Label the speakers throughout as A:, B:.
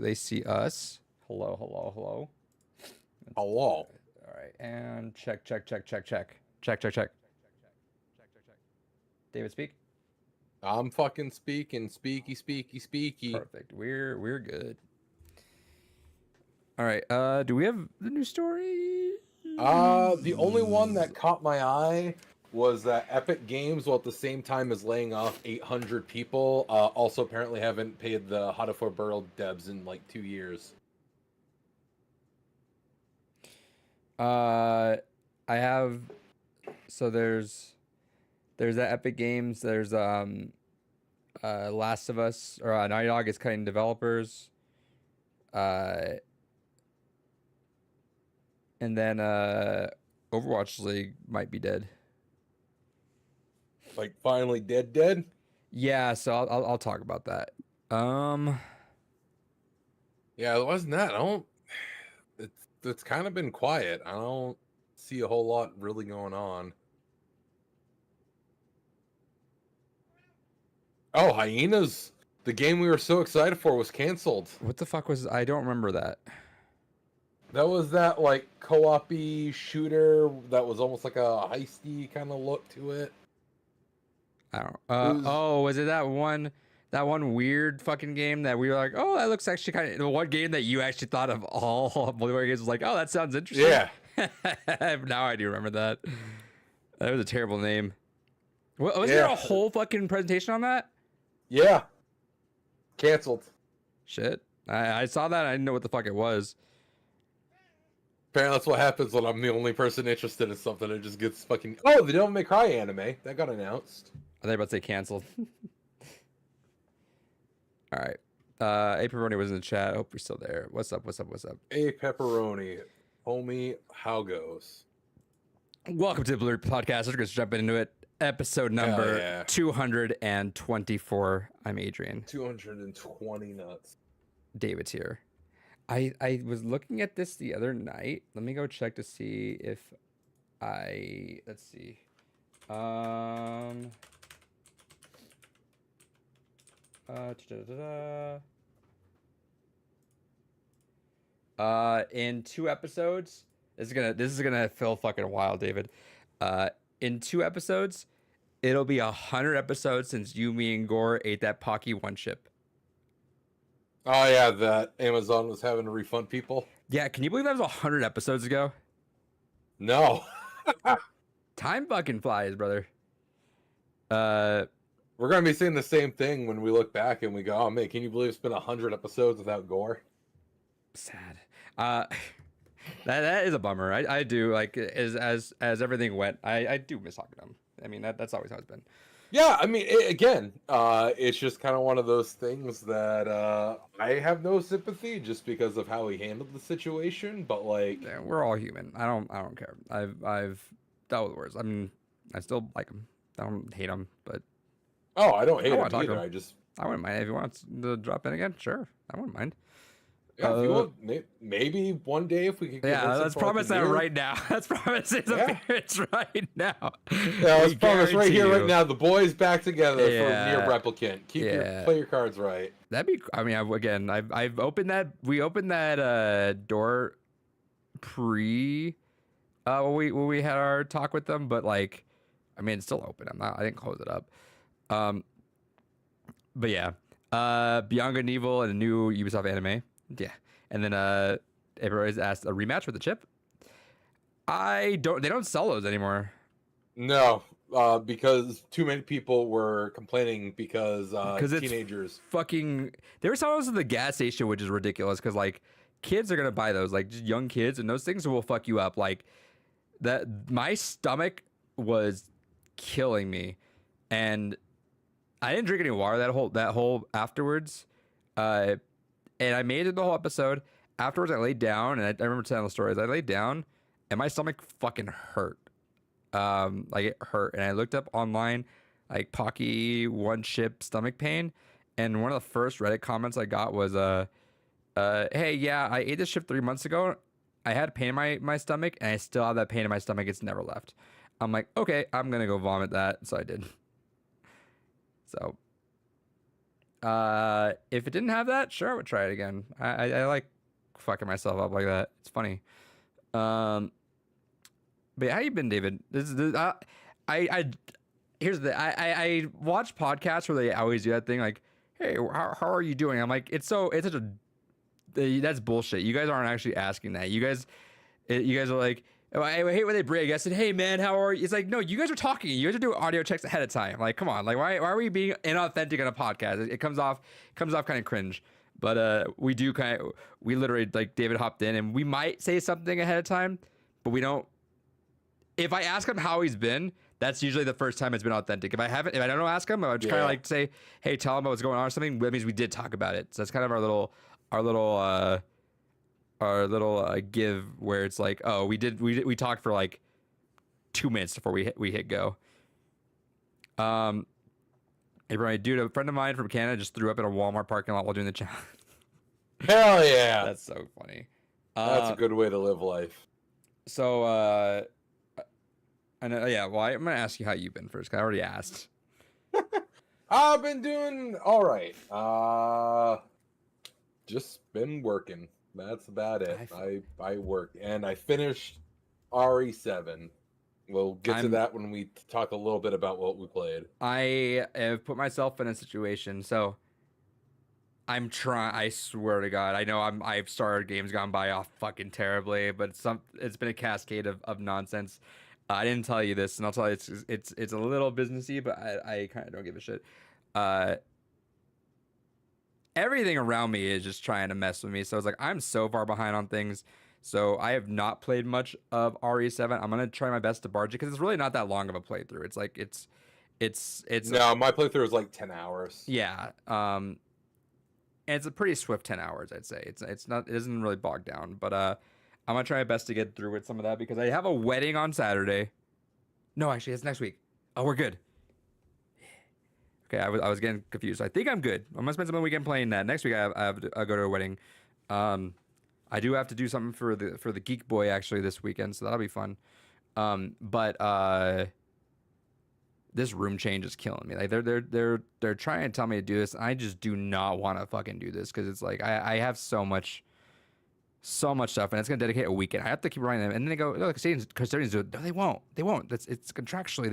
A: they see us. Hello, hello, hello.
B: Hello.
A: All right, and check, check, check, check, check, check, check, check. David, speak.
B: I'm fucking speaking, speaky.
A: Perfect. We're good. All right. Do we have the new story?
B: The only one that caught my eye was that Epic Games, while at the same time as laying off 800 people, also apparently haven't paid the Hadafor Burl devs in like 2 years.
A: I have. So there's that Epic Games. There's Last of Us or Naughty Dog is cutting developers. And then Overwatch League might be dead.
B: Like finally dead.
A: Yeah, so I'll talk about that.
B: Yeah, it wasn't that. I don't. It's kind of been quiet. I don't see a whole lot really going on. Oh, Hyenas! The game we were so excited for was canceled.
A: What the fuck was I don't remember that.
B: That was that like co-op-y shooter that was almost like a heisty kind of look to it.
A: I don't.
B: was-
A: Oh, was it that one weird fucking game that we were like, oh, that looks actually kind of the one game that you actually thought of all multiplayer games was like, oh, that sounds interesting.
B: Yeah.
A: Now I do remember that. That was a terrible name. Was there a whole fucking presentation on that?
B: Yeah. Canceled.
A: Shit. I saw that. I didn't know what the fuck it was.
B: Apparently that's what happens when I'm the only person interested in something. It just gets fucking... Oh, the Devil May Cry anime. That got announced.
A: I thought about to say canceled. All right. A Pepperoni was in the chat. I hope you're still there. What's up?
B: Hey, Pepperoni. Homie, how goes?
A: Welcome to the Blue Podcast. We're just jumping into it. Episode number
B: yeah.
A: 224. I'm Adrian.
B: 220 nuts.
A: David's here. I was looking at this the other night. Let me go check to see if let's see. In 2 episodes, this is gonna feel fucking wild, David. In 2 episodes, it'll be 100 episodes since you, me, and Gore ate that Pocky 1 chip.
B: Oh yeah, that Amazon was having to refund people.
A: Yeah, can you believe that was 100 episodes ago?
B: No.
A: Time fucking flies, brother.
B: We're gonna be saying the same thing when we look back and we go, "Oh man, can you believe it's been 100 episodes without Gore?"
A: Sad. That is a bummer. I do like as everything went. I do miss talking to him. I mean that's always how it's been.
B: Yeah, I mean, it's just kind of one of those things that I have no sympathy just because of how he handled the situation. But like,
A: Yeah, we're all human. I don't care. I've dealt with worse. I mean, I still like him. I don't hate him, but
B: oh, I don't hate him
A: wanna talk to
B: either.
A: him. I wouldn't mind if he wants to drop in again. Sure, I wouldn't mind.
B: Yeah, if you want, maybe one day if we could.
A: Yeah, let's promise that right now. Let's promise his appearance right now.
B: Yeah, let's promise right here, right now. The boys back together for
A: Yeah.
B: Near Replicant. Play your cards right.
A: That'd be. I mean, I've opened that. We opened that door pre. When we had our talk with them, but like, I mean, it's still open. I didn't close it up. But yeah, Beyond Good and Evil and a new Ubisoft anime. Yeah, and then everybody's asked a rematch with the chip. They don't sell those anymore.
B: No, because too many people were complaining because teenagers
A: fucking. They were selling those at the gas station, which is ridiculous because like kids are gonna buy those, like just young kids, and those things will fuck you up. Like that, my stomach was killing me, and I didn't drink any water that whole afterwards. And I made it the whole episode. Afterwards, I laid down, and I remember telling the stories. I laid down, and my stomach fucking hurt. Like it hurt. And I looked up online, like Pocky 1 chip stomach pain, and one of the first Reddit comments I got was, "Hey, yeah, I ate this chip 3 months ago. I had pain in my stomach, and I still have that pain in my stomach. It's never left." I'm like, okay, I'm gonna go vomit that. So I did. So If it didn't have that, sure, I would try it again. I like fucking myself up like that. It's funny. Um, but how you been, David? I here's the I watch podcasts where they always do that thing like, hey, how are you doing? I'm like, it's such a that's bullshit. You guys aren't actually asking that. You guys are like, oh, I hate when they brag. I said, hey man, how are you? It's like, no, you guys are talking. You guys are doing audio checks ahead of time. Like, come on, like why are we being inauthentic on a podcast? It comes off kind of cringe. But we literally, like, David hopped in and we might say something ahead of time, but we don't. If I ask him how he's been, that's usually the first time it's been authentic. If I don't ask him, I would just kind of like say, hey, tell him about what's going on or something. That means we did talk about it. So that's kind of our little give where it's like, oh, we talked for like 2 minutes before we hit go. Hey, Brian, dude, a friend of mine from Canada just threw up in a Walmart parking lot while doing the challenge.
B: Hell yeah.
A: That's so funny.
B: That's a good way to live life.
A: So, and yeah, well, I'm gonna ask you how you've been first. 'Cause I already asked.
B: I've been doing all right. Just been working. That's about it. I worked and I finished RE7. We'll get to that when we talk a little bit about what we played.
A: I have put myself in a situation, so I'm trying. I swear to God, I know I've started games gone by off fucking terribly, but it's been a cascade of nonsense. I didn't tell you this, and I'll tell you it's a little businessy, but I kind of don't give a shit. Everything around me is just trying to mess with me, so it's like I'm so far behind on things. So I have not played much of RE7. I'm gonna try my best to barge it because it's really not that long of a playthrough. It's like it's
B: no, my playthrough is like 10 hours.
A: Yeah. And it's a pretty swift 10 hours, I'd say. It isn't really bogged down, but I'm gonna try my best to get through with some of that because I have a wedding on Saturday. No, actually, it's next week. Oh, we're good. Okay, I was getting confused. I think I'm good. I'm gonna spend some weekend playing that. Next week I go to a wedding. I do have to do something for the Geek Boy actually this weekend, so that'll be fun. But this room change is killing me. Like they're trying to tell me to do this. I just do not want to fucking do this because it's like I have so much stuff, and it's gonna dedicate a weekend. I have to keep reminding them, and then they go, "No, custodians do it." No, they won't. They won't. It's contractually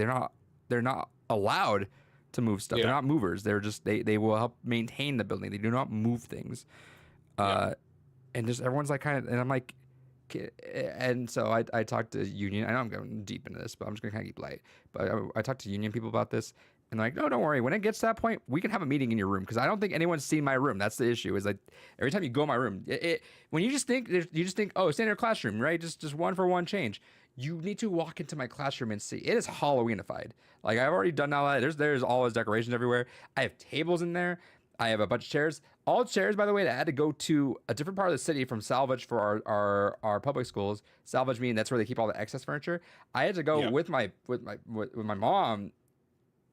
A: they're not allowed to move stuff. Yeah. They're not movers. They're just they will help maintain the building. They do not move things. And just everyone's like kind of, and I'm like, and so I talked to union. I know I'm going deep into this, but I'm just gonna kind of keep light. But I talked to union people about this, and they're like, no, don't worry. When it gets to that point, we can have a meeting in your room because I don't think anyone's seen my room. That's the issue. Is like every time you go in my room, when you just think oh, standard classroom, right? Just one for one change. You need to walk into my classroom and see it is Halloweenified. Like I've already done all that. There's all those decorations everywhere. I have tables in there. I have a bunch of chairs. All chairs, by the way, that I had to go to a different part of the city from Salvage for our public schools. Salvage meaning that's where they keep all the excess furniture. I had to go with my mom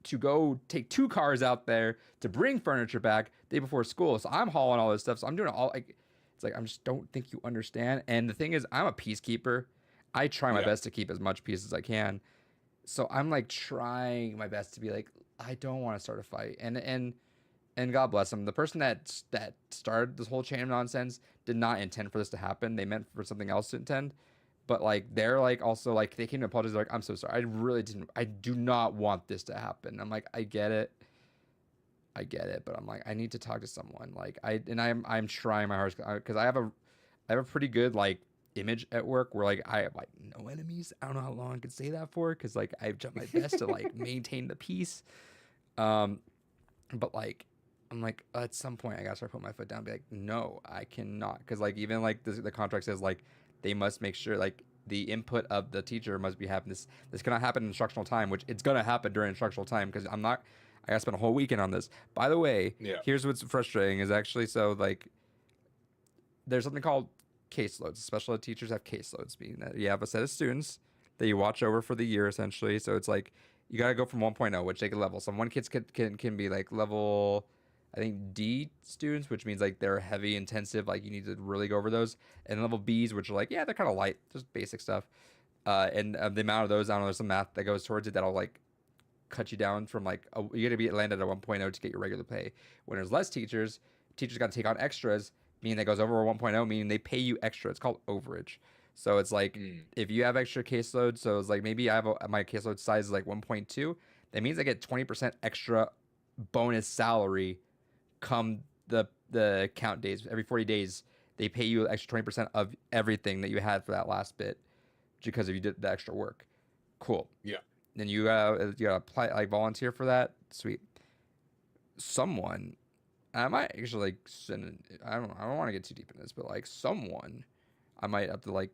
A: to go take 2 cars out there to bring furniture back the day before school. So I'm hauling all this stuff. So I'm doing it all. Like, it's like I just don't think you understand. And the thing is, I'm a peacekeeper. I try my best to keep as much peace as I can. So I'm like trying my best to be like, I don't want to start a fight. And God bless them. The person that started this whole chain of nonsense did not intend for this to happen. They meant for something else to intend. But like they're like also like they came to apologize. They're like, I'm so sorry. I really didn't. I do not want this to happen. I'm like, I get it. But I'm like, I need to talk to someone. Like I'm trying my hardest because I have a pretty good like image at work where like I have like no enemies. I don't know how long I could say that for because like I've done my best to like maintain the peace. But like. I'm like, at some point I gotta start putting my foot down and be like, no, I cannot. Because like even like the contract says like they must make sure like the input of the teacher must be happening. This cannot happen in instructional time, which it's gonna happen during instructional time because I gotta spend a whole weekend on this. By the way, here's what's frustrating is actually so like there's something called caseloads. Special ed teachers have caseloads, meaning that you have a set of students that you watch over for the year essentially. So it's like you gotta go from 1.0, which they can level. Some kids can be like level I think D students, which means like they're heavy, intensive, like you need to really go over those. And level Bs, which are like, yeah, they're kind of light, just basic stuff. And the amount of those, I don't know, there's some math that goes towards it that'll like cut you down from like you're gonna be landed at 1.0 to get your regular pay. When there's less teachers, teachers got to take on extras, meaning that goes over 1.0, meaning they pay you extra. It's called overage. So it's like if you have extra caseload, so it's like maybe I have my caseload size is like 1.2. That means I get 20% extra bonus salary come the count days. Every 40 days, they pay you extra 20% of everything that you had for that last bit because if you did the extra work. Cool.
B: Yeah.
A: Then you gotta apply, like volunteer for that. Sweet. Someone, I might actually like send. I don't want to get too deep in this, but like someone, I might have to like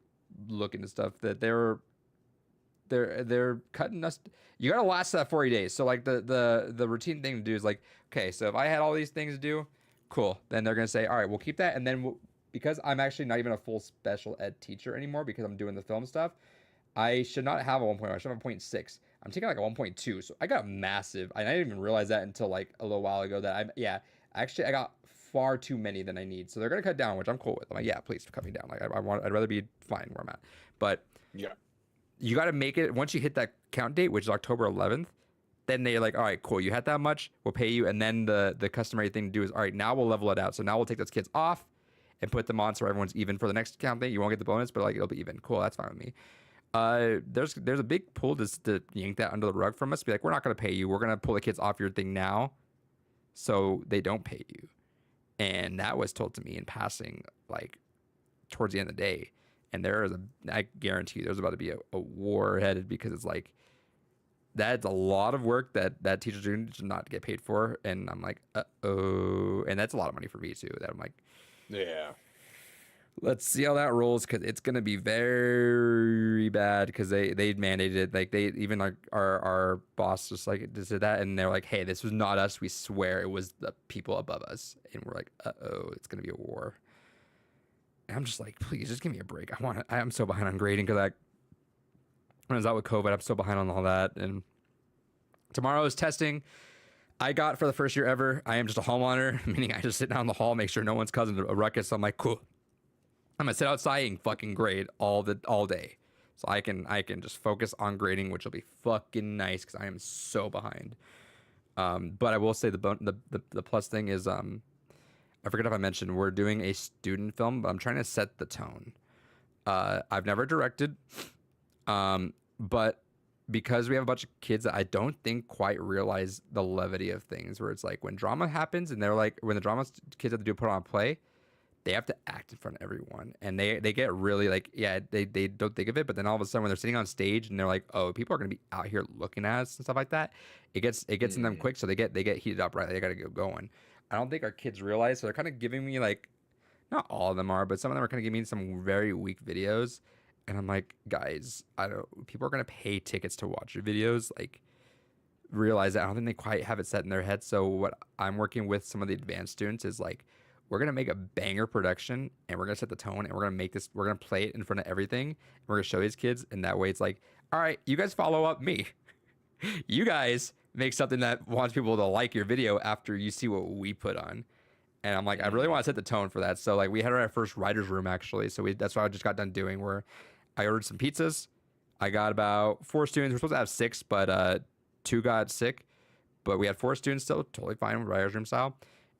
A: look into stuff that they're cutting us. You gotta last that 40 days. So like the routine thing to do is like, okay, so if I had all these things to do, cool. Then they're gonna say, all right, we'll keep that, and then because I'm actually not even a full special ed teacher anymore because I'm doing the film stuff, I should not have a 1.0. I should have a 0.6. I'm taking like a 1.2. So I got massive. I didn't even realize that until like a little while ago that I got far too many than I need. So they're going to cut down, which I'm cool with. I'm like, yeah, please cut me down. Like I'd rather be fine where I'm at. But
B: yeah,
A: you got to make it once you hit that count date, which is October 11th. Then they're like, all right, cool. You had that much. We'll pay you. And then the customary thing to do is, all right, now we'll level it out. So now we'll take those kids off and put them on so everyone's even for the next count date. You won't get the bonus, but like it'll be even. Cool. That's fine with me. There's a big pull to yank that under the rug from us. Be like, we're not going to pay you. We're going to pull the kids off your thing now so they don't pay you. And that was told to me in passing, like towards the end of the day. And I guarantee you there's about to be a war headed because it's like, that's a lot of work that teachers do to not get paid for. And I'm like, uh-oh. And that's a lot of money for me too. That I'm like,
B: yeah.
A: Let's see how that rolls because it's gonna be very bad because they mandated it. Like they even like our boss just like did that and they're like, hey, this was not us. We swear it was the people above us. And we're like, uh-oh, it's gonna be a war. And I'm just like, please just give me a break. I'm so behind on grading because when I was out with COVID, I'm so behind on all that. And tomorrow is testing. I got for the first year ever. I am just a hall monitor, meaning I just sit down in the hall, make sure no one's causing a ruckus. So I'm like, cool. I'm gonna sit outside and fucking grade all day, so I can just focus on grading, which will be fucking nice because I am so behind. But I will say the plus thing is I forget if I mentioned we're doing a student film, but I'm trying to set the tone. I've never directed, but because we have a bunch of kids that I don't think quite realize the levity of things, where it's like when drama happens and they're like when the drama kids have to put on a play. They have to act in front of everyone and they get really like, yeah, they don't think of it. But then all of a sudden when they're sitting on stage and they're like, oh, people are going to be out here looking at us and stuff like that. It gets in them quick. So they get heated up, right? They got to get going. I don't think our kids realize. So they're kind of giving me like, not all of them are, but some of them are kind of giving me some very weak videos. And I'm like, guys, people are going to pay tickets to watch your videos. Like realize that I don't think they quite have it set in their head. So what I'm working with some of the advanced students is like, we're going to make a banger production and we're going to set the tone and we're going to play it in front of everything. And we're going to show these kids. And that way it's like, all right, you guys follow up me. You guys make something that wants people to like your video after you see what we put on. And I'm like, I really want to set the tone for that. So like we had our first writer's room actually. So that's what I just got done doing where I ordered some pizzas. I got about 4 students. We're supposed to have 6, but 2 got sick. But we had 4 students still, totally fine with writer's room style.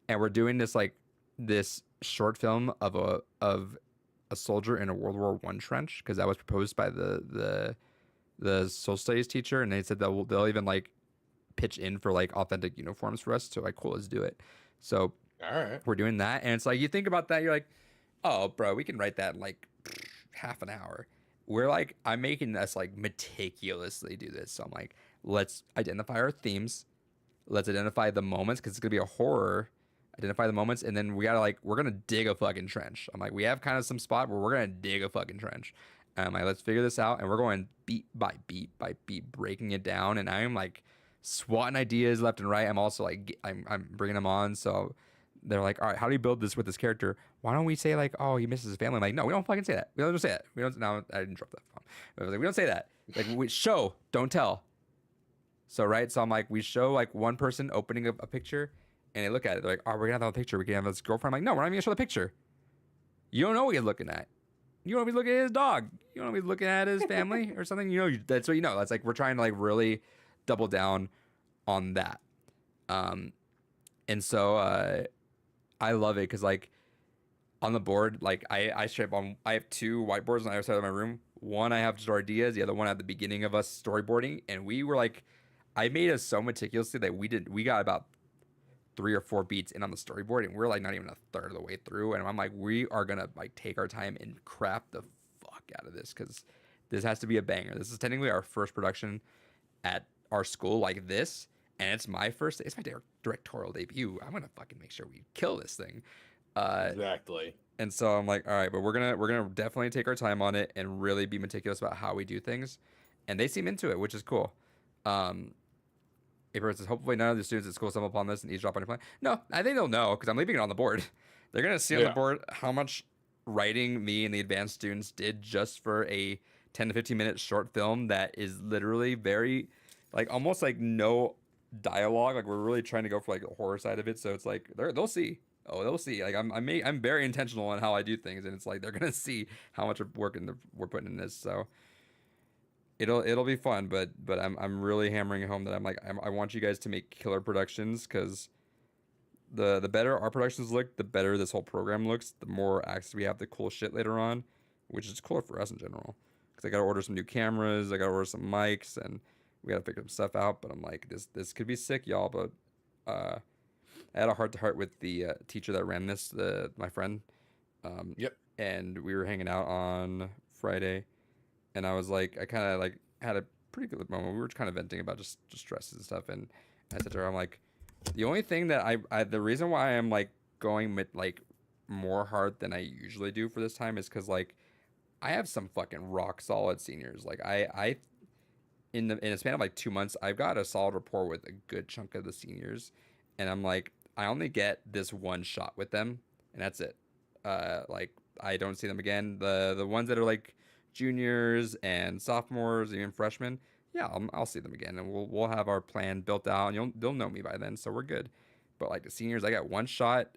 A: And we're doing this short film of a soldier in a World War I trench because that was proposed by the social studies teacher, and they said they'll even like pitch in for like authentic uniforms for us. So like, cool, let's do it. So
B: all right,
A: we're doing that, and it's like you think about that, you're like, oh, bro, we can write that in like half an hour. We're like, I'm making us like meticulously do this. So I'm like, let's identify our themes, let's identify the moments because it's gonna be a horror. Identify the moments, and then we're gonna dig a fucking trench. I'm like, we have kind of some spot where we're gonna dig a fucking trench. I'm like, let's figure this out, and we're going beat by beat by beat, breaking it down. And I'm like swatting ideas left and right. I'm also like, I'm bringing them on. So they're like, all right, how do you build this with this character? Why don't we say like, oh, he misses his family? I'm like, no, we don't fucking say that. We don't say that. We don't. Now I didn't drop that. I was like, we don't say that. Like, we show, don't tell. So right. So I'm like, we show like one person opening a picture. And they look at it, they're like, oh, we're going to have a picture. We can have this girlfriend. I'm like, no, we're not even going to show the picture. You don't know what he's looking at. You don't be looking at his dog. You don't be looking at his family or something. You know, that's what you know. That's like, we're trying to like really double down on that. Um, and so I love it because like on the board, like I have two whiteboards on either side of my room. One I have just our ideas, the other one at the beginning of us storyboarding, and we were like, I made us so meticulously that we got about 3 or 4 beats in on the storyboard, and we're like not even a third of the way through, and I'm like, we are gonna like take our time and craft the fuck out of this because this has to be a banger. This is technically our first production at our school like this, and it's my directorial debut. I'm gonna fucking make sure we kill this thing.
B: Exactly.
A: And so I'm like, all right, but we're gonna definitely take our time on it and really be meticulous about how we do things. And they seem into it, which is cool. Um, April says, hopefully none of the students at school stumble upon this and eavesdrop on your plan. No, I think they'll know because I'm leaving it on the board. They're gonna see on the board how much writing me and the advanced students did just for a 10 to 15 minute short film that is literally very, like almost like no dialogue. Like we're really trying to go for like the horror side of it. So it's like they'll see. Oh, they'll see. Like I'm very intentional on how I do things, and it's like they're gonna see how much work we're putting in this. So it'll be fun, but I'm really hammering home that I want you guys to make killer productions because the better our productions look, the better this whole program looks. The more access we have to cool shit later on, which is cooler for us in general. Because I gotta order some new cameras, I gotta order some mics, and we gotta figure some stuff out. But I'm like, this could be sick, y'all. But I had a heart to heart with the teacher that ran this, my friend.
B: Yep.
A: And we were hanging out on Friday, and I was like, I kind of like had a pretty good moment. We were kind of venting about just stresses and stuff, and I said to her, I'm like, the only thing that the reason why I'm like going with like more hard than I usually do for this time is because like I have some fucking rock solid seniors. Like I in a span of like 2 months, I've got a solid rapport with a good chunk of the seniors, and I'm like, I only get this one shot with them, and that's it. Like I don't see them again. The ones that are like juniors and sophomores, even freshmen, yeah, I'll see them again, and we'll have our plan built out, and they'll know me by then, so we're good. But like the seniors, I got one shot,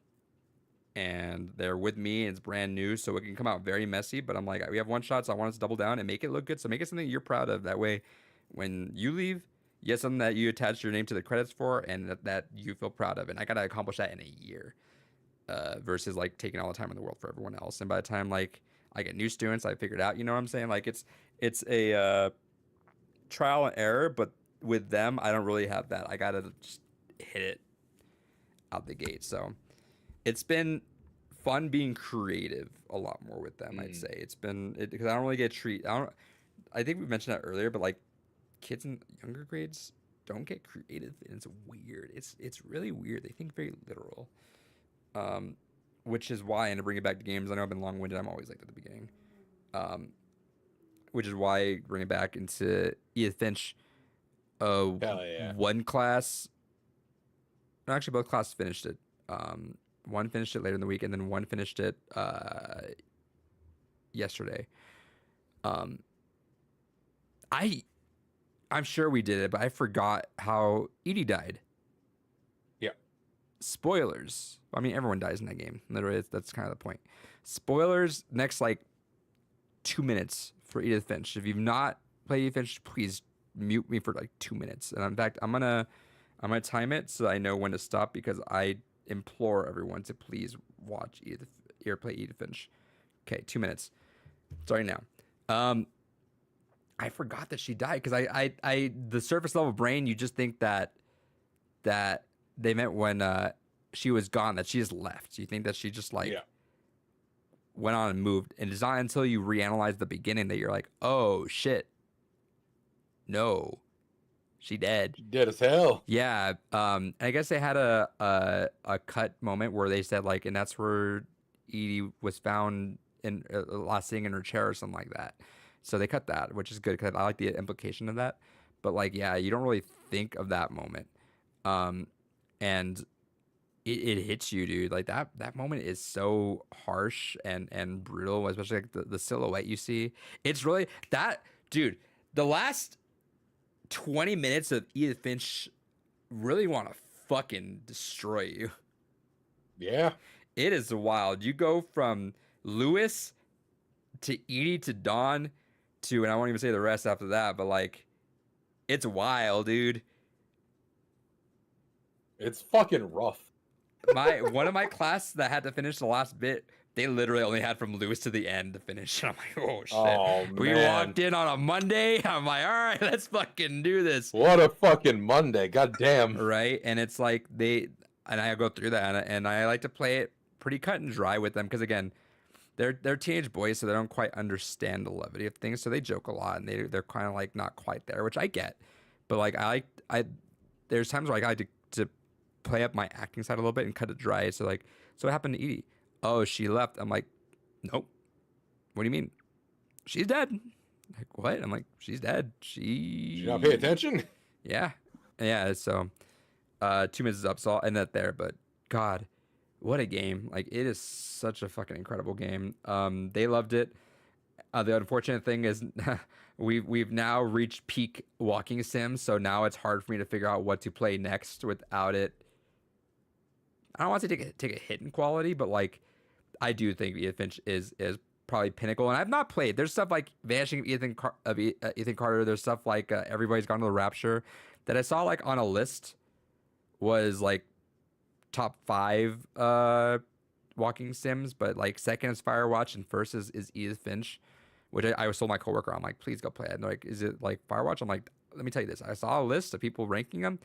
A: and they're with me, and it's brand new, so it can come out very messy. But I'm like, we have one shot, so I want us to double down and make it look good. So make it something you're proud of. That way, when you leave, you have something that you attach your name to the credits for, and that you feel proud of. And I gotta accomplish that in a year, versus like taking all the time in the world for everyone else. And by the time like I get new students, I figured out, you know what I'm saying? Like it's a trial and error, but with them, I don't really have that. I gotta just hit it out the gate. So it's been fun being creative a lot more with them. I'd say it's been because I don't really get I think we mentioned that earlier, but like kids in younger grades don't get creative, and it's weird. It's really weird. They think very literal, which is why, and to bring it back to games, I know I've been long-winded. I'm always like at the beginning, which is why I bring it back into Edith Finch. One class, no, actually both classes finished it. One finished it later in the week, and then one finished it yesterday. I'm sure we did it, but I forgot how Edie died.
B: Yeah.
A: Spoilers. I mean, everyone dies in that game. Literally, that's kind of the point. Spoilers. Next, like 2 minutes for Edith Finch. If you've not played Edith Finch, please mute me for like 2 minutes. And in fact, I'm gonna time it so I know when to stop because I implore everyone to please watch or play Edith Finch. Okay, 2 minutes. Starting now. I forgot that she died because I the surface level brain, you just think that they meant when she was gone, that she just left. You think that she just like went on and moved, and it's not until you reanalyze the beginning that you're like, oh shit, no, she dead.
B: She dead as hell.
A: Yeah. I guess they had a cut moment where they said like, and that's where Edie was found in last thing in her chair or something like that. So they cut that, which is good because I like the implication of that. But like, yeah, you don't really think of that moment, and it hits you, dude. Like that moment is so harsh and brutal, especially like the silhouette you see. It's really that, dude. The last 20 minutes of Edith Finch really want to fucking destroy you.
B: Yeah,
A: it is wild. You go from Lewis to Edie to Dawn to, and I won't even say the rest after that, but like, it's wild, dude.
B: It's fucking rough.
A: One of my class that had to finish the last bit, they literally only had from Lewis to the end to finish. And I'm like, oh shit.
B: Oh,
A: We
B: man.
A: walked in on a Monday. I'm like, all right, let's fucking do this.
B: What a fucking Monday. God damn.
A: Right. And it's like and I go through that and I like to play it pretty cut and dry with them because again, they're teenage boys, so they don't quite understand the levity of things. So they joke a lot and they're kind of like not quite there, which I get. But like I there's times where I like to play up my acting side a little bit and cut it dry. So like, so what happened to Edie? Oh, she left. I'm like, nope. What do you mean? She's dead. Like what? I'm like, she's dead.
B: Did you not pay attention?
A: Yeah. Yeah. So 2 minutes is up, so I'll end that there. But God, what a game. Like it is such a fucking incredible game. They loved it. The unfortunate thing is we've now reached peak walking sim, so now it's hard for me to figure out what to play next without it. I don't want to take a hit in quality, but like I do think Ethan Finch is probably pinnacle. And I've not played. There's stuff like Vanishing of Ethan Carter. There's stuff like Everybody's Gone to the Rapture that I saw like on a list was like top 5 walking sims, but like second is Firewatch and first is Edith Finch, which I was told my coworker, I'm like, please go play it. And they're like, is it like Firewatch? I'm like, let me tell you this. I saw a list of people ranking them.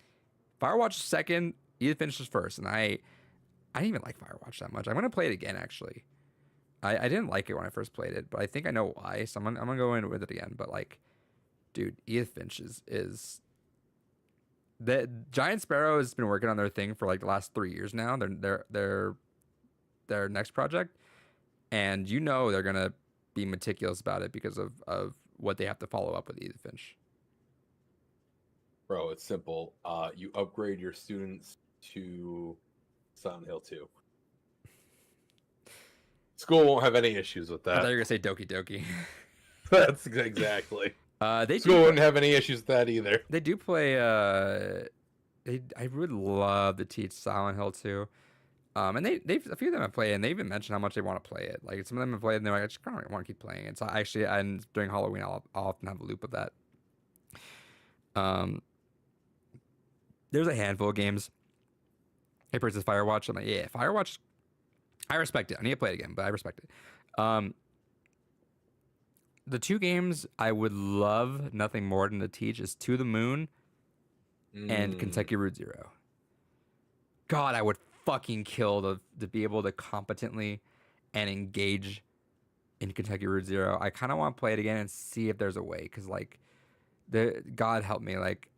A: Firewatch is second, Edith Finch is first, and I didn't even like Firewatch that much. I'm gonna play it again actually. I didn't like it when I first played it, but I think I know why. So I'm gonna go in with it again. But like, dude, Edith Finch is the Giant Sparrow has been working on their thing for like the last 3 years now. Their next project, and you know they're gonna be meticulous about it because of what they have to follow up with Edith Finch.
B: Bro, it's simple. You upgrade your students to Silent Hill 2. School won't have any issues with
A: I thought
B: that.
A: you were gonna say Doki Doki.
B: That's exactly.
A: School
B: School wouldn't have any issues with that either.
A: They do play. I would love to teach Silent Hill 2. And they've a few of them have played, and they even mentioned how much they want to play it. Like some of them have played, and they're like, I just kind of want to keep playing it. So actually, and during Halloween, I'll often have a loop of that. There's a handful of games. Hey, Princess Firewatch. I'm like, yeah, Firewatch. I respect it. I need to play it again, but I respect it. The 2 games I would love nothing more than to teach is To the Moon and Kentucky Route Zero. God, I would fucking kill to be able to competently and engage in Kentucky Route Zero. I kind of want to play it again and see if there's a way, because like, God help me, like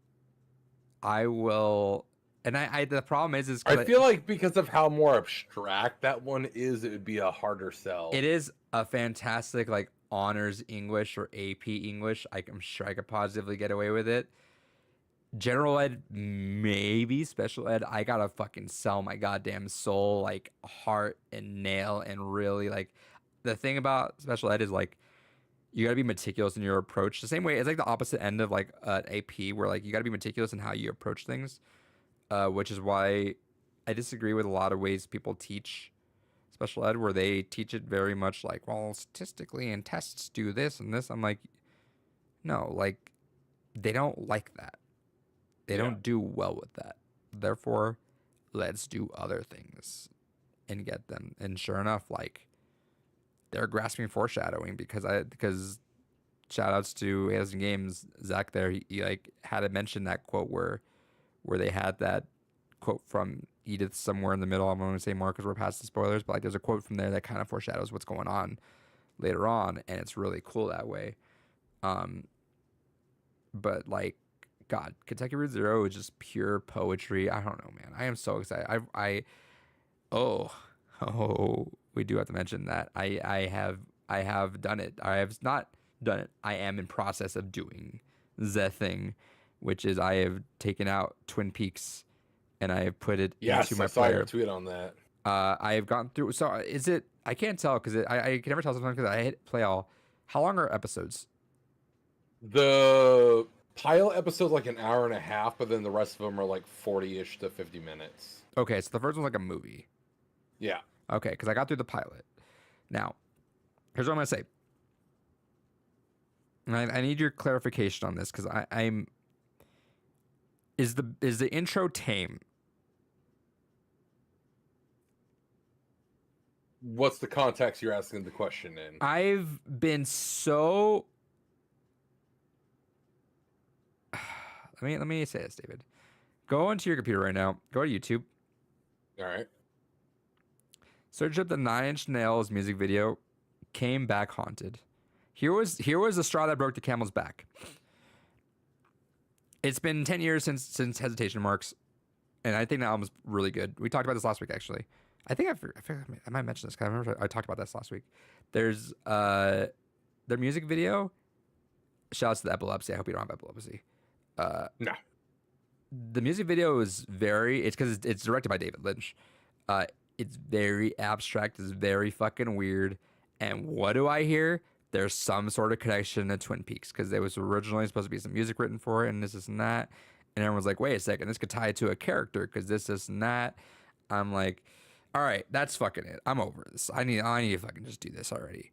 A: I will. And I the problem is
B: I feel like because of how more abstract that one is, it would be a harder sell.
A: it is a fantastic like honors English or AP English. I'm sure I could positively get away with it. General ed, maybe. Special ed, I gotta fucking sell my goddamn soul, like heart and nail, and really like the thing about special ed is like you gotta be meticulous in your approach. The same way it's like the opposite end of like AP, where like you gotta be meticulous in how you approach things, which is why I disagree with a lot of ways people teach special ed, where they teach it very much like, well, statistically and tests do this and this. I'm like, no, like they don't like that. They don't do well with that. Therefore, let's do other things and get them. And sure enough, like they're grasping foreshadowing because shout outs to Hazen Games, Zach there, he like had to mention that quote where they had that quote from Edith somewhere in the middle. I'm not going to say more because we're past the spoilers, but like there's a quote from there that kind of foreshadows what's going on later on, and it's really cool that way. But like, God, Kentucky Route Zero is just pure poetry. I don't know, man. I am so excited. Oh, we do have to mention that I have done it. I have not done it. I am in process of doing the thing, which is I have taken out Twin Peaks and I have put it into my
B: saw
A: player.
B: your tweet on that.
A: I have gone through. So is it? I can't tell because I can never tell sometimes because I hit play all. How long are episodes?
B: The pilot episode's like an hour and a half, but then the rest of them are like 40-ish to 50 minutes.
A: Okay, so the first one's like a movie.
B: Yeah.
A: Okay, because I got through the pilot. Now, here's what I'm gonna say. And I need your clarification on this because I'm. Is the intro tame?
B: What's the context you're asking the question in?
A: I've been so. Let me say this, David. Go onto your computer right now. Go to YouTube.
B: All right.
A: Search up the Nine Inch Nails music video. Came Back Haunted. Here was the straw that broke the camel's back. It's been 10 years since Hesitation Marks, and I think the album's really good. We talked about this last week, actually. I think I might mention this because I remember I talked about this last week. There's their music video. Shouts to the epilepsy. I hope you don't have epilepsy.
B: No.
A: The music video is it's because it's directed by David Lynch. It's very abstract. It's very fucking weird. And what do I hear? There's some sort of connection to Twin Peaks because there was originally supposed to be some music written for it, and this and that. And everyone's like, wait a second, this could tie it to a character because this and that. I'm like, all right, that's fucking it. I'm over this. I need to fucking just do this already.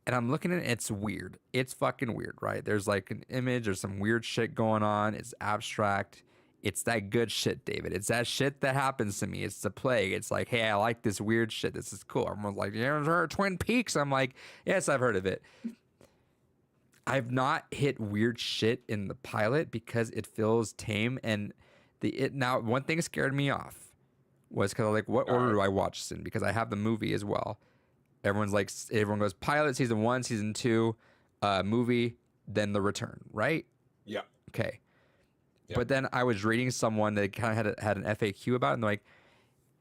A: And I'm looking at it, it's weird. It's fucking weird, right? There's like an image, there's some weird shit going on. It's abstract. It's that good shit, David. It's that shit that happens to me. It's the plague. It's like, hey, I like this weird shit. This is cool. Everyone's like, you ever heard of Twin Peaks? I'm like, yes, I've heard of it. I've not hit weird shit in the pilot because it feels tame. And now one thing scared me off was because I'm like, what order do I watch this in? Because I have the movie as well. Everyone goes pilot, season 1, season 2, movie, then the return, right?
B: Yeah.
A: Okay.
B: Yep.
A: But then I was reading someone that kind of had an FAQ about it, and they're like,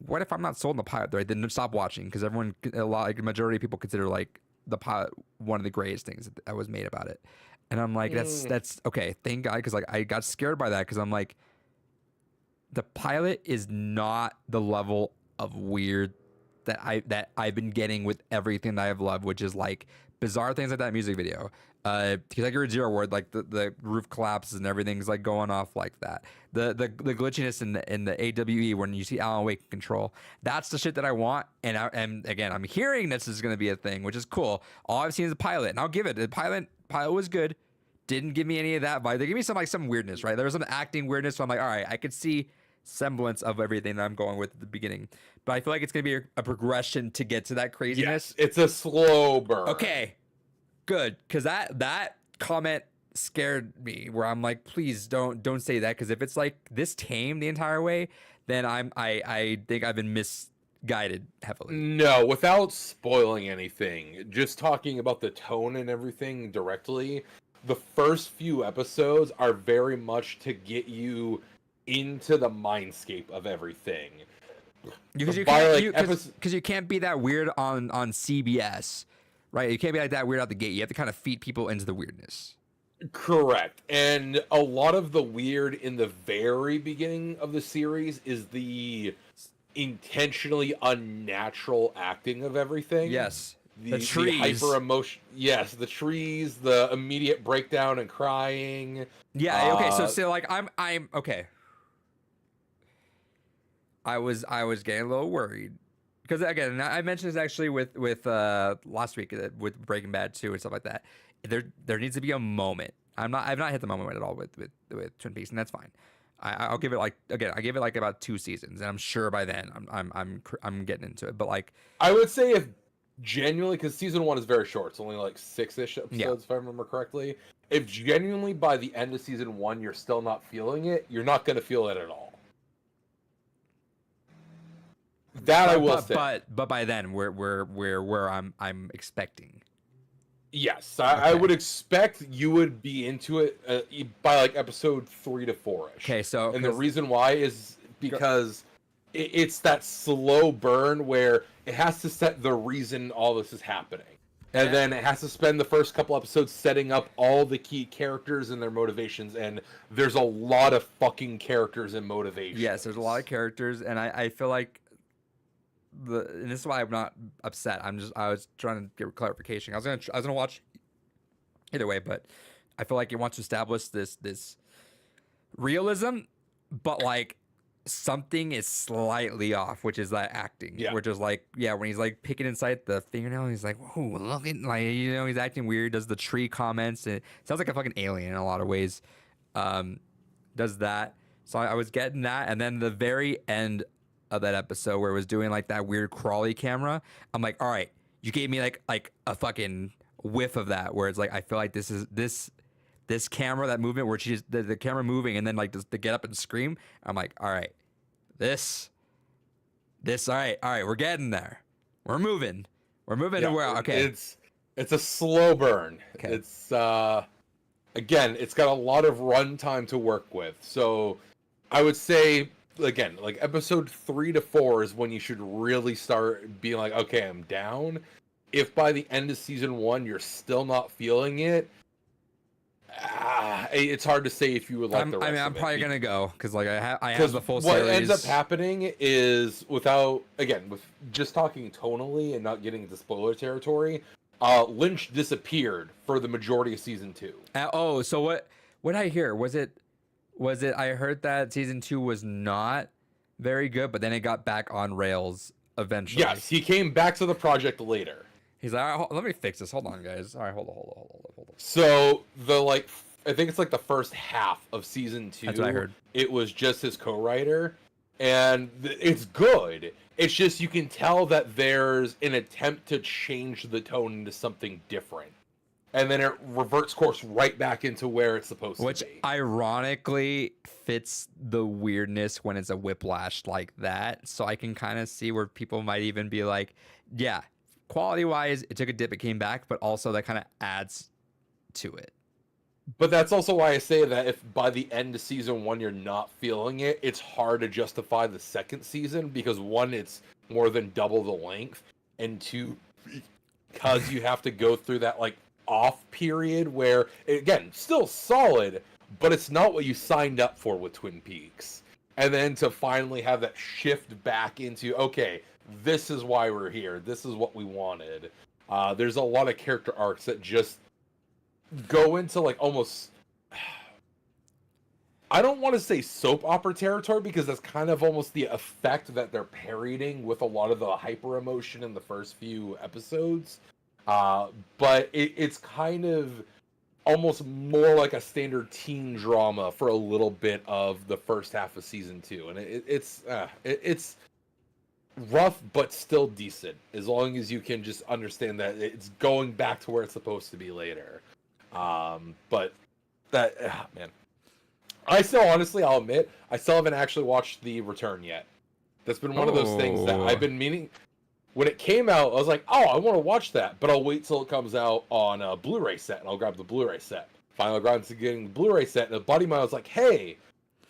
A: what if I'm not sold on the pilot? Right? Then stop watching because a majority of people consider like the pilot one of the greatest things that was made about it. And I'm like, that's okay. Thank God, because like I got scared by that because I'm like, the pilot is not the level of weird that I've been getting with everything that I've loved, which is like bizarre things like that music video. Because like your Zero word, like the roof collapses and everything's like going off like that. The glitchiness in the AWE when you see Alan Wake in control. That's the shit that I want. And again, I'm hearing this is going to be a thing, which is cool. All I've seen is the pilot, and I'll give it. The pilot was good. Didn't give me any of that vibe. They give me some weirdness, right? There was some acting weirdness. So I'm like, all right, I could see semblance of everything that I'm going with at the beginning, but I feel like it's gonna be a progression to get to that craziness.
B: Yes, it's a slow burn.
A: Okay, good, because that comment scared me. Where I'm like, please don't say that, because if it's like this tame the entire way, then I think I've been misguided heavily.
B: No, without spoiling anything, just talking about the tone and everything directly. The first few episodes are very much to get you into the mindscape of everything.
A: Because you can't be that weird on CBS, right? You can't be like that weird out the gate. You have to kind of feed people into the weirdness.
B: Correct. And a lot of the weird in the very beginning of the series is the intentionally unnatural acting of everything.
A: Yes.
B: The trees. The hyper emotion. Yes, the trees, the immediate breakdown and crying.
A: Yeah, okay. So like I'm okay. I was getting a little worried because again, I mentioned this actually with last week with Breaking Bad 2 and stuff like that. There needs to be a moment. I've not hit the moment at all with Twin Peaks, and that's fine. I'll give it like I gave it like about 2 seasons, and I'm sure by then I'm getting into it. But like
B: I would say if genuinely, because season 1 is very short, it's only like 6-ish episodes if I remember correctly. If genuinely by the end of season 1 you're still not feeling it, you're not going to feel it at all. I will say.
A: But by then we're where I'm expecting.
B: Yes, I would expect you would be into it by like episode 3 to 4-ish.
A: Okay, so
B: and the reason why is because it's that slow burn where it has to set the reason all this is happening. And then it has to spend the first couple episodes setting up all the key characters and their motivations, and there's a lot of fucking characters and motivations.
A: Yes, there's a lot of characters, and I feel like and this is why I'm not upset. I was trying to get clarification. I was gonna watch either way, but I feel like it wants to establish this realism, but like something is slightly off, which is that acting.
B: Yeah.
A: Which is like, when he's like picking inside the fingernail, he's like, whoa, look at, like, he's acting weird, does the tree comments, and it sounds like a fucking alien in a lot of ways. Does that. So I was getting that, and then the very end of that episode where it was doing like that weird crawly camera. I'm like, all right, you gave me like a fucking whiff of that where it's like I feel like this camera, that movement where she's the camera moving and then like to get up and scream. I'm like, all right, this all right, we're getting there. We're moving to where okay.
B: It's a slow burn.
A: Okay.
B: It's again, it's got a lot of runtime to work with. So I would say again, like episode 3 to 4 is when you should really start being like, okay, I'm down. If by the end of season 1 you're still not feeling it, it's hard to say if you would like the rest
A: I mean, I'm
B: of it.
A: probably gonna go because like I have the full series.
B: What ends up happening is with just talking tonally and not getting into spoiler territory, Lynch disappeared for the majority of season 2.
A: So what did I hear? Was it I heard that season 2 was not very good, but then it got back on rails eventually.
B: Yes, he came back to the project later.
A: He's like, all right, let me fix this. Hold on, guys. All right, hold on.
B: So I think it's like the first half of season 2.
A: That's what I heard.
B: It was just his co-writer, and it's good. It's just you can tell that there's an attempt to change the tone into something different, and then it reverts course right back into where it's supposed to be.
A: Which ironically fits the weirdness when it's a whiplash like that. So I can kind of see where people might even be like, yeah, quality-wise, it took a dip, it came back, but also that kind of adds to it.
B: But that's also why I say that if by the end of season 1 you're not feeling it, it's hard to justify the second season because 1, it's more than double the length, and 2, because you have to go through that like off period where, again, still solid, but it's not what you signed up for with Twin Peaks. And then to finally have that shift back into, okay, this is why we're here. This is what we wanted. There's a lot of character arcs that just go into like almost, I don't want to say soap opera territory because that's kind of almost the effect that they're parodying with a lot of the hyper emotion in the first few episodes. But it's kind of almost more like a standard teen drama for a little bit of the first half of season 2, and it's rough but still decent as long as you can just understand that it's going back to where it's supposed to be later. But that man, I still honestly, I'll admit, I still haven't actually watched The Return yet. That's been one of those things that I've been meaning. When it came out, I was like, oh, I want to watch that, but I'll wait till it comes out on a Blu-ray set, and I'll grab the Blu-ray set. Finally got into getting the Blu-ray set, and a buddy of mine was like, hey,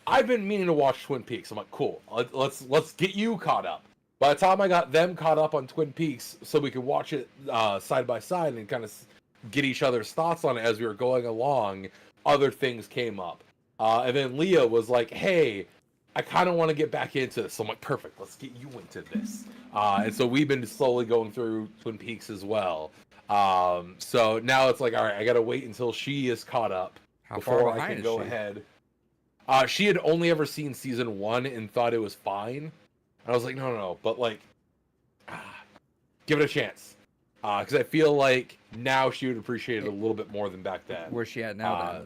B: I've been meaning to watch Twin Peaks. I'm like, cool, let's get you caught up. By the time I got them caught up on Twin Peaks, so we could watch it side by side and kind of get each other's thoughts on it as we were going along, other things came up. And then Leah was like, hey, I kind of want to get back into this. So I'm like, perfect, let's get you into this. And so we've been slowly going through Twin Peaks as well. So now it's like, all right, I got to wait until she is caught up before I can go ahead. She had only ever seen season 1 and thought it was fine. And I was like, no, but like, give it a chance. Because I feel like now she would appreciate it a little bit more than back then.
A: Where's she at now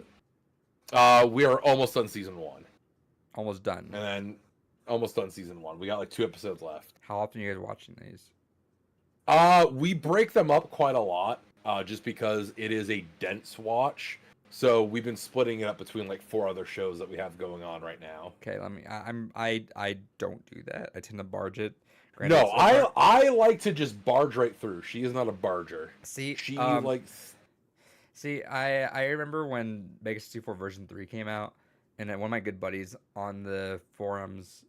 B: then? We are almost done season 1.
A: Almost done.
B: And then almost done season 1. We got like 2 episodes left.
A: How often are you guys watching these?
B: We break them up quite a lot, just because it is a dense watch. So we've been splitting it up between like 4 other shows that we have going on right now.
A: Okay, I don't do that. I tend to barge it.
B: Granted, no, I like to just barge right through. She is not a barger.
A: See,
B: she likes.
A: See, I remember when Mega 64 version 3 came out, and then one of my good buddies on the forums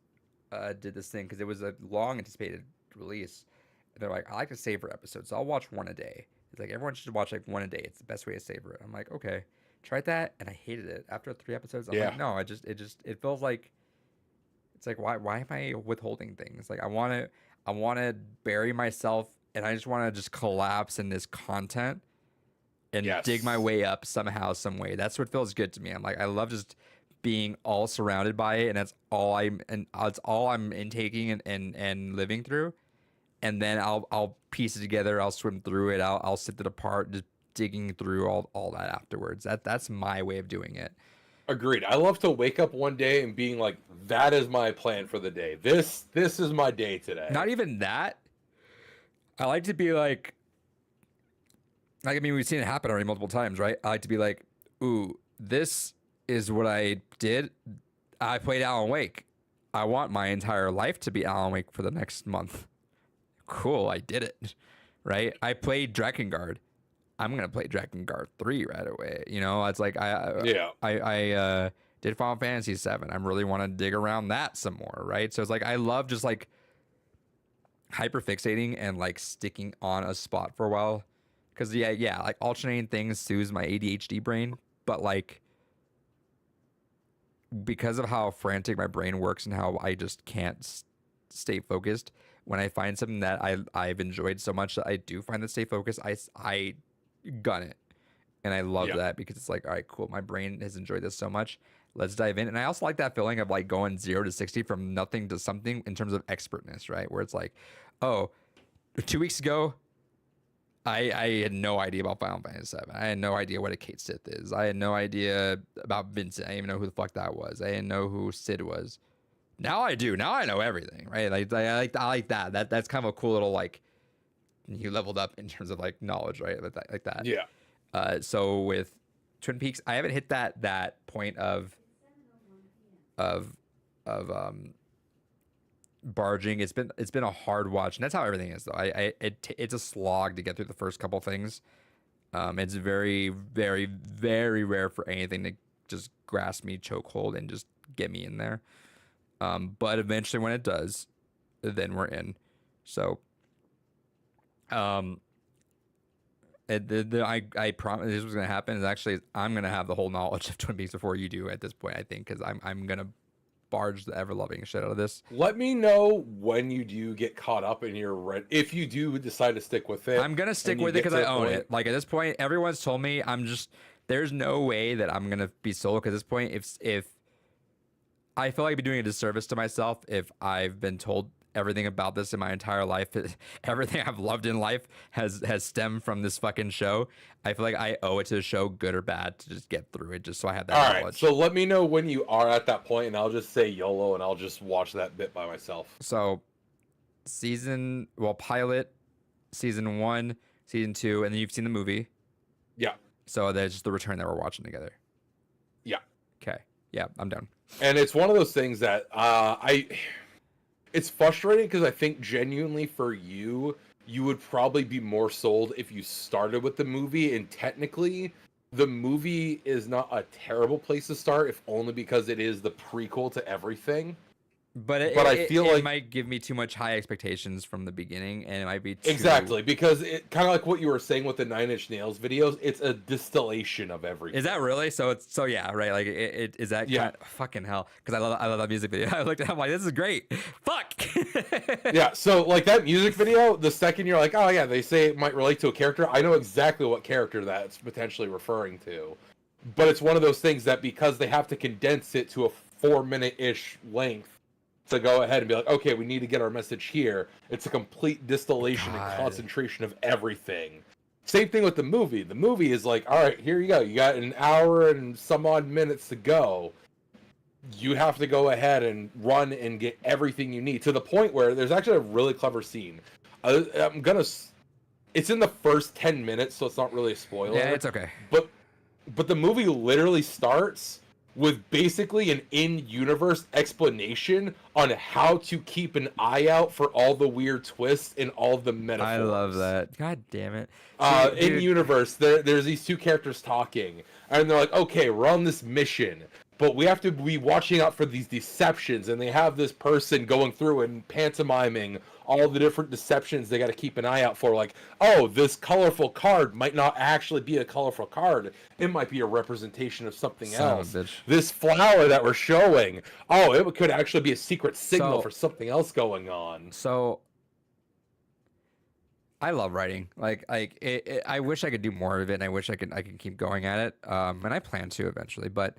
A: did this thing because it was a long anticipated release. And they're like, I like to savor episodes, so I'll watch one a day. It's like everyone should watch like one a day. It's the best way to savor it. I'm like, okay, tried that, and I hated it. After 3 episodes, I'm like, no, it feels like it's like why am I withholding things? Like I want to bury myself, and I just want to just collapse in this content and dig my way up somehow, some way. That's what feels good to me. I'm like, I love just being all surrounded by it, and that's all I'm intaking and living through. And then I'll piece it together. I'll swim through it. I'll sit it apart, just digging through all that afterwards. That's my way of doing it.
B: Agreed. I love to wake up one day and being like, that is my plan for the day. This is my day today.
A: Not even that. I like to be like, I mean, we've seen it happen already multiple times, right? I like to be like, ooh, this is what I did. I played Alan Wake. I want my entire life to be Alan Wake for the next month. Cool, I did it, right? I played Drakengard. I'm gonna play Drakengard 3 right away. You know, it's like I did Final Fantasy 7. I really want to dig around that some more, right? So it's like I love just like hyperfixating and like sticking on a spot for a while. Because yeah, like alternating things soothes my ADHD brain, but like because of how frantic my brain works and how I just can't stay focused, when I find something that I've enjoyed so much that I do find that stay focused, I gun it, and I love that because it's like, all right, cool, my brain has enjoyed this so much. Let's dive in. And I also like that feeling of like going 0 to 60 from nothing to something in terms of expertness, right? Where it's like, oh, 2 weeks ago, I had no idea about Final Fantasy VII. I had no idea what a Kate Sith is. I had no idea about Vincent. I didn't even know who the fuck that was. I didn't know who Sid was. Now I do. Now I know everything, right? Like I like that. That's kind of a cool little like you leveled up in terms of like knowledge, right? Like that.
B: Yeah.
A: So with Twin Peaks, I haven't hit that point of barging. It's been a hard watch, and that's how everything is though. It's a slog to get through the first couple things. It's very, very, very rare for anything to just grasp me, chokehold, and just get me in there. But eventually when it does, then we're in. So I promise this was gonna happen. Is actually I'm gonna have the whole knowledge of Twin Peaks before you do at this point, I think, because I'm gonna barge the ever loving shit out of this.
B: Let me know when you do get caught up and you're ready. If you do decide to stick with it,
A: I'm gonna stick with it because I own it. Like at this point, everyone's told me there's no way that I'm gonna be solo. Because at this point, if I feel like I'd be doing a disservice to myself if I've been told everything about this in my entire life. Everything I've loved in life has stemmed from this fucking show. I feel like I owe it to the show, good or bad, to just get through it, just so I have that knowledge.
B: All right, so let me know when you are at that point, and I'll just say YOLO, and I'll just watch that bit by myself.
A: So, pilot, season 1, season 2, and then you've seen the movie.
B: Yeah.
A: So there's just the return that we're watching together.
B: Yeah.
A: Okay. Yeah, I'm done.
B: And it's one of those things that it's frustrating because I think genuinely for you would probably be more sold if you started with the movie, and technically the movie is not a terrible place to start, if only because it is the prequel to everything.
A: But I feel like it might give me too much high expectations from the beginning, and it might be too...
B: Exactly, because it kind of like what you were saying with the Nine Inch Nails videos. It's a distillation of everything.
A: Is that really? So yeah, right? Like it is that?
B: Yeah.
A: Fucking hell! Because I love that music video. I looked at it, I'm like, this is great. Fuck.
B: Yeah. So like that music video, the second you're like, oh yeah, they say it might relate to a character. I know exactly what character that's potentially referring to, but it's one of those things that because they have to condense it to a 4-minute-ish length to go ahead and be like, okay, we need to get our message here. It's a complete distillation and concentration of everything. Same thing with the movie. The movie is like, all right, here you go. You got an hour and some odd minutes to go. You have to go ahead and run and get everything you need, to the point where there's actually a really clever scene. It's in the first 10 minutes, so it's not really a spoiler.
A: Yeah, it's okay.
B: But the movie literally starts with basically an in-universe explanation on how to keep an eye out for all the weird twists and all the metaphors.
A: I love that. God damn it.
B: In-universe, there's these two characters talking, and they're like, okay, we're on this mission, but we have to be watching out for these deceptions, and they have this person going through and pantomiming all the different deceptions they got to keep an eye out for. Like, oh, this colorful card might not actually be a colorful card. It might be a representation of something else. This flower that we're showing, oh, it could actually be a secret signal for something else going on.
A: So, I love writing. I wish I could do more of it, and I wish I could keep going at it. And I plan to eventually, but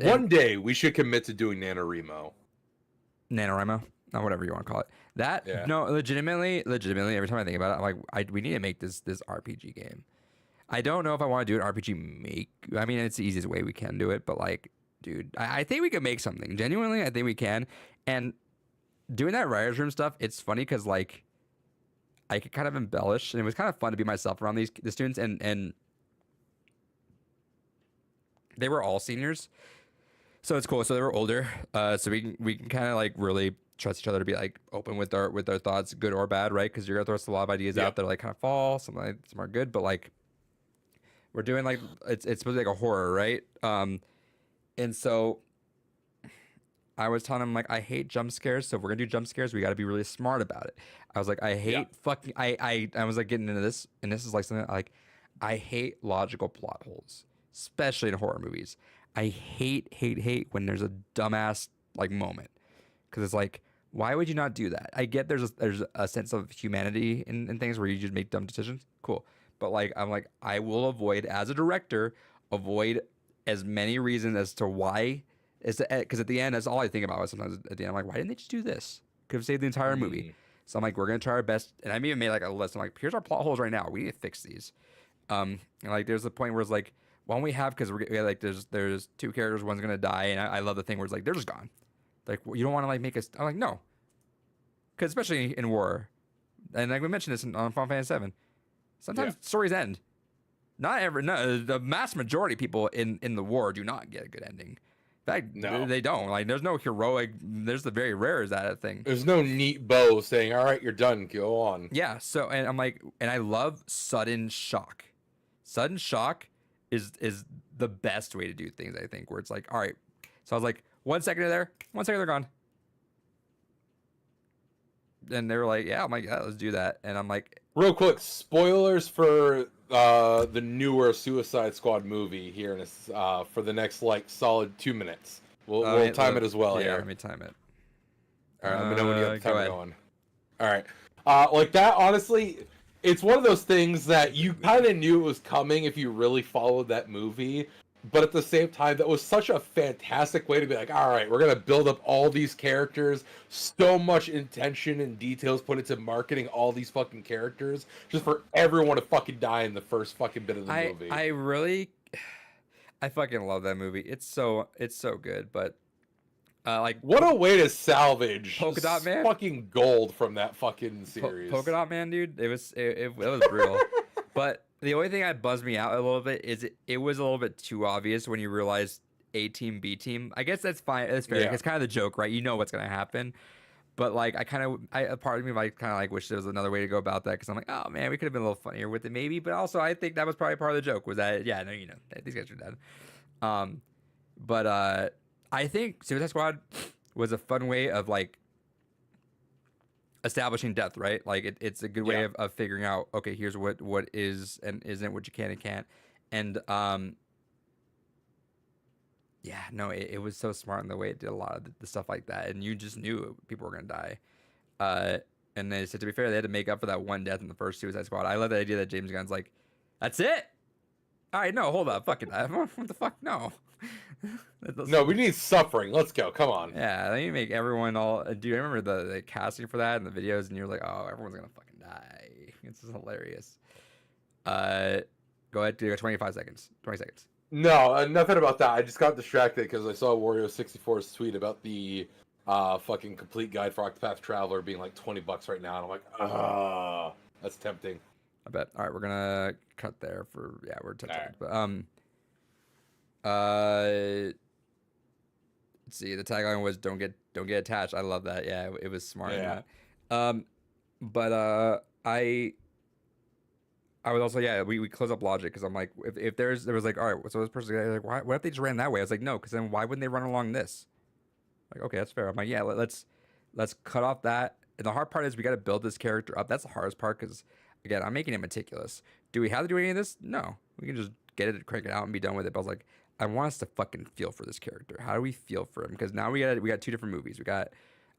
B: one day we should commit to doing NaNoWriMo.
A: NaNoWriMo? Or whatever you want to call it. No, legitimately, every time I think about it, I'm like, we need to make this RPG game. I don't know if I want to do an RPG make. I mean, it's the easiest way we can do it, but like, dude, I think we can make something. Genuinely, I think we can. And doing that writers room stuff, it's funny because like I could kind of embellish, and it was kind of fun to be myself around the students, and they were all seniors, so it's cool. So they were older, so we can kind of like really trust each other to be like open with our thoughts, good or bad, right? Because you're gonna throw a lot of ideas out that like kind of fall, some are good, but like we're doing like it's supposed to be like a horror, right? And so I was telling him like I hate jump scares, so if we're gonna do jump scares, we got to be really smart about it. I was like, I hate fucking I was like getting into this, and this is like something like I hate logical plot holes, especially in horror movies. I hate when there's a dumbass like moment, because it's like, why would you not do that? I get there's a sense of humanity in things where you just make dumb decisions, cool, but like I'm like I will avoid as a director avoid as many reasons as to why. Is because at the end, that's all I think about. Is sometimes at the end, I'm like, why didn't they just do this? Could have saved the entire movie. So I'm like, we're gonna try our best, and I even made like a list. I'm like, here's our plot holes right now. We need to fix these. And like, there's a point where it's like, why don't we have? Because we like, there's two characters, one's gonna die, and I love the thing where it's like they're just gone. Like you don't want to like make us. I'm like, no, because especially in war, and like we mentioned this on Final Fantasy VII, sometimes stories end. Not ever. No, the mass majority of people in the war do not get a good ending. In fact,
B: No.
A: they don't. Like, there's no heroic. There's the very rare is that a thing.
B: There's no neat bow saying, "All right, you're done. Go on."
A: Yeah. So, and I'm like, and I love sudden shock. Sudden shock is the best way to do things. I think where it's like, all right. So I was like, 1 second they're there, 1 second they're gone. And they were like, yeah. I'm like, yeah, let's do that. And I'm like,
B: real quick, spoilers for the newer Suicide Squad movie here in for the next like solid 2 minutes. We'll time it as well.
A: Yeah,
B: here.
A: let me time it.
B: All right, let me know when you have the timer
A: ahead.
B: going. All right, like that. Honestly, it's one of those things that you kind of knew it was coming if you really followed that movie. But at the same time, that was such a fantastic way to be like, all right, we're gonna build up all these characters, so much intention and details put into marketing all these fucking characters, just for everyone to fucking die in the first fucking bit of the movie.
A: I really, I fucking love that movie. It's so good, but like
B: what a way to salvage
A: Polka Dot Man?
B: fucking gold from that fucking series.
A: Polka Dot Man, dude. It was brutal. But the only thing that buzzed me out a little bit is it was a little bit too obvious when you realize A team, B team. I guess that's fine. That's fair.
B: Yeah.
A: It's kind of the joke, right? You know what's gonna happen. But like, a part of me like kind of like wish there was another way to go about that, because I'm like, oh man, we could have been a little funnier with it maybe. But also, I think that was probably part of the joke, was that yeah, no, you know, these guys are dead. But I think Suicide Squad was a fun way of like establishing death, right? Like it's a good way of figuring out, okay, here's what is and isn't, what you can and can't. And yeah, no, it was so smart in the way it did a lot of the stuff like that, and you just knew people were gonna die. And they said, to be fair, they had to make up for that one death in the first Suicide Squad. I love the idea that James Gunn's like, that's it. All right, no, hold up, fuck it. What the fuck? No.
B: No, we need suffering. Let's go. Come on.
A: Yeah, then you make everyone all. Do you remember the casting for that and the videos? And you're like, oh, everyone's gonna fucking die. It's just hilarious. Go ahead, do 25 seconds. 20 seconds.
B: No, nothing about that. I just got distracted because I saw Wario64's tweet about the fucking complete guide for Octopath Traveler being like $20 right now, and I'm like, ah, that's tempting.
A: I bet. All right, we're gonna cut there for we're 10 seconds.
B: Right.
A: But let's see. The tagline was "Don't get attached." I love that. Yeah, it was smart.
B: Yeah.
A: In that. But I was also we close up logic, because I'm like, if there was like, all right, so this person like, why? What if they just ran that way? I was like, no, because then why wouldn't they run along this? Like, okay, that's fair. I'm like, yeah, let's cut off that. And the hard part is we got to build this character up. That's the hardest part, because again, I'm making it meticulous. Do we have to do any of this? No, we can just get it, crank it out, and be done with it. But I was like, I want us to fucking feel for this character. How do we feel for him? Because now we got two different movies. We got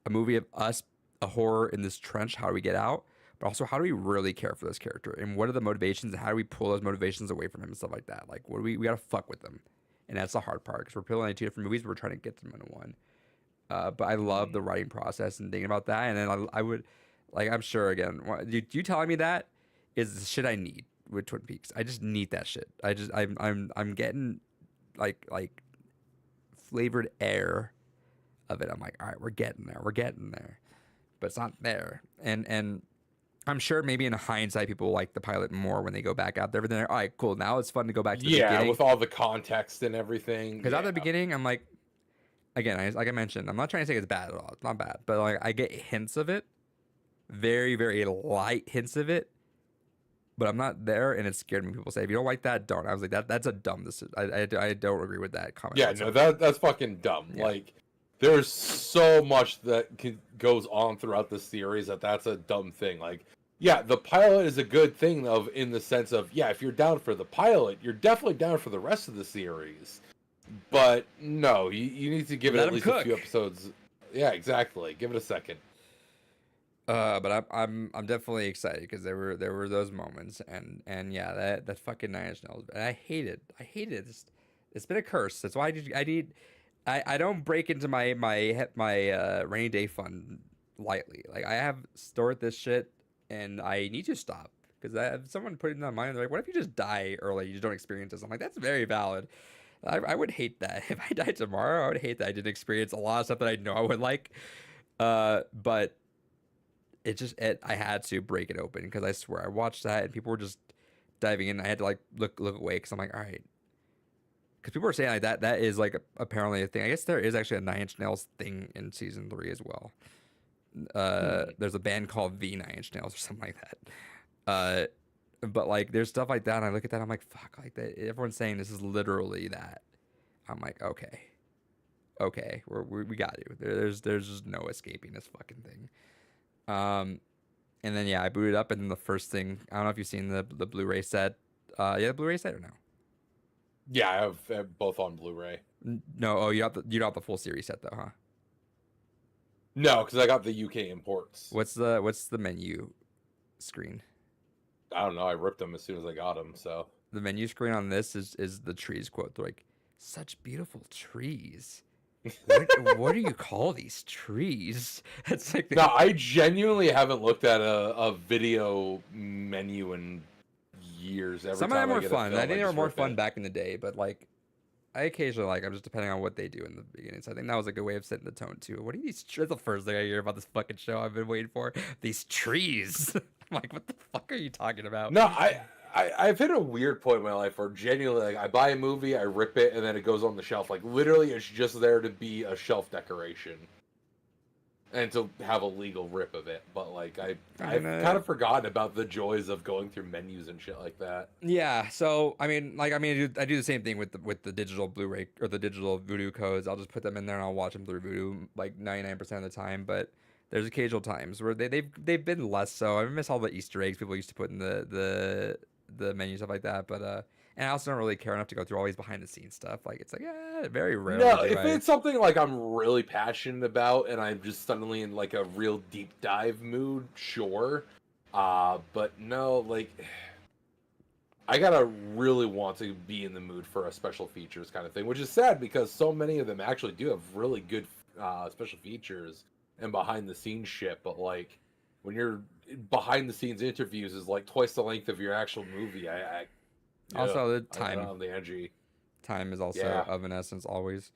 A: a movie of us, a horror in this trench. How do we get out? But also, how do we really care for this character? And what are the motivations? And how do we pull those motivations away from him and stuff like that? Like, what do we got to fuck with them? And that's the hard part, because we're pulling two different movies, but we're trying to get them into one. But I love the writing process and thinking about that. And then I would, like, I'm sure again, you telling me that is the shit I need with Twin Peaks. I just need that shit. I'm getting like flavored air of it. I'm like, all right, we're getting there, but it's not there. And I'm sure maybe in hindsight, people will like the pilot more when they go back out there. But then, all right, cool. Now it's fun to go back to the beginning.
B: with all the context and everything.
A: Because at the beginning, I'm like, again, like I mentioned, I'm not trying to say it's bad at all. It's not bad, but like I get hints of it, very very light hints of it. But I'm not there, and it scared me. People say, if you don't like that, don't. I was like, that's a dumb decision. I don't agree with that comment.
B: Yeah, no, that's fucking dumb. Yeah. Like, there's so much that goes on throughout the series that's a dumb thing. Like, yeah, the pilot is a good thing in the sense of, yeah, if you're down for the pilot, you're definitely down for the rest of the series. But no, you need to give it at least a few episodes. Yeah, exactly. Give it a second.
A: But I'm definitely excited because there were those moments and yeah, that fucking Nine Inch Nails, and I hate it. It's been a curse. That's why I don't break into my rainy day fund lightly. Like, I have stored this shit, and I need to stop because I have someone put it in my mind. They're like, what if you just die early? You just don't experience this. I'm like, that's very valid. I would hate that if I died tomorrow. I would hate that I didn't experience a lot of stuff that I know I would like. But I had to break it open because I swear I watched that and people were just diving in. I had to like look away because I'm like, all right, because people were saying like that is like apparently a thing. I guess there is actually a Nine Inch Nails thing in season 3 as well. There's a band called the Nine Inch Nails or something like that. But like there's stuff like that, and I look at that, I'm like, fuck, like that. Everyone's saying this is literally that. I'm like, okay, we got you. There's just no escaping this fucking thing. And then yeah, I booted up, and then the first thing, I don't know if you've seen the Blu-ray set. The Blu-ray set or no?
B: Yeah, I have both on Blu-ray.
A: No, oh, you don't have the full series set though, huh?
B: No, because I got the UK imports.
A: What's the menu screen?
B: I don't know. I ripped them as soon as I got them. So
A: the menu screen on this is the trees quote. They're like, such beautiful trees. What do you call these trees? It's like
B: no, I genuinely haven't looked at a video menu in years.
A: Some of them were fun. I think they were more fun back in the day, but like I occasionally like. I'm just depending on what they do in the beginning. So I think that was a good way of setting the tone too. What are these? That's the first thing I hear about this fucking show. I've been waiting for these trees. I'm like, what the fuck are you talking about?
B: No, I've hit a weird point in my life where genuinely, like, I buy a movie, I rip it, and then it goes on the shelf. Like, literally, it's just there to be a shelf decoration and to have a legal rip of it. But like, I've kind of forgotten about the joys of going through menus and shit like that.
A: Yeah. So I do the same thing with the digital Blu-ray or the digital Vudu codes. I'll just put them in there and I'll watch them through Vudu like 99% of the time. But there's occasional times where they've been less so. I miss all the Easter eggs people used to put in the menu, stuff like that. But and I also don't really care enough to go through all these behind the scenes stuff. Like, it's like, very rare.
B: No, if it's something like I'm really passionate about and I'm just suddenly in like a real deep dive mood, sure. But no, like, I gotta really want to be in the mood for a special features kind of thing, which is sad because so many of them actually do have really good special features and behind the scenes shit. But like, when your behind the scenes interviews is like twice the length of your actual movie,
A: also the time,
B: the energy.
A: Time is also of an essence always.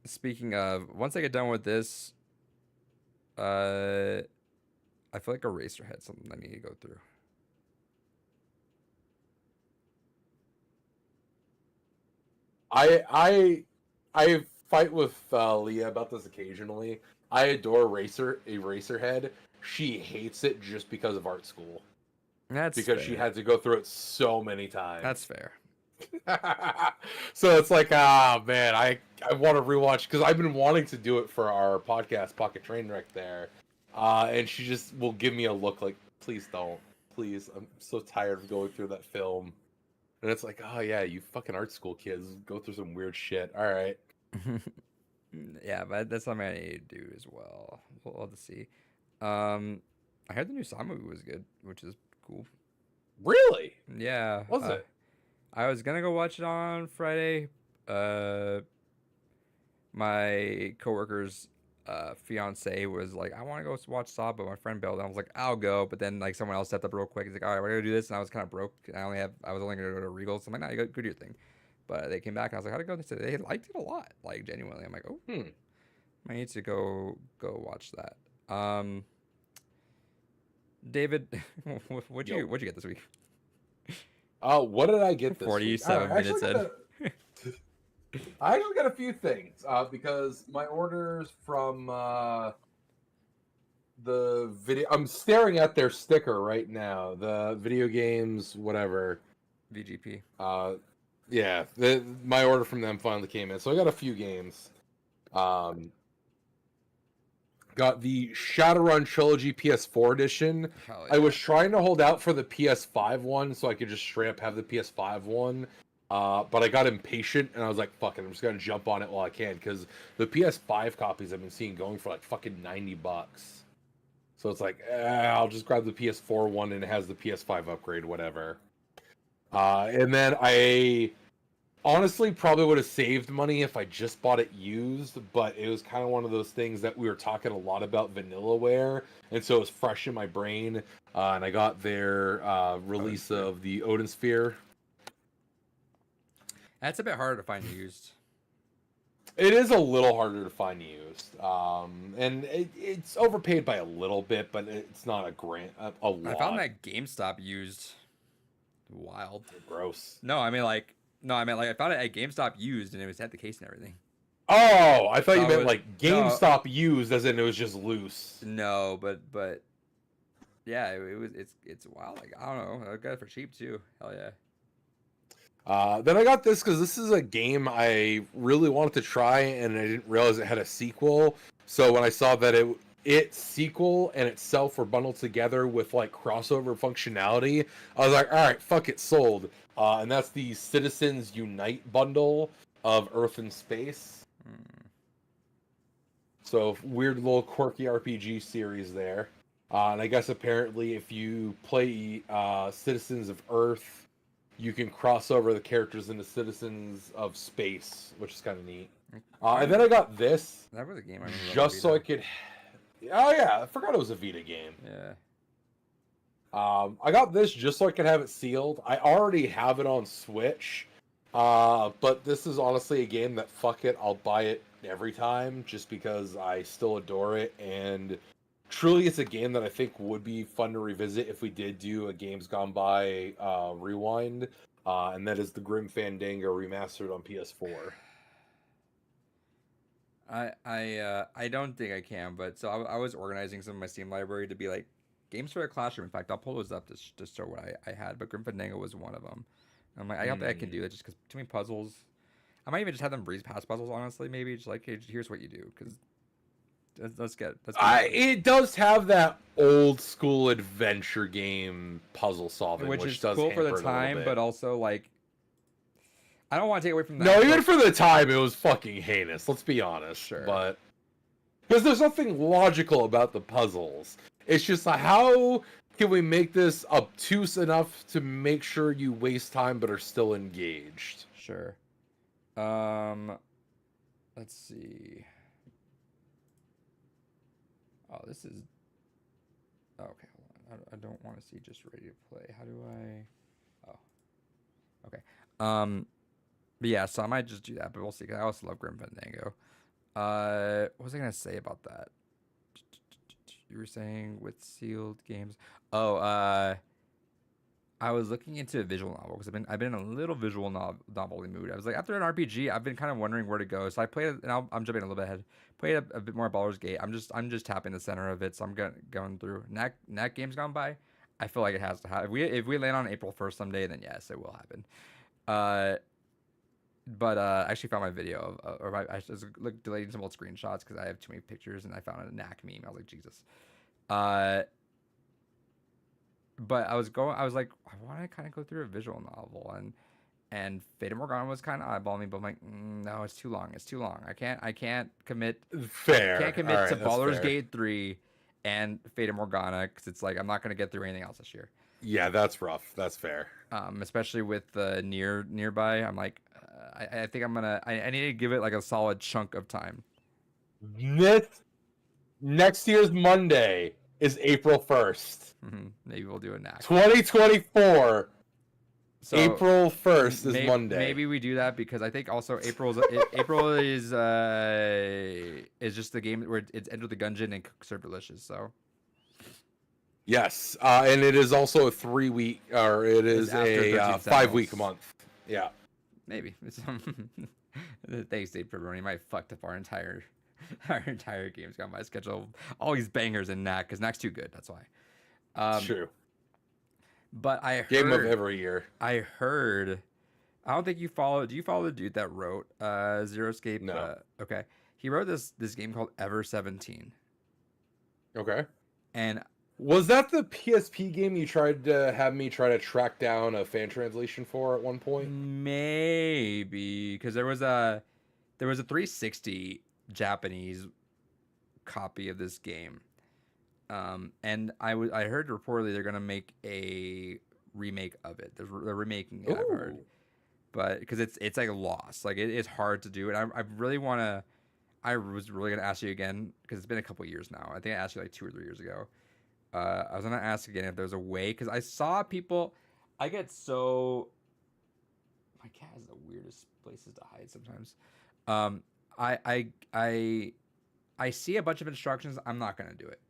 A: Speaking of, once I get done with this, I feel like Eraserhead, something I need to go through.
B: I fight with Leah about this occasionally. I adore Eraserhead. She hates it just because of art school.
A: That's
B: because
A: fair.
B: She had to go through it so many times.
A: That's fair.
B: So it's like, man, I want to rewatch because I've been wanting to do it for our podcast, Pocket Trainwreck there. And she just will give me a look like, please don't. Please. I'm so tired of going through that film. And it's like, oh yeah, you fucking art school kids go through some weird shit. All right.
A: Yeah, but that's something I need to do as well. We'll have to see. I heard the new Saw movie was good, which is cool.
B: Really?
A: Yeah.
B: Was it?
A: I was gonna go watch it on Friday. My coworkers fiance was like, I want to go watch Saw, but my friend bailed. And I was like, I'll go, but then like someone else stepped up real quick. He's like, all right, we're gonna do this, and I was kind of broke. And I was only gonna go to Regal, so I'm like, nah, you go do your thing. But they came back, and I was like, how'd it go? They said they liked it a lot, like genuinely. I'm like, oh,
B: Hmm.
A: I need to go watch that. David,
B: Yo.
A: what'd you get this week?
B: What did I get this week?
A: 47
B: I actually
A: minutes in.
B: got I actually got a few things because my orders from the video. I'm staring at their sticker right now. The video games, whatever.
A: VGP.
B: Yeah, my order from them finally came in, so I got a few games. Got the Shadowrun Trilogy PS4 edition.
A: Hell
B: I
A: yeah.
B: was trying to hold out for the PS5 one so I could just straight up have the PS5 one. But I got impatient and I was like, fuck it, I'm just gonna jump on it while I can, because the PS5 copies I've been seeing going for like fucking $90. So it's like, I'll just grab the PS4 one and it has the PS5 upgrade, whatever. And then I honestly probably would have saved money if I just bought it used, but it was kind of one of those things that we were talking a lot about Vanillaware, and so it was fresh in my brain. And I got their release of the Odin Sphere.
A: That's a bit harder to find used.
B: It is a little harder to find used, and it's overpaid by a little bit, but it's not a lot.
A: I found that GameStop used. Wild.
B: Gross.
A: No, I mean like I found it at GameStop used, and it was had the case and everything.
B: Oh, I thought you
A: No,
B: meant
A: it-
B: like GameStop used, as in it was just loose.
A: No, but yeah, it's wild. Like I don't know, I got it for cheap too. Hell yeah.
B: Then I got this because this is a game I really wanted to try, and I didn't realize it had a sequel. So when I saw that its sequel and itself were bundled together with like crossover functionality, I was like, all right, fuck it, sold. And that's the Citizens Unite bundle of Earth and Space. So weird little quirky RPG series there. And I guess apparently if you play Citizens of Earth, you can cross over the characters into Citizens of Space, which is kind of neat. And then I got this
A: That was a game I remember.
B: just so I could. Oh yeah, I forgot it was a Vita game.
A: Yeah.
B: I got this just so I could have it sealed. I already have it on Switch, but this is honestly a game that fuck it, I'll buy it every time just because I still adore it, and truly it's a game that I think would be fun to revisit if we did do a Games Gone By rewind, and that is the Grim Fandango remastered on PS4.
A: I don't think I can, but so I was organizing some of my Steam library to be like games for a classroom. In fact, I'll pull those up to show what I had, but Grim Fandango was one of them. And I'm like, I don't think I can do it just because too many puzzles. I might even just have them breeze past puzzles, honestly. Maybe just like, hey, here's what you do, because let's get.
B: It does have that old school adventure game puzzle solving,
A: which is
B: does
A: cool for the
B: hamper it a little
A: time,
B: bit.
A: but also like, I don't want to take away from that.
B: No, even
A: but-
B: for the time, it was fucking heinous. Let's be honest.
A: Sure.
B: But because there's nothing logical about the puzzles. It's just like, how can we make this obtuse enough to make sure you waste time but are still engaged?
A: Sure. Let's see. Oh, this is. Okay, hold on. I don't want to see just ready to play. How do I? Oh. Okay. But yeah, so I might just do that, but we'll see. 'Cause I also love Grim Fandango. What was I gonna say about that? You were saying with sealed games. Oh, I was looking into a visual novel because I've been in a little visual novel mood. I was like, after an RPG, I've been kind of wondering where to go. So I played, and I'm jumping a little bit ahead. Played a bit more Baldur's Gate. I'm just tapping the center of it, so I'm going through. Knack Games Gone By. I feel like it has to happen. If we land on April 1st someday, then yes, it will happen. But I actually found my video I was deleting some old screenshots because I have too many pictures, and I found a Knack meme. I was like, Jesus. But I was like, I want to kind of go through a visual novel, and Fate of Morgana was kind of eyeballing me, but I'm like, no, it's too long. I can't commit.
B: Fair.
A: Can't commit
B: All right,
A: to
B: that's
A: Baldur's
B: fair.
A: Gate 3 and Fate of Morgana because it's like I'm not gonna get through anything else this year.
B: Yeah, that's rough. That's fair.
A: Especially with the nearby. I'm like, I think I need to give it like a solid chunk of time.
B: This Next year's Monday is April 1st.
A: Maybe we'll do a knack.
B: 2024.
A: So
B: April 1st is Monday.
A: Maybe we do that because I think also April is just the game where it's Enter the Gungeon and Cook Serve Delicious. So
B: yes, and it is also a 3-week, or it is
A: after
B: a 5-week month. Yeah.
A: Maybe. Thanks, Dave Pepperoni. Might fucked up our entire games. Got my schedule. All these bangers in Knack because Knack's too good. That's why.
B: True.
A: But I heard
B: Game of every year.
A: I heard. I don't think you follow. Do you follow the dude that wrote Zero Escape?
B: No.
A: Okay. He wrote this game called Ever 17.
B: Okay.
A: And
B: was that the PSP game you tried to have me try to track down a fan translation for at one point?
A: Maybe because there was a 360 Japanese copy of this game. And I heard reportedly they're gonna make a remake of it. They're remaking it. I've heard, but because it's like a loss, like it is hard to do. And I really want to. I was really gonna ask you again because it's been a couple years now. I think I asked you like 2 or 3 years ago. I was gonna ask again if there's a way because I saw people. I get so. My cat has the weirdest places to hide sometimes. I see a bunch of instructions. I'm not gonna do it.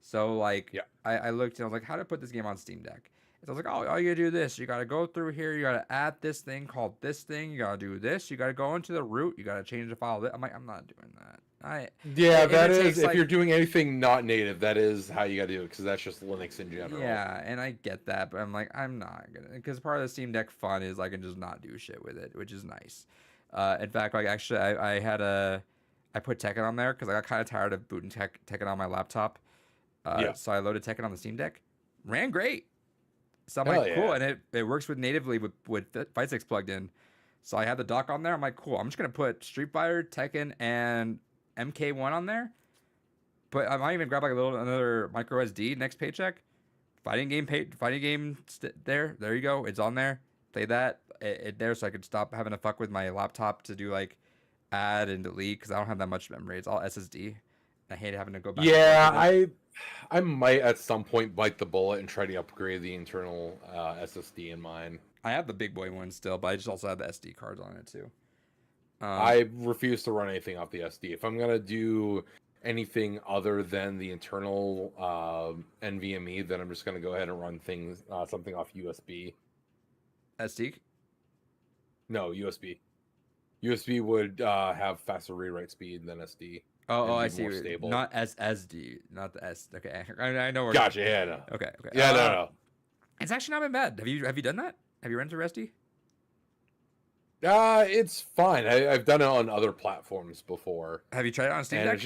A: So like,
B: yeah.
A: I looked and I was like, how to put this game on Steam Deck? And so I was like, oh, all you gotta do this. You gotta go through here. You gotta add this thing called this thing. You gotta do this. You gotta go into the root. You gotta change the file. I'm like, I'm not doing that.
B: That is if you're doing anything not native, that is how you gotta do it because that's just Linux in general.
A: Yeah, and I get that, but I'm like, I'm not gonna because part of the Steam Deck fun is I can just not do shit with it, which is nice. In fact, like actually, I put Tekken on there because I got kind of tired of booting Tekken on my laptop. So I loaded Tekken on the Steam Deck. Ran great. So I'm like, cool. And it works natively with Fight6 plugged in. So I had the dock on there. I'm like, cool. I'm just going to put Street Fighter, Tekken, and MK1 on there. But I might even grab like another micro SD next paycheck. Fighting game there. There you go. It's on there. Play that there so I could stop having to fuck with my laptop to do like add and delete because I don't have that much memory. It's all SSD. I hate having to go back.
B: Yeah, I might at some point bite the bullet and try to upgrade the internal SSD in mine.
A: I have the big boy one still, but I just also have the SD cards on it too.
B: I refuse to run anything off the SD. If I'm gonna do anything other than the internal NVMe, then I'm just gonna go ahead and run something off USB.
A: SD?
B: No, USB. USB would have faster rewrite speed than SD.
A: Oh, I see. Stable. Not SSD, not the S. Okay, I know where.
B: Gotcha. Yeah, no.
A: Okay.
B: Yeah, no.
A: It's actually not been bad. Have you done that? Have you run through SD?
B: It's fine. I've done it on other platforms before.
A: Have you tried it on Steam Deck?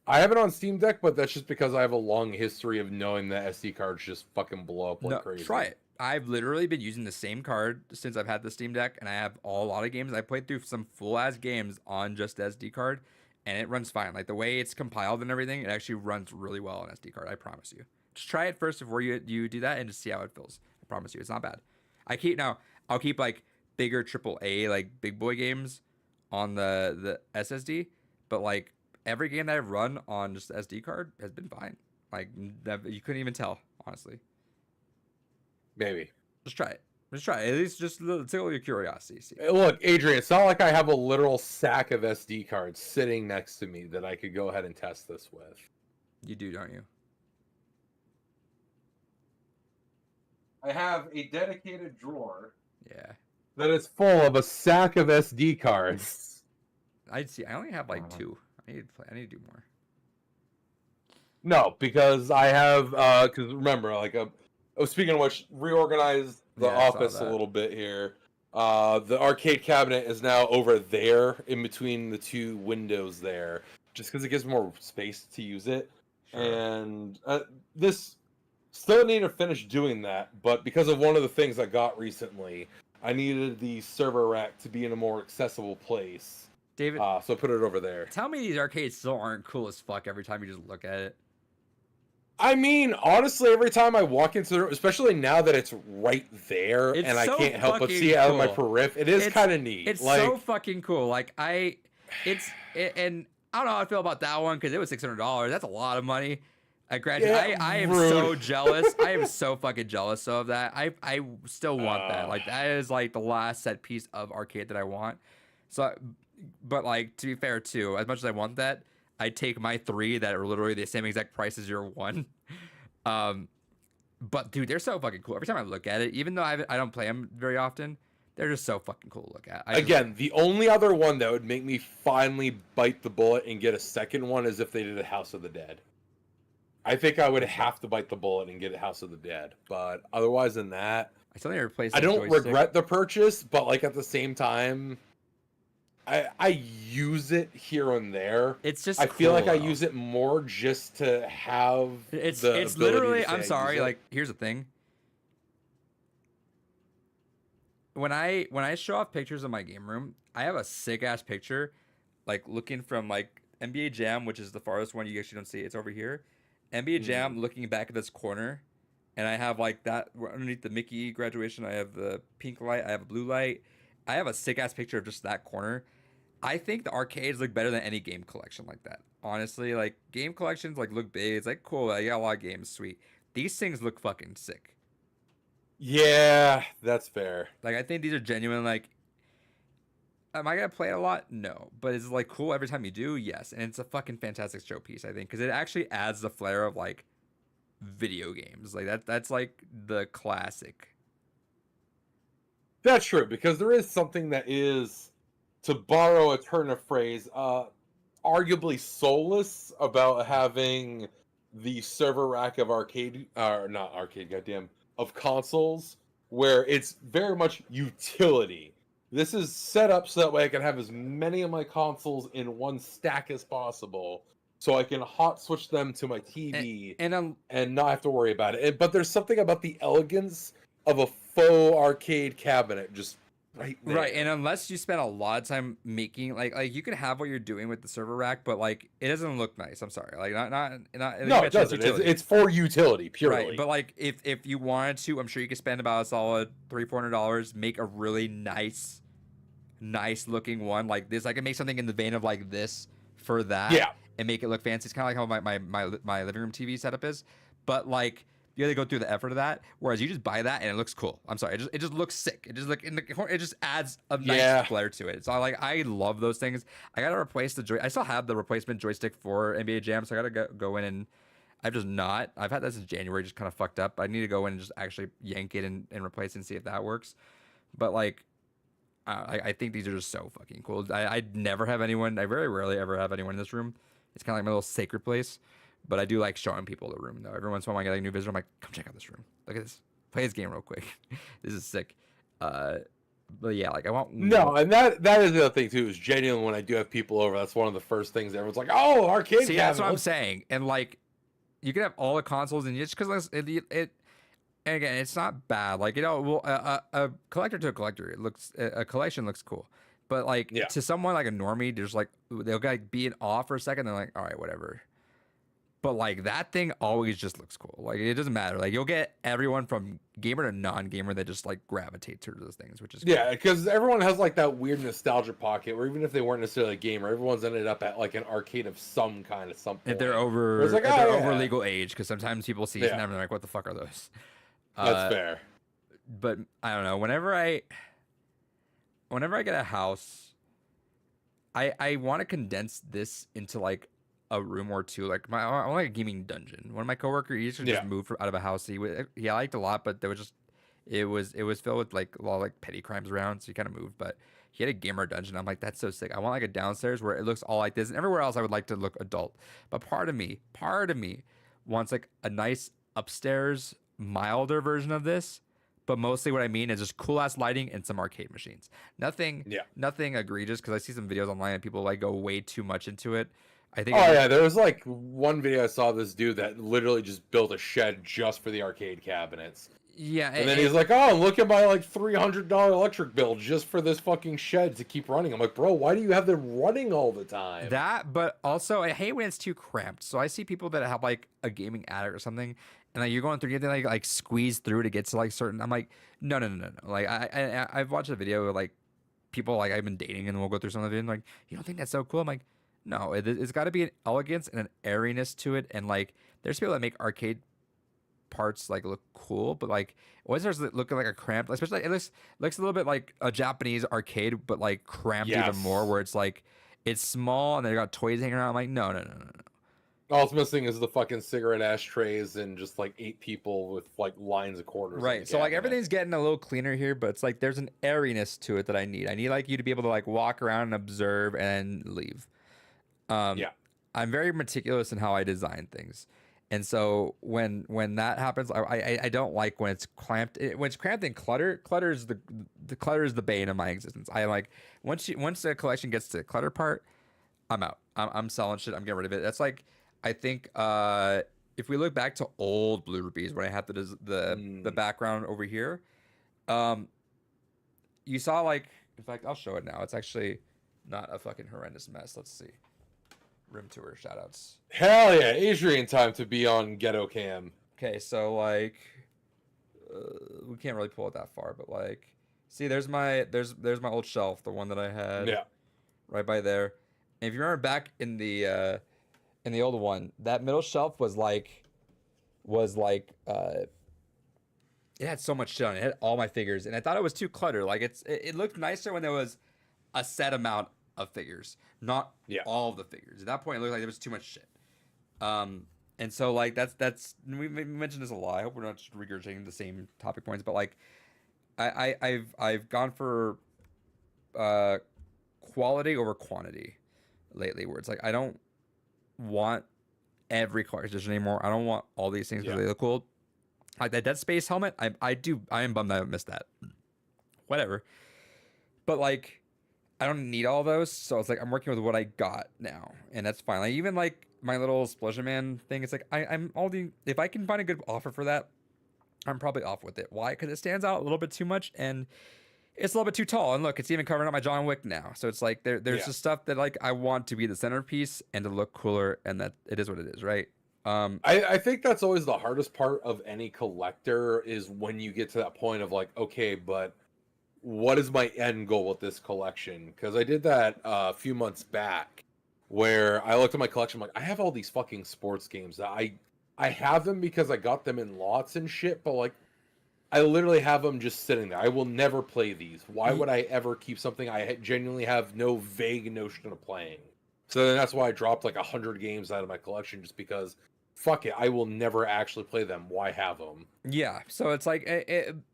B: I have it on Steam Deck, but that's just because I have a long history of knowing that SD cards just fucking blow up like crazy.
A: Try it. I've literally been using the same card since I've had the Steam Deck, and I have a lot of games. I played through some full-ass games on just SD card, and it runs fine. Like, the way it's compiled and everything, it actually runs really well on SD card. I promise you. Just try it first before you do that and just see how it feels. I promise you. It's not bad. I'll keep, like, bigger AAA, like, big boy games on the SSD, but, like, every game that I've run on just the SD card has been fine. Like, you couldn't even tell, honestly.
B: Maybe.
A: Just try it. At least just tickle your curiosity. See.
B: Look, Adrian, it's not like I have a literal sack of SD cards sitting next to me that I could go ahead and test this with.
A: You do, don't you?
B: I have a dedicated drawer.
A: Yeah.
B: That is full of a sack of SD cards.
A: I only have like 2. I need to do more.
B: No, because I have because remember, like speaking of which, reorganized the office a little bit here. The arcade cabinet is now over there in between the 2 windows there, just because it gives more space to use it. Sure. And this still need to finish doing that, but because of one of the things I got recently, I needed the server rack to be in a more accessible place.
A: David,
B: so I put it over there.
A: Tell me these arcades still aren't cool as fuck every time you just look at it.
B: I mean, honestly, every time I walk into the room, especially now that it's right there, and I can't help but see it out of my periphery, it is kind of neat.
A: It's so fucking cool. Like and I don't know how I feel about that one because it was $600. That's a lot of money. I graduated.
B: Yeah,
A: I am
B: rude.
A: so jealous. I am so fucking jealous of that. I still want that. Like that is like the last set piece of arcade that I want. So, but like to be fair too, as much as I want that, I take my 3 that are literally the same exact price as your 1. But dude, they're so fucking cool. Every time I look at it, even though I don't play them very often, they're just so fucking cool to look at.
B: Again, the only other one that would make me finally bite the bullet and get a second one is if they did a House of the Dead. I think I would have to bite the bullet and get a House of the Dead. But otherwise than that,
A: I still need to replace.
B: I don't
A: joystick.
B: regret the purchase, but like at the same time, I use it here and there.
A: It's just
B: I feel like I
A: though.
B: use it more just to have
A: It's
B: the
A: it's
B: ability
A: literally.
B: to say I
A: I'm
B: use
A: sorry.
B: it.
A: Like here's the thing. When I show off pictures of my game room, I have a sick ass picture, like looking from like NBA Jam, which is the farthest one you actually don't see. It's over here. NBA Jam looking back at this corner, and I have like that underneath the Mickey graduation. I have the pink light. I have a blue light. I have a sick ass picture of just that corner. I think the arcades look better than any game collection like that. Honestly, like game collections like look big. It's like cool. I got a lot of games, sweet. These things look fucking sick.
B: Yeah, that's fair.
A: Like I think these are genuine. Like, am I gonna play it a lot? No, but it's like cool every time you do. Yes, and it's a fucking fantastic showpiece. I think because it actually adds the flair of like video games. Like that's like the classic.
B: That's true, because there is something that is, to borrow a turn of phrase, arguably soulless about having the server rack of arcade, or not arcade, goddamn, of consoles, where it's very much utility. This is set up so that way I can have as many of my consoles in one stack as possible, so I can hot switch them to my TV and not have to worry about it. But there's something about the elegance of a faux arcade cabinet just right there.
A: Right, and unless you spend a lot of time making like you can have what you're doing with the server rack, but like it doesn't look nice. I'm sorry, like not.
B: No, it doesn't. It's for utility purely.
A: Right, but like if you wanted to, I'm sure you could spend about a solid $300-400, make a really nice looking one like this. I can make something in the vein of like this for that.
B: Yeah.
A: And make it look fancy. It's kind of like how my living room TV setup is, but like you have to go through the effort of that. Whereas you just buy that and it looks cool. I'm sorry, it just looks sick. It just like in the corner, it just adds a nice flair to it. So I love those things. I gotta replace I still have the replacement joystick for NBA Jam, so I gotta go in and I've just not. I've had that since January, just kind of fucked up. I need to go in and just actually yank it and replace it and see if that works. But like, I think these are just so fucking cool. I never have anyone. I very rarely ever have anyone in this room. It's kind of like my little sacred place. But I do like showing people the room though. Every once in a while, I get like a new visitor. I'm like, come check out this room. Look at this. Play this game real quick. This is sick. But yeah, like I want.
B: No, and that is the other thing too. Is genuine when I do have people over. That's one of the first things everyone's like, "Oh, arcade."
A: See, that's what I'm saying. And like, you can have all the consoles, and just because it. And again, it's not bad. Like well, a collector to a collector, a collection looks cool. But like to someone like a normie, there's like they'll like be in awe for a second. They're like, all right, whatever. But like that thing always just looks cool. Like it doesn't matter. Like you'll get everyone from gamer to non-gamer that just like gravitate to those things, which is cool.
B: Yeah, because everyone has like that weird nostalgia pocket where even if they weren't necessarily a gamer, everyone's ended up at like an arcade of some kind of something.
A: If they're over,
B: like,
A: if they're over legal age, because sometimes people see them and they're like, "What the fuck are those?"
B: That's fair.
A: But I don't know. Whenever I get a house, I want to condense this into like a room or two. Like I want like a gaming dungeon. One of my coworkers, he used to just move out of a house. He liked a lot, but there was just it was filled with like a lot of like petty crimes around. So he kind of moved, but he had a gamer dungeon. I'm like, that's so sick. I want like a downstairs where it looks all like this, and everywhere else I would like to look adult. But part of me wants like a nice upstairs, milder version of this. But mostly what I mean is just cool ass lighting and some arcade machines. Nothing egregious, because I see some videos online and people like go way too much into it. I think.
B: Oh yeah, there was like one video I saw of this dude that literally just built a shed just for the arcade cabinets.
A: Yeah,
B: and then he's like, "Oh, look at my like $300 electric bill just for this fucking shed to keep running." I'm like, "Bro, why do you have them running all the time?"
A: That, but also I hate when it's too cramped. So I see people that have like a gaming attic or something, and like you're going through, they like squeeze through to get to like certain. I'm like, no. Like I've watched a video of like people like I've been dating, and we'll go through some of it, and like, you don't think that's so cool? I'm like, No, it's got to be an elegance and an airiness to it, and like there's people that make arcade parts like look cool, but like it starts looking like a cramped, especially it looks a little bit like a Japanese arcade, but like cramped even more,
B: Yes.
A: where it's like it's small and they got toys hanging around. I'm like, no, no, no, no, no.
B: All it's missing is the fucking cigarette ashtrays and just like 8 people with like lines of quarters. In the
A: Right. So like
B: cabinet.
A: everything's getting a little cleaner here, but it's like there's an airiness to it that I need. I need like you to be able to like walk around and observe and leave.
B: Yeah.
A: I'm very meticulous in how I design things. And so when that happens, I don't like when it's clamped. When it's cramped in clutter, clutter is the clutter is the bane of my existence. I like once the collection gets to the clutter part, I'm out. I'm selling shit. I'm getting rid of it. That's like I think if we look back to old Blue Rubies when I had the background over here, you saw like in fact I'll show it now. It's actually not a fucking horrendous mess. Let's see. Room tour shoutouts.
B: Hell yeah, Adrian time to be on Ghetto Cam.
A: Okay, so like we can't really pull it that far, but like see there's my old shelf, the one that I had
B: Yeah.
A: right by there. And if you remember back in the old one, that middle shelf was like it had so much shit on it. It had all my figures, and I thought it was too cluttered. Like it looked nicer when there was a set amount of figures, not all of the figures. At that point, it looked like there was too much shit. And so like that's we mentioned this a lot. I hope we're not just regurgitating the same topic points, but like I've gone for quality over quantity lately, where it's like I don't want every collector's edition anymore. I don't want all these things because they look cool. Like that Dead Space helmet, I am bummed I missed that. Whatever. But like I don't need all those, so it's like I'm working with what I got now, and that's fine. Like even like my little Splosion Man thing, it's like I'm all the if I can find a good offer for that, I'm probably off with it. Why? Because it stands out a little bit too much, and it's a little bit too tall. And look, it's even covering up my John Wick now. So it's like there's just stuff that like I want to be the centerpiece and to look cooler, and that it is what it is, right?
B: I think that's always the hardest part of any collector is when you get to that point of like, okay, but what is my end goal with this collection? Because I did that a few months back where I looked at my collection, I'm like, I have all these fucking sports games that I have them because I got them in lots and shit, but like I literally have them just sitting there. I will never play these. Why would I ever keep something I genuinely have no vague notion of playing? So then that's why I dropped like 100 games out of my collection, just because fuck it, I will never actually play them. Why have them?
A: Yeah, so it's like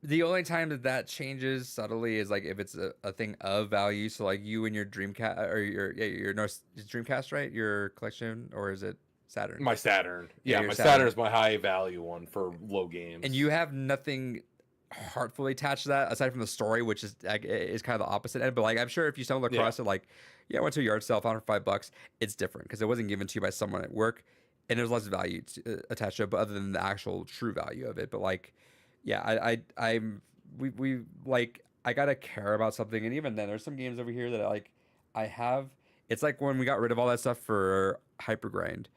A: the only time that changes subtly is like if it's a thing of value. So like you and your Dreamcast or your Dreamcast, right? Your collection, or is it Saturn?
B: My Saturn. Yeah,
A: your
B: my
A: Saturn.
B: Saturn is my high value one for low games.
A: And you have nothing heartfully attached to that aside from the story, which is kind of the opposite end. But like I'm sure if you stumbled across it, like I went to a yard sale, found it for $5, it's different because it wasn't given to you by someone at work. And there's less value attached to it, but other than the actual true value of it. But like, yeah, we like I gotta care about something, and even then, there's some games over here that I have. It's like when we got rid of all that stuff for Hypergrind.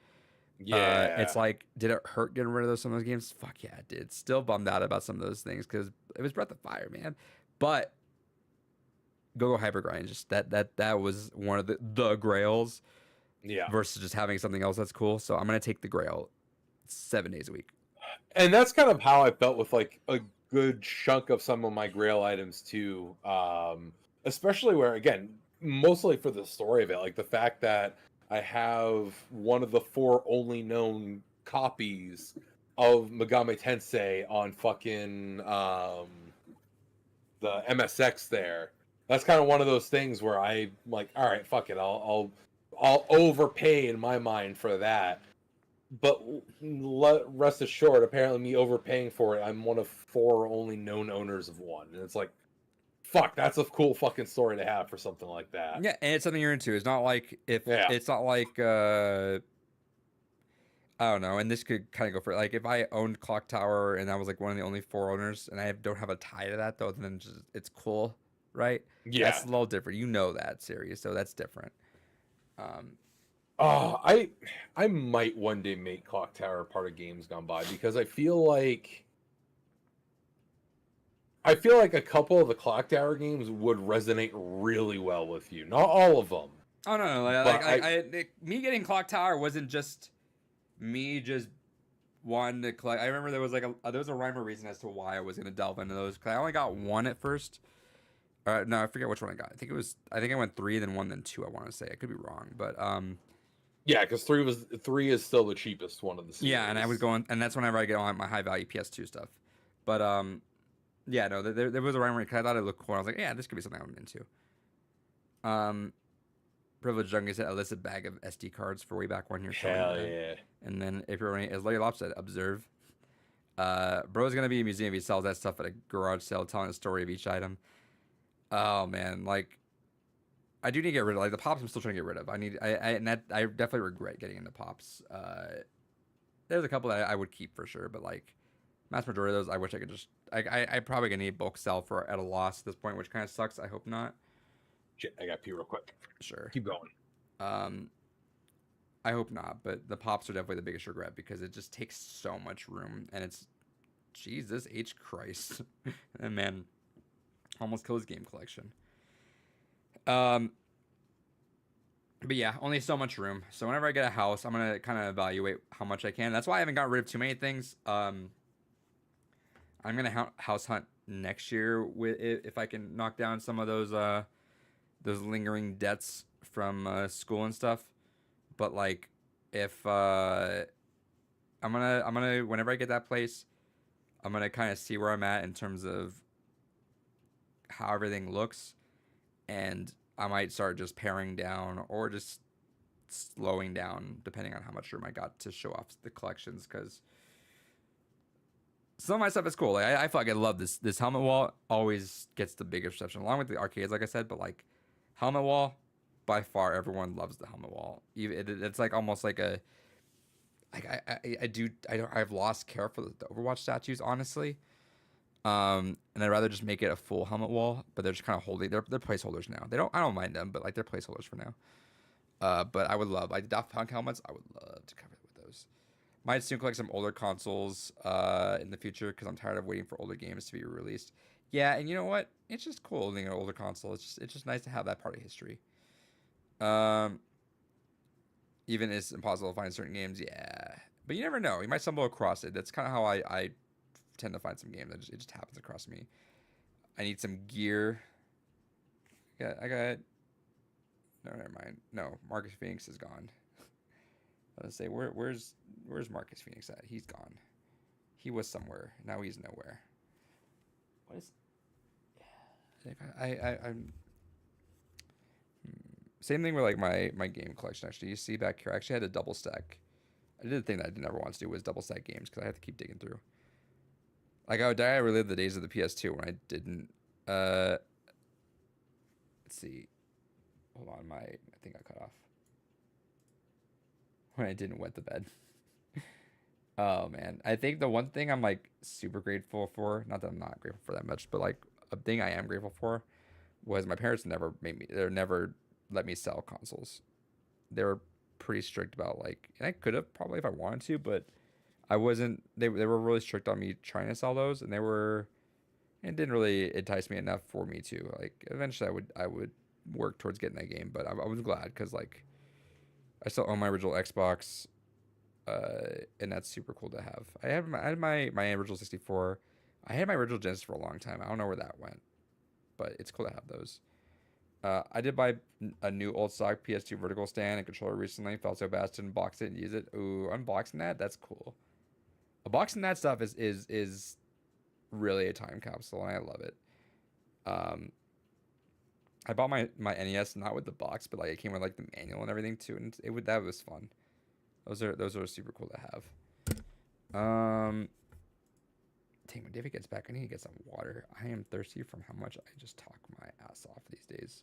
B: Yeah,
A: it's like, did it hurt getting rid of some of those games? Fuck yeah, it did. Still bummed out about some of those things because it was Breath of Fire, man. But Go Hypergrind, just that was one of the grails.
B: Yeah.
A: Versus just having something else that's cool. So I'm gonna take the Grail 7 days a week.
B: And that's kind of how I felt with like a good chunk of some of my Grail items too. Especially where again, mostly for the story of it, like the fact that I have one of the 4 only known copies of Megami Tensei on fucking the MSX there. That's kind of one of those things where I'm like, all right, fuck it, I'll overpay in my mind for that. But rest assured, apparently me overpaying for it, I'm one of 4 only known owners of one. And it's like, fuck, that's a cool fucking story to have for something like that.
A: Yeah, and it's something you're into. It's not like it's not like I don't know, and this could kind of go for like if I owned Clock Tower and I was like one of the only 4 owners and I don't have a tie to that though, then just it's cool, right?
B: Yeah.
A: That's a little different. You know that series, so that's different.
B: I might one day make Clock Tower part of Games Gone By because I feel like a couple of the Clock Tower games would resonate really well with you. Not all of them.
A: Oh no,
B: But
A: me getting Clock Tower wasn't just me just wanting to collect. I remember there was like there was a rhyme or reason as to why I was gonna delve into those. Cause I only got one at first. No, I forget which one I got. I think I went 3, then 1, then 2. I want to say I could be wrong, but
B: yeah, because three is still the cheapest one of the series.
A: yeah, and I was going, and that's whenever I get on my high value PS2 stuff. But yeah, no, there was a rhyme because I thought it looked cool. I was like, yeah, this could be something I'm into. Privileged Junkie said illicit bag of SD cards for way back when you're showing.
B: Hell yeah.
A: And then if you're running, as Larry Lop said, observe. Bro's gonna be a museum. He sells that stuff at a garage sale, telling the story of each item. Oh man, like I do need to get rid of like the pops. I'm still trying to get rid of. I definitely regret getting into pops. There's a couple that I would keep for sure, but like mass majority of those, I wish I could just. I probably gonna need bulk sell for at a loss at this point, which kind of sucks. I hope not.
B: Shit, I got pee real quick.
A: Sure.
B: Keep going.
A: I hope not, but the pops are definitely the biggest regret because it just takes so much room, and it's, Jesus H Christ, and man, almost killed his game collection. But yeah, only so much room. So whenever I get a house, I'm gonna kind of evaluate how much I can. That's why I haven't gotten rid of too many things. I'm gonna house hunt next year with if I can knock down some of those lingering debts from school and stuff. But like, if I'm gonna whenever I get that place, I'm gonna kind of see where I'm at in terms of how everything looks, and I might start just paring down or just slowing down depending on how much room I got to show off the collections. Because some of my stuff is cool. Like I feel like I love this helmet wall. Always gets the biggest reception along with the arcades, like I said. But like helmet wall, by far everyone loves the helmet wall. It's like almost like a like I've lost care for the Overwatch statues, honestly. And I'd rather just make it a full helmet wall, but they're just kind of holding. They're placeholders now. I don't mind them, but like they're placeholders for now. But I would love like Daft Punk helmets. I would love to cover it with those. Might soon collect some older consoles in the future because I'm tired of waiting for older games to be released. Yeah, and you know what? It's just cool owning an older console. It's just nice to have that part of history. Even it's impossible to find certain games. Yeah, but you never know. You might stumble across it. That's kind of how I tend to find some games. It just happens across me. I need some gear. Yeah, I got. No, never mind. No, Marcus Phoenix is gone. Let's say where's Marcus Phoenix at? He's gone. He was somewhere. Now he's nowhere. What is? Yeah, I'm. Same thing with like my game collection. Actually, you see back here, I actually had a double stack. I did a thing that I never wanted to do was double stack games because I had to keep digging through. Like I relive the days of the PS2 when I didn't. Let's see. Hold on, I think I cut off. When I didn't wet the bed. Oh man, I think the one thing I'm like super grateful for, not that I'm not grateful for that much, but like a thing I am grateful for was my parents never never let me sell consoles. They were pretty strict about like, and I could have probably if I wanted to, but I wasn't. They were really strict on me trying to sell those, and it didn't really entice me enough for me to like. Eventually, I would work towards getting that game, but I was glad because like I still own my original Xbox, and that's super cool to have. I had my original 64. I had my original Genesis for a long time. I don't know where that went, but it's cool to have those. I did buy a new old stock PS2 vertical stand and controller recently. Felt so bad to unbox it and use it. Ooh, unboxing that? That's cool. Unboxing that stuff is really a time capsule, and I love it. I bought my NES not with the box, but like it came with like the manual and everything too, and that was fun. Those are super cool to have. Dang, when David gets back, I need to get some water. I am thirsty from how much I just talk my ass off these days.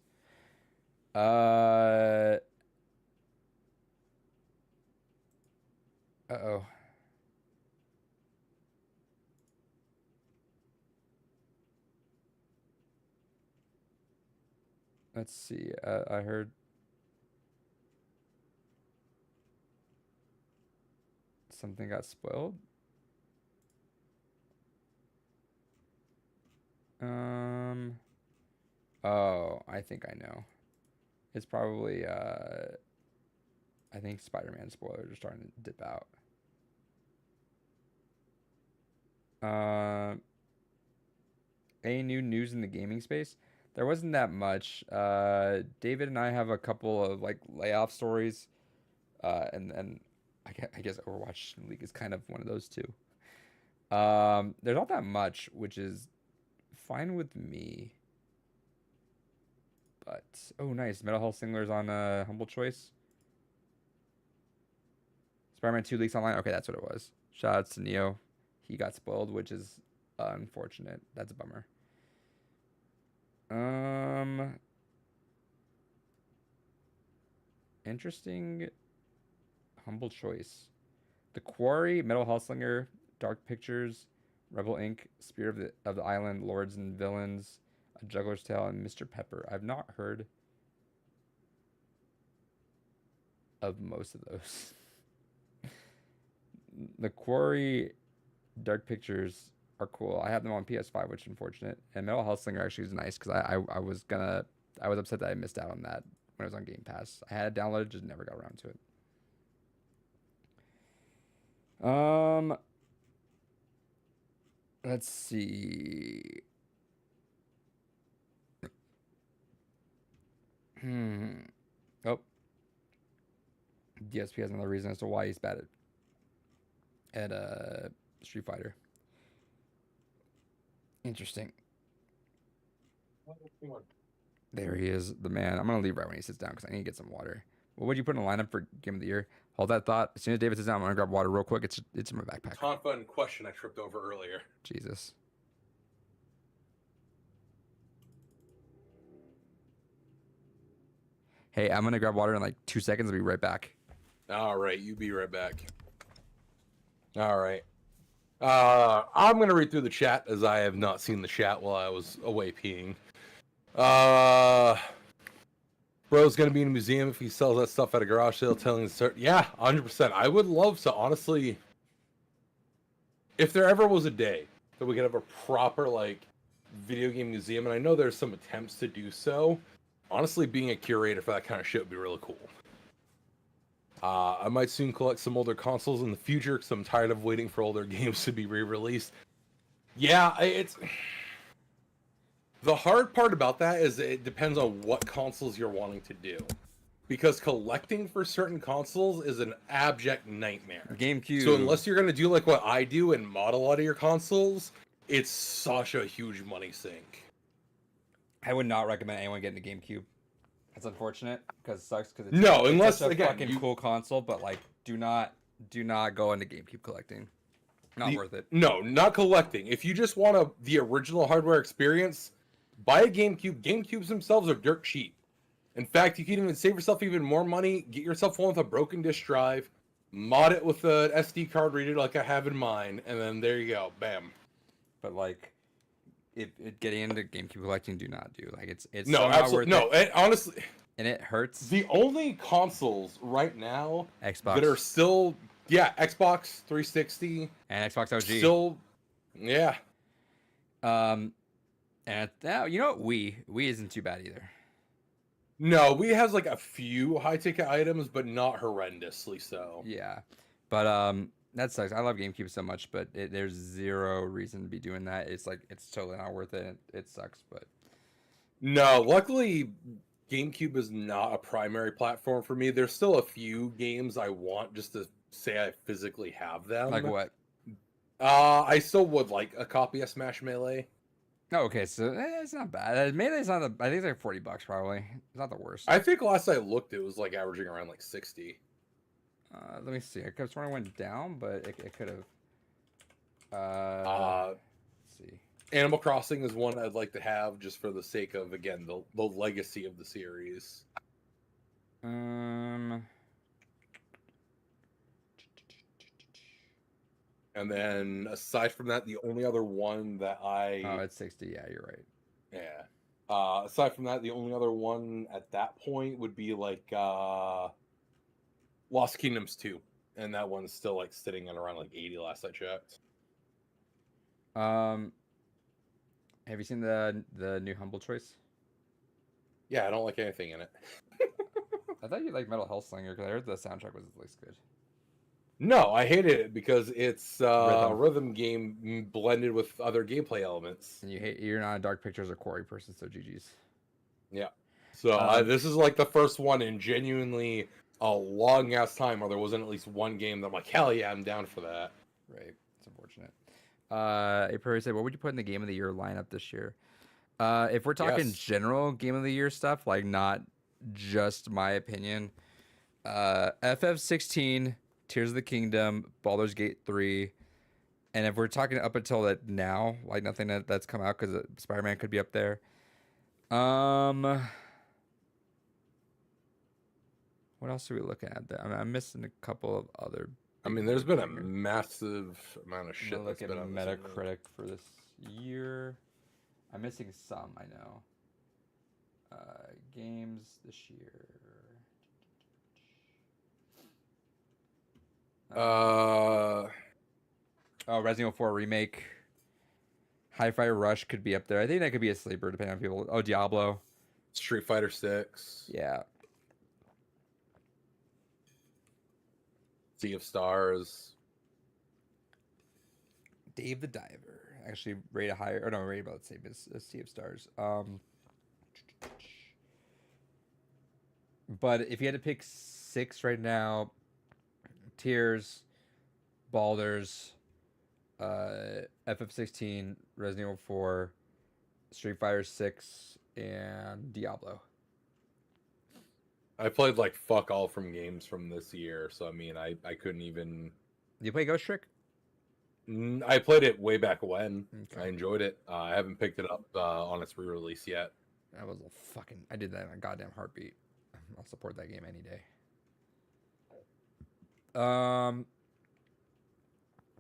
A: Uh-oh. Let's see. I heard something got spoiled. Oh, I think I know. It's probably I think Spider-Man spoilers are starting to dip out. Any new news in the gaming space? There wasn't that much. David and I have a couple of like layoff stories, and I guess Overwatch League is kind of one of those too. There's not that much, which is fine with me. But oh, nice. Metal Hull Singler's on Humble Choice. Spider-Man 2 leaks online. Okay, that's what it was. Shout outs to Neo. He got spoiled, which is unfortunate. That's a bummer. Interesting. Humble Choice. The Quarry, Metal Hellslinger, Dark Pictures, Rebel Inc., Spear of the Island, Lords and Villains, A Juggler's Tale, and Mr. Pepper. I've not heard of most of those. The Quarry, Dark Pictures are cool. I have them on PS5, which is unfortunate. And Metal Hellslinger actually is nice because I was upset that I missed out on that when it was on Game Pass. I had it downloaded, just never got around to it. Let's see. Oh, DSP has another reason as to why he's bad at Street Fighter. Interesting. There he is, the man. I'm gonna leave right when he sits down because I need to get some water. What would you put in the lineup for Game of the Year? Hold that thought. As soon as David sits down, I'm gonna grab water real quick. It's in my backpack.
B: Confident question I tripped over earlier.
A: Jesus. Hey, I'm gonna grab water in like 2 seconds. I'll be right back.
B: All right, you be right back. All right. I'm gonna read through the chat as I have not seen the chat while I was away peeing. Bro's gonna be in a museum if he sells that stuff at a garage sale. Telling the start, yeah, 100%. I would love to honestly. If there ever was a day that we could have a proper like video game museum, and I know there's some attempts to do so. Honestly, being a curator for that kind of shit would be really cool. I might soon collect some older consoles in the future because I'm tired of waiting for older games to be re-released. Yeah, it's... The hard part about that is it depends on what consoles you're wanting to do. Because collecting for certain consoles is an abject nightmare.
A: GameCube.
B: So unless you're going to do like what I do and mod a lot of your consoles, it's such a huge money sink.
A: I would not recommend anyone getting a GameCube. That's unfortunate because it sucks because
B: unless
A: such a
B: again,
A: fucking cool console, but like do not go into GameCube collecting. Not worth it.
B: No, not collecting. If you just want the original hardware experience, buy a GameCube. GameCubes themselves are dirt cheap. In fact, you can even save yourself even more money. Get yourself one with a broken disk drive, mod it with an SD card reader like I have in mine, and then there you go, bam.
A: But like, if getting into GameCube collecting, do not do like it's
B: no,
A: so
B: absolutely
A: not worth
B: no. It, honestly,
A: and it hurts.
B: The only consoles right now
A: Xbox
B: that are still, yeah, Xbox 360
A: and Xbox OG
B: still, yeah.
A: And you know what? Wii isn't too bad either.
B: No, Wii has like a few high ticket items, but not horrendously so.
A: Yeah, but that sucks. I love GameCube so much, but there's zero reason to be doing that. It's like it's totally not worth it. It sucks, but
B: no. Luckily, GameCube is not a primary platform for me. There's still a few games I want just to say I physically have them.
A: Like what?
B: I still would like a copy of Smash Melee.
A: Oh, okay, so it's not bad. Melee's not. I think it's like $40 probably. It's not the worst.
B: I think last I looked, it was like averaging around like 60.
A: Let me see. I could have sworn it went down, but it could have.
B: Let's
A: see.
B: Animal Crossing is one I'd like to have just for the sake of again the legacy of the series. And then aside from that, the only other one that
A: Oh, it's 60. Yeah, you're right.
B: Yeah. Aside from that, the only other one at that point would be like Lost Kingdoms 2. And that one's still like sitting at around like 80 last I checked.
A: Have you seen the new Humble Choice?
B: Yeah, I don't like anything in it.
A: I thought you liked Metal Hellslinger because I heard the soundtrack was at least good.
B: No, I hated it because it's a
A: Rhythm.
B: rhythm game blended with other gameplay elements.
A: And you're not a Dark Pictures or Quarry person, so GG's.
B: Yeah. So this is like the first one in genuinely a long ass time where there wasn't at least one game that I'm like, hell yeah, I'm down for that.
A: Right. It's unfortunate. April said, what would you put in the Game of the Year lineup this year? If we're talking
B: Yes.
A: general Game of the Year stuff, like not just my opinion, FF16, Tears of the Kingdom, Baldur's Gate 3, and if we're talking up until that now, like nothing that's come out because Spider-Man could be up there. What else are we looking at there? I mean, I'm missing a couple of other.
B: I
A: big
B: mean, there's been a
A: bangers.
B: massive amount of
A: I'm
B: shit
A: gonna
B: that's
A: look at
B: been on this internet.
A: Metacritic for this year. I'm missing some, I know. Games this year.
B: Uh,
A: Oh, Resident Evil 4 remake. Hi-Fi Rush could be up there. I think that could be a sleeper depending on people. Oh, Diablo.
B: Street Fighter 6,
A: Yeah.
B: Sea of Stars.
A: Dave the Diver. Actually, rate a higher. Or no, rate about the same as Sea of Stars. But if you had to pick 6 right now, Tears, Baldur's, FF16, Resident Evil 4, Street Fighter 6, and Diablo.
B: I played like fuck all from games from this year, so I mean, I couldn't even.
A: Do you play Ghost Trick?
B: I played it way back when.
A: Okay.
B: I enjoyed it. I haven't picked it up on its re-release yet.
A: That was a fucking. I did that in a goddamn heartbeat. I'll support that game any day.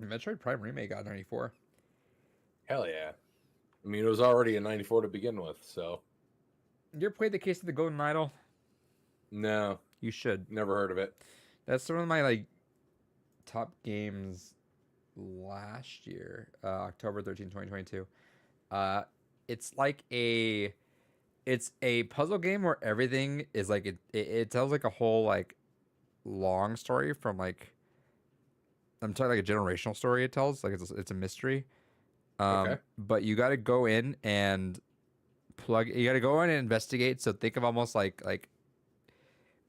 A: Metroid Prime Remake got 94.
B: Hell yeah! I mean, it was already a 94 to begin with, so
A: You ever played the Case of the Golden Idol?
B: no,
A: You should.
B: never heard of it.
A: That's one of my like top games last year, October 13, 2022. It's like it's a puzzle game where everything is like it tells like a whole like long story from like I'm talking like a generational story it tells like it's a mystery.
B: Okay.
A: But you got to go in and you got to go in and investigate. So think of almost like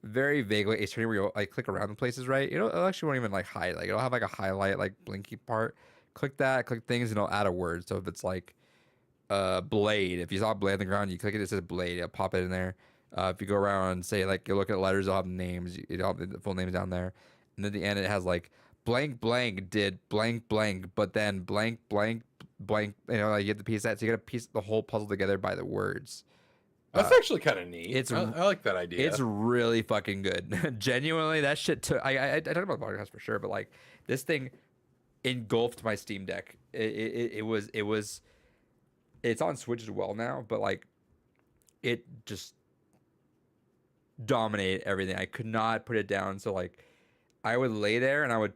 A: very vaguely a screen where you like click around the places, right? It actually won't even like hide. Like it'll have like a highlight like blinky part. Click that, click things, and it'll add a word. So if it's like blade, if you saw a blade on the ground, you click it, it says blade. It'll pop it in there. If you go around and say like you look at letters, it'll have names. It'll have the full names down there. And then at the end, it has like blank blank did blank blank, but then blank blank blank. You know, like you have to piece that. So you got to piece the whole puzzle together by the words.
B: That's actually kind of neat.
A: it's-
B: I like that idea.
A: It's really fucking good. Genuinely, that shit took. I talked about the podcast for sure, but like this thing engulfed my Steam Deck. It was. It's on Switch as well now, but like it just dominated everything. I could not put it down. So like I would lay there and I would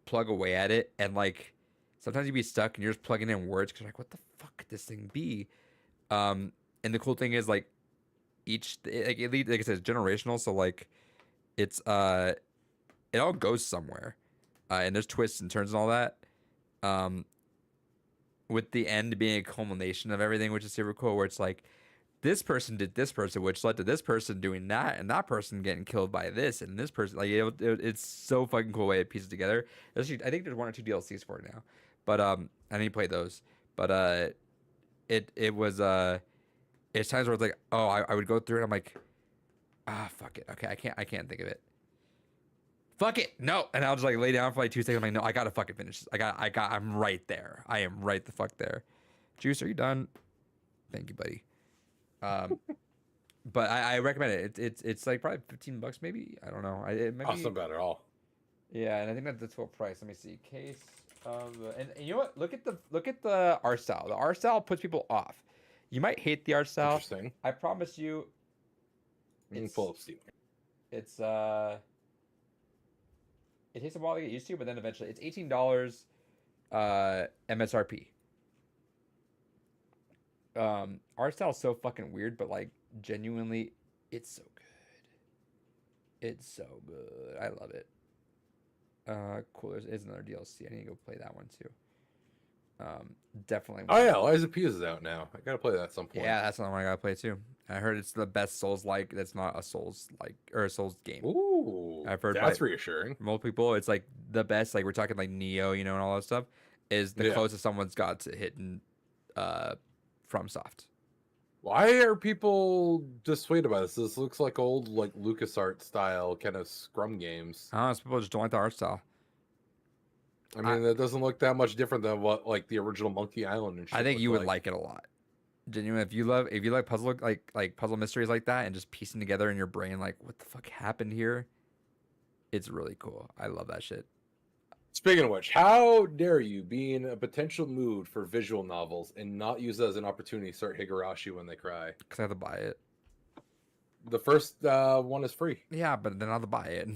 A: plug away at it, and like sometimes you'd be stuck and you're just plugging in words because like what the fuck could this thing be? And the cool thing is like like I said, it's generational. So like it's it all goes somewhere, and there's twists and turns and all that. With the end being a culmination of everything, which is super cool. Where it's like this person did this person, which led to this person doing that, and that person getting killed by this, and this person it's so fucking cool way it pieces together. Actually, I think there's 1 or 2 DLCs for it now, but I need to play those. But it was it's times where it's like, oh, I would go through it. I'm like, fuck it. Okay, I can't think of it. Fuck it, no. And I'll just like lay down for like 2 seconds. I'm like, no, I gotta fucking finish this. I'm right there. I am right the fuck there. Juice, are you done? Thank you, buddy. But I recommend it. It's like probably $15 maybe. I don't know. It might
B: That's not bad at all.
A: Yeah, and I think that's the full price. Let me see. Case of and you know what? Look at the art style. The art style puts people off. You might hate the art style.
B: Interesting.
A: I promise you.
B: You can pull up Steam.
A: It's it takes a while to get used to, but then eventually it's $18 MSRP. Art style is so fucking weird, but like Genuinely, it's so good. It's so good. I love it. Cool. There's another DLC. I need to go play that one too. Definitely.
B: Oh yeah, Lies of P is out now. I gotta play that at some point.
A: Yeah, that's another one I gotta play too. I heard it's the best Souls like. That's not a Souls like or a Souls game.
B: Ooh,
A: I've heard
B: that's
A: by
B: reassuring.
A: multiple people. It's like the best. Like we're talking like Neo, and all that stuff. Is the
B: Yeah.
A: closest someone's got to hitting, FromSoft.
B: Why are people dissuaded by this? This looks like old like LucasArts style kind of Scrum games.
A: I don't know. Some people just don't like the art style.
B: I mean, that doesn't look that much different than what like the original Monkey Island and shit.
A: I think
B: looked
A: you would like it a lot. Genuinely, if you like puzzle like puzzle mysteries like that and just piecing together in your brain like what the fuck happened here, it's really cool. I love that shit.
B: Speaking of which, how dare you be in a potential mood for visual novels and not use it as an opportunity to start Higurashi when they cry?
A: Cause I have to buy it.
B: The first one is free.
A: Yeah, but then I'll have to buy it.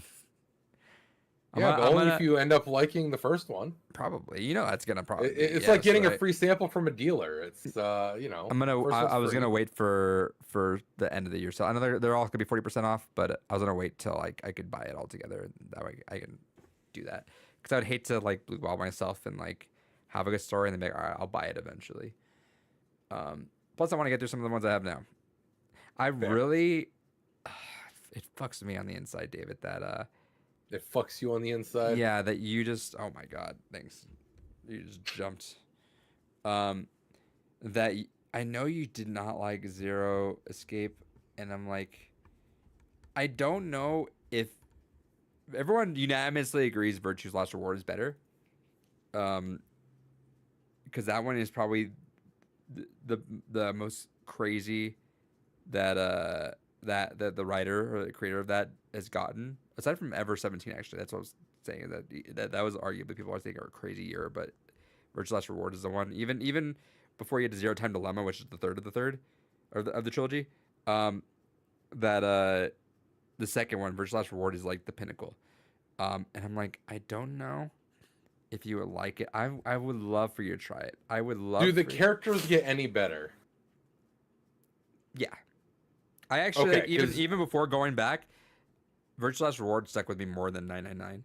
B: Yeah, but only if you end up liking the first one.
A: Probably. That's gonna probably.
B: It's like getting a free sample from a dealer. It's
A: I'm gonna. I was gonna wait for the end of the year. So I know they're all gonna be 40% off, but I was gonna wait till like I could buy it all together. And that way I can do that. Because I would hate to like blue ball myself and like have a good story and then be like, all right, I'll buy it eventually. Plus I want to get through some of the ones I have now. Really, it fucks me on the inside, David. That
B: it fucks you on the inside.
A: Yeah, that you just. Oh my god, thanks. You just jumped. That I know you did not like Zero Escape, and I'm like, I don't know if everyone unanimously agrees Virtue's Last Reward is better. Because that one is probably the most crazy that the writer or the creator of that has gotten, aside from Ever 17. Actually, that's what I was saying. That was arguably people always think are a crazy year, but Virtue's Last Reward is the one. Even before you get to Zero Time Dilemma, which is the third of the trilogy, the second one, Virtue's Last Reward, is like the pinnacle. And I'm like, I don't know if you would like it. I would love for you to try it. I would love.
B: Do the characters get any better?
A: Yeah. I actually even before going back, Virtual Last Reward stuck with me more than 999.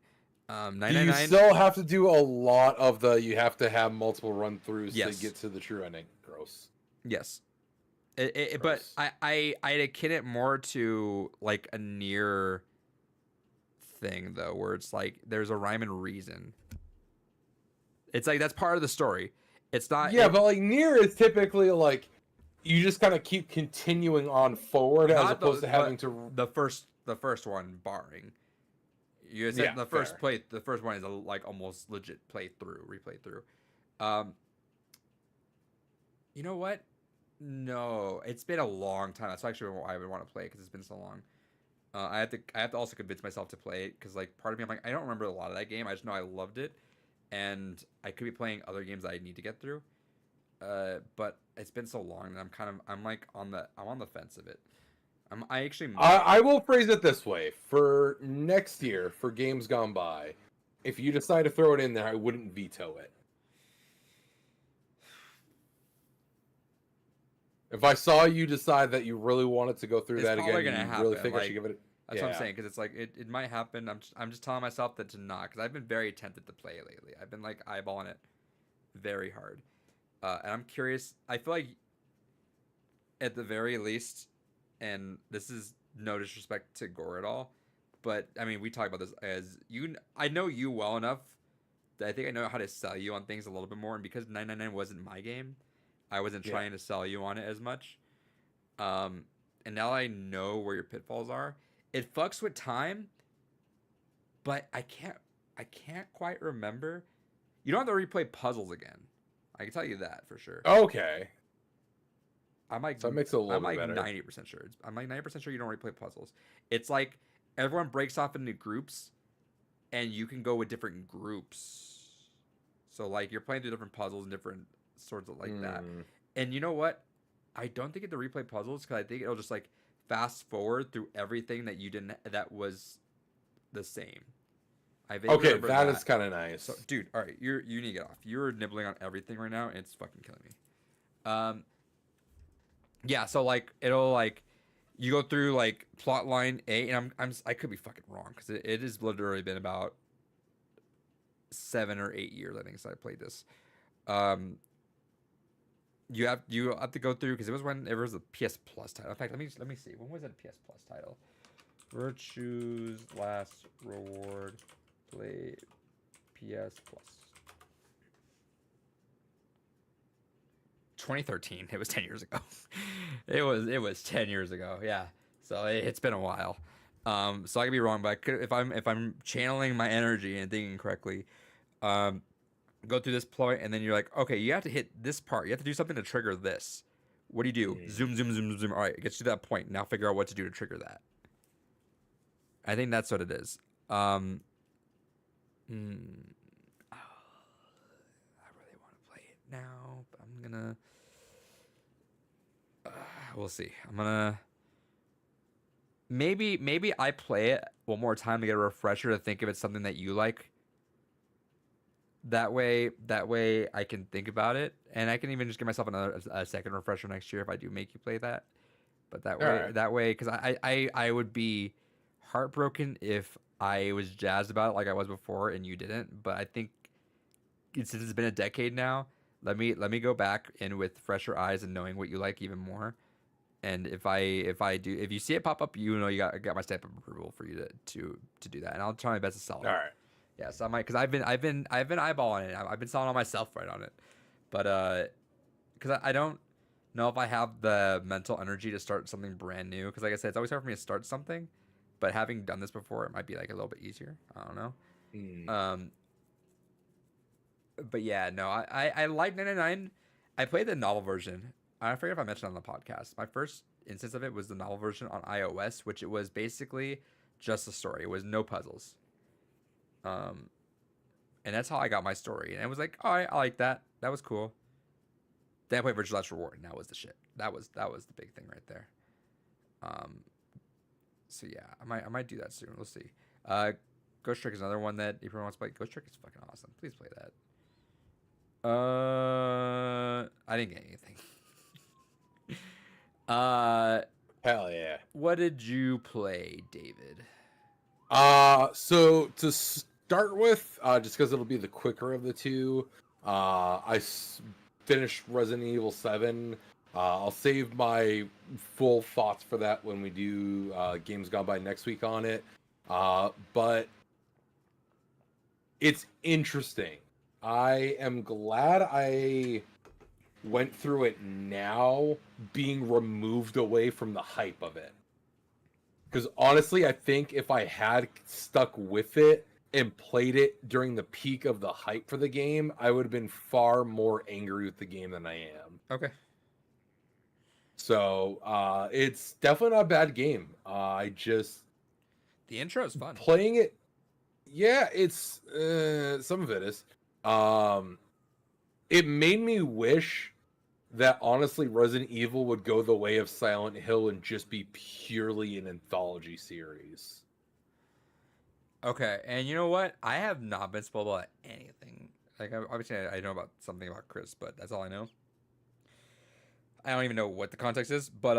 A: 999.
B: You still have to do a lot of you have to have multiple run throughs to get to the true ending. Gross.
A: Yes. But I akin it more to like a near thing though, where it's like there's a rhyme and reason. It's like that's part of the story. It's not.
B: Yeah, but like near is typically like you just kind of keep continuing on forward as opposed to having to
A: the first one barring. You said the first one is like almost legit replay through. You know what? No, it's been a long time. That's actually why I would want to play it because it's been so long. I have to also convince myself to play it because like part of me I'm like I don't remember a lot of that game. I just know I loved it, and I could be playing other games that I need to get through. But it's been so long that I'm on the fence of it.
B: I will phrase it this way: for next year, for Games Gone By, if you decide to throw it in there, I wouldn't veto it. If I saw you decide that you really wanted to go through that again, you really think I should give it.
A: That's what I'm saying, because it's like it might happen. I'm just telling myself that to not, because I've been very tempted to play it lately. I've been like eyeballing it very hard, and I'm curious. I feel like at the very least, and this is no disrespect to Gore at all, but I mean we talk about this as you. I know you well enough that I think I know how to sell you on things a little bit more, and because 999 wasn't my game, I wasn't trying to sell you on it as much. And now I know where your pitfalls are. It fucks with time, but I can't quite remember. You don't have to replay puzzles again. I can tell you that for sure.
B: Okay.
A: I'm like,
B: so it makes it a little bit better.
A: 90% sure. I'm like 90% sure you don't replay puzzles. It's like everyone breaks off into groups, and you can go with different groups. So like you're playing through different puzzles and different sorts of like that. And you know what? I don't think it's to replay puzzles because I think it'll just like fast forward through everything that you didn't that was the same.
B: Okay, that is kind of nice.
A: So, dude, all right, you need to get off. You're nibbling on everything right now, and it's fucking killing me. Yeah, so like it'll like You go through like plot line A, and I could be fucking wrong because it has literally been about 7 or 8 years I think since I played this. Um, you have to go through because it was when it was a PS Plus title. In fact, let me see. When was it a PS Plus title? Virtue's Last Reward, play PS Plus. 2013. It was 10 years ago. it was 10 years ago. Yeah. So it's been a while. So I could be wrong, but if I'm channeling my energy and thinking correctly, um, go through this point, and then you're like, okay, you have to hit this part. You have to do something to trigger this. What do you do? Zoom, zoom, zoom, zoom. All right, it gets you to that point. Now figure out what to do to trigger that. I think that's what it is. Um, hmm, oh, I really want to play it now, but I'm gonna. We'll see. I'm gonna. Maybe I play it one more time to get a refresher to think if it's something that you like. That way I can think about it, and I can even just give myself a second refresher next year if I do make you play that. But
B: Alright.
A: that way, because I would be heartbroken if I was jazzed about it like I was before and you didn't. But I think since it's been a decade now, let me go back in with fresher eyes and knowing what you like even more. And if you see it pop up, you know you got my stamp of approval for you to do that, and I'll try my best to sell it.
B: Alright.
A: Yeah, so I might because I've been eyeballing it. I've been selling on myself right on it, but because I don't know if I have the mental energy to start something brand new. Because like I said, it's always hard for me to start something, but having done this before, it might be like a little bit easier. I don't know. But yeah, no, I like 99. I played the novel version. I forget if I mentioned on the podcast. My first instance of it was the novel version on iOS, which it was basically just a story. It was no puzzles. Um, and that's how I got my story. And it was like, all right, I like that. That was cool. Then I played Virtual Last Reward, and that was the shit. That was the big thing right there. Um, so yeah, I might do that soon. We'll see. Ghost Trick is another one that if everyone wants to play. Ghost Trick is fucking awesome. Please play that. I didn't get anything.
B: Hell yeah.
A: What did you play, David?
B: So to start with, just because it'll be the quicker of the two, finished Resident Evil 7. I'll save my full thoughts for that when we do Games Gone By next week on it. But it's interesting. I am glad I went through it now, being removed away from the hype of it. Because honestly, I think if I had stuck with it and played it during the peak of the hype for the game, I would have been far more angry with the game than I am.
A: Okay.
B: So it's definitely not a bad game. I just
A: The intro is fun.
B: playing it. Yeah, it's some of it is. It made me wish that honestly Resident Evil would go the way of Silent Hill and just be purely an anthology series.
A: Okay, and you know what? I have not been spoiled about anything. Like, obviously, I know about something about Chris, but that's all I know. I don't even know what the context is, but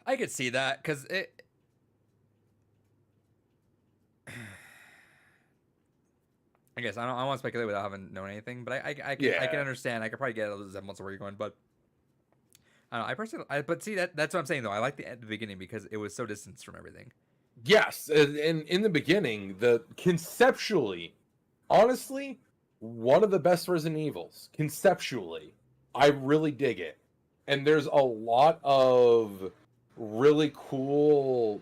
A: I could see that because it. I guess I don't want to speculate without having known anything, but I can understand. I could probably get a resemblance of where you're going, but I don't know. I personally, but see that's what I'm saying though. I like the beginning because it was so distanced from everything.
B: Yes, and in the beginning, the conceptually, honestly, one of the best Resident Evils. Conceptually, I really dig it, and there's a lot of really cool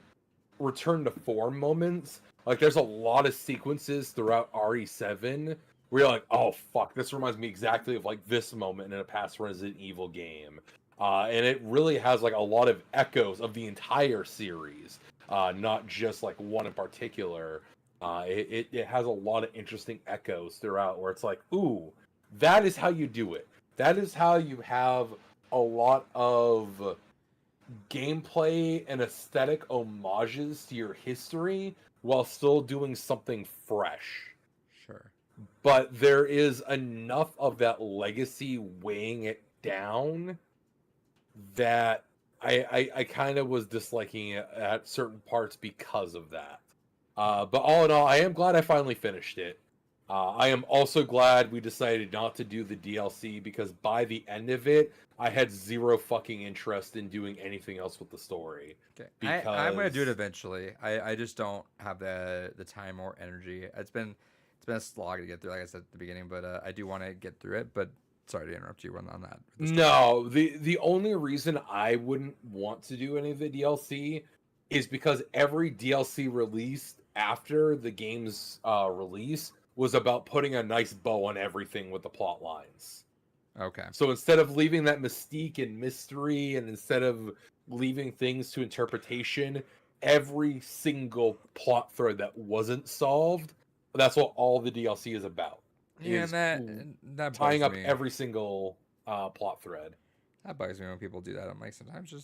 B: return to form moments. Like there's a lot of sequences throughout RE7 where you're like, oh fuck, this reminds me exactly of like this moment in a past Resident Evil game. And it really has like a lot of echoes of the entire series, not just like one in particular. It has a lot of interesting echoes throughout where it's like, ooh, that is how you do it. That is how you have a lot of gameplay and aesthetic homages to your history while still doing something fresh.
A: Sure.
B: But there is enough of that legacy weighing it down that I kind of was disliking it at certain parts because of that. But all in all, I am glad I finally finished it. I am also glad we decided not to do the DLC because by the end of it, I had zero fucking interest in doing anything else with the story.
A: Okay. I'm gonna do it
B: Because
A: eventually. I just don't have the time or energy. It's been a slog to get through, like I said at the beginning, but I do want to get through it. But sorry to interrupt you on that. With the story.
B: no, the only reason I wouldn't want to do any of the DLC is because every DLC released after the game's release was about putting a nice bow on everything with the plot lines.
A: Okay.
B: So instead of leaving that mystique and mystery, and instead of leaving things to interpretation, every single plot thread that wasn't solved, that's what all the DLC is about.
A: Yeah,
B: Is
A: and that
B: tying
A: bugs
B: up
A: me.
B: every single plot thread.
A: That bugs me when people do that. I'm like, sometimes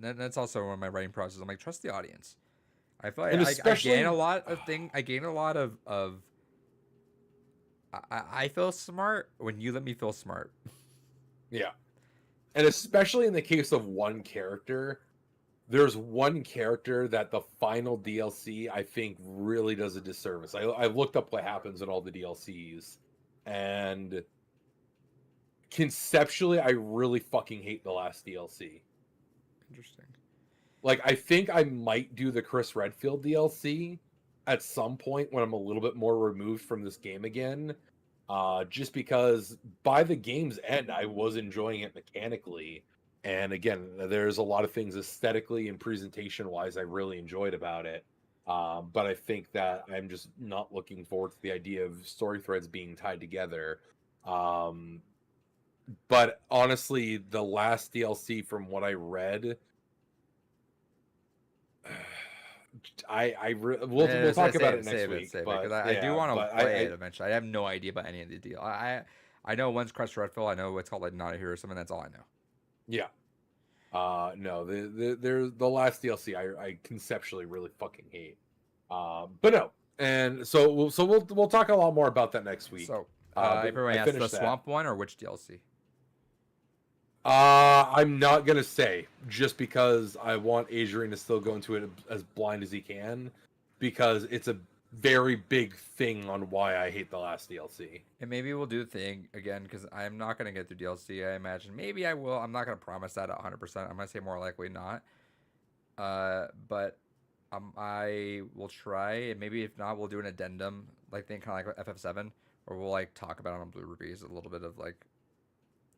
A: that's also one of my writing process. I'm like, trust the audience. I feel like
B: And
A: I gain
B: especially
A: a lot of thing. I gain a lot of I feel smart when you let me feel smart.
B: yeah. And especially in the case of one character, there's one character that the final DLC I think really does a disservice. I looked up what happens in all the DLCs, and conceptually, I really fucking hate the last DLC.
A: Interesting.
B: Like, I think I might do the Chris Redfield DLC at some point when I'm a little bit more removed from this game again. Just because by the game's end, I was enjoying it mechanically. And again, there's a lot of things aesthetically and presentation wise I really enjoyed about it. But I think that I'm just not looking forward to the idea of story threads being tied together. Um, but honestly, the last DLC, from what I read, we'll talk about it next week.
A: Save it, because
B: But
A: I do
B: yeah,
A: want
B: but
A: to play it eventually. I have no idea about any of the deal. I know one's Crest Redfield. I know what's called like Not a Hero or something. That's all I know.
B: yeah. No, the last DLC I conceptually really fucking hate. But no, and so we'll talk a lot more about that next week.
A: So,
B: But
A: everybody
B: I
A: asks the
B: finished that.
A: Swamp one or which DLC?
B: I'm not gonna say, just because I want Adrian to still go into it as blind as he can, because it's a very big thing on why I hate the last DLC.
A: And maybe we'll do the thing again because I'm not gonna get through DLC. I imagine maybe I will. I'm not gonna promise that 100%. I'm gonna say more likely not. But I will try, and maybe if not, we'll do an addendum like thing, kind of like FF7, or we'll like talk about it on Blue Rubies a little bit of like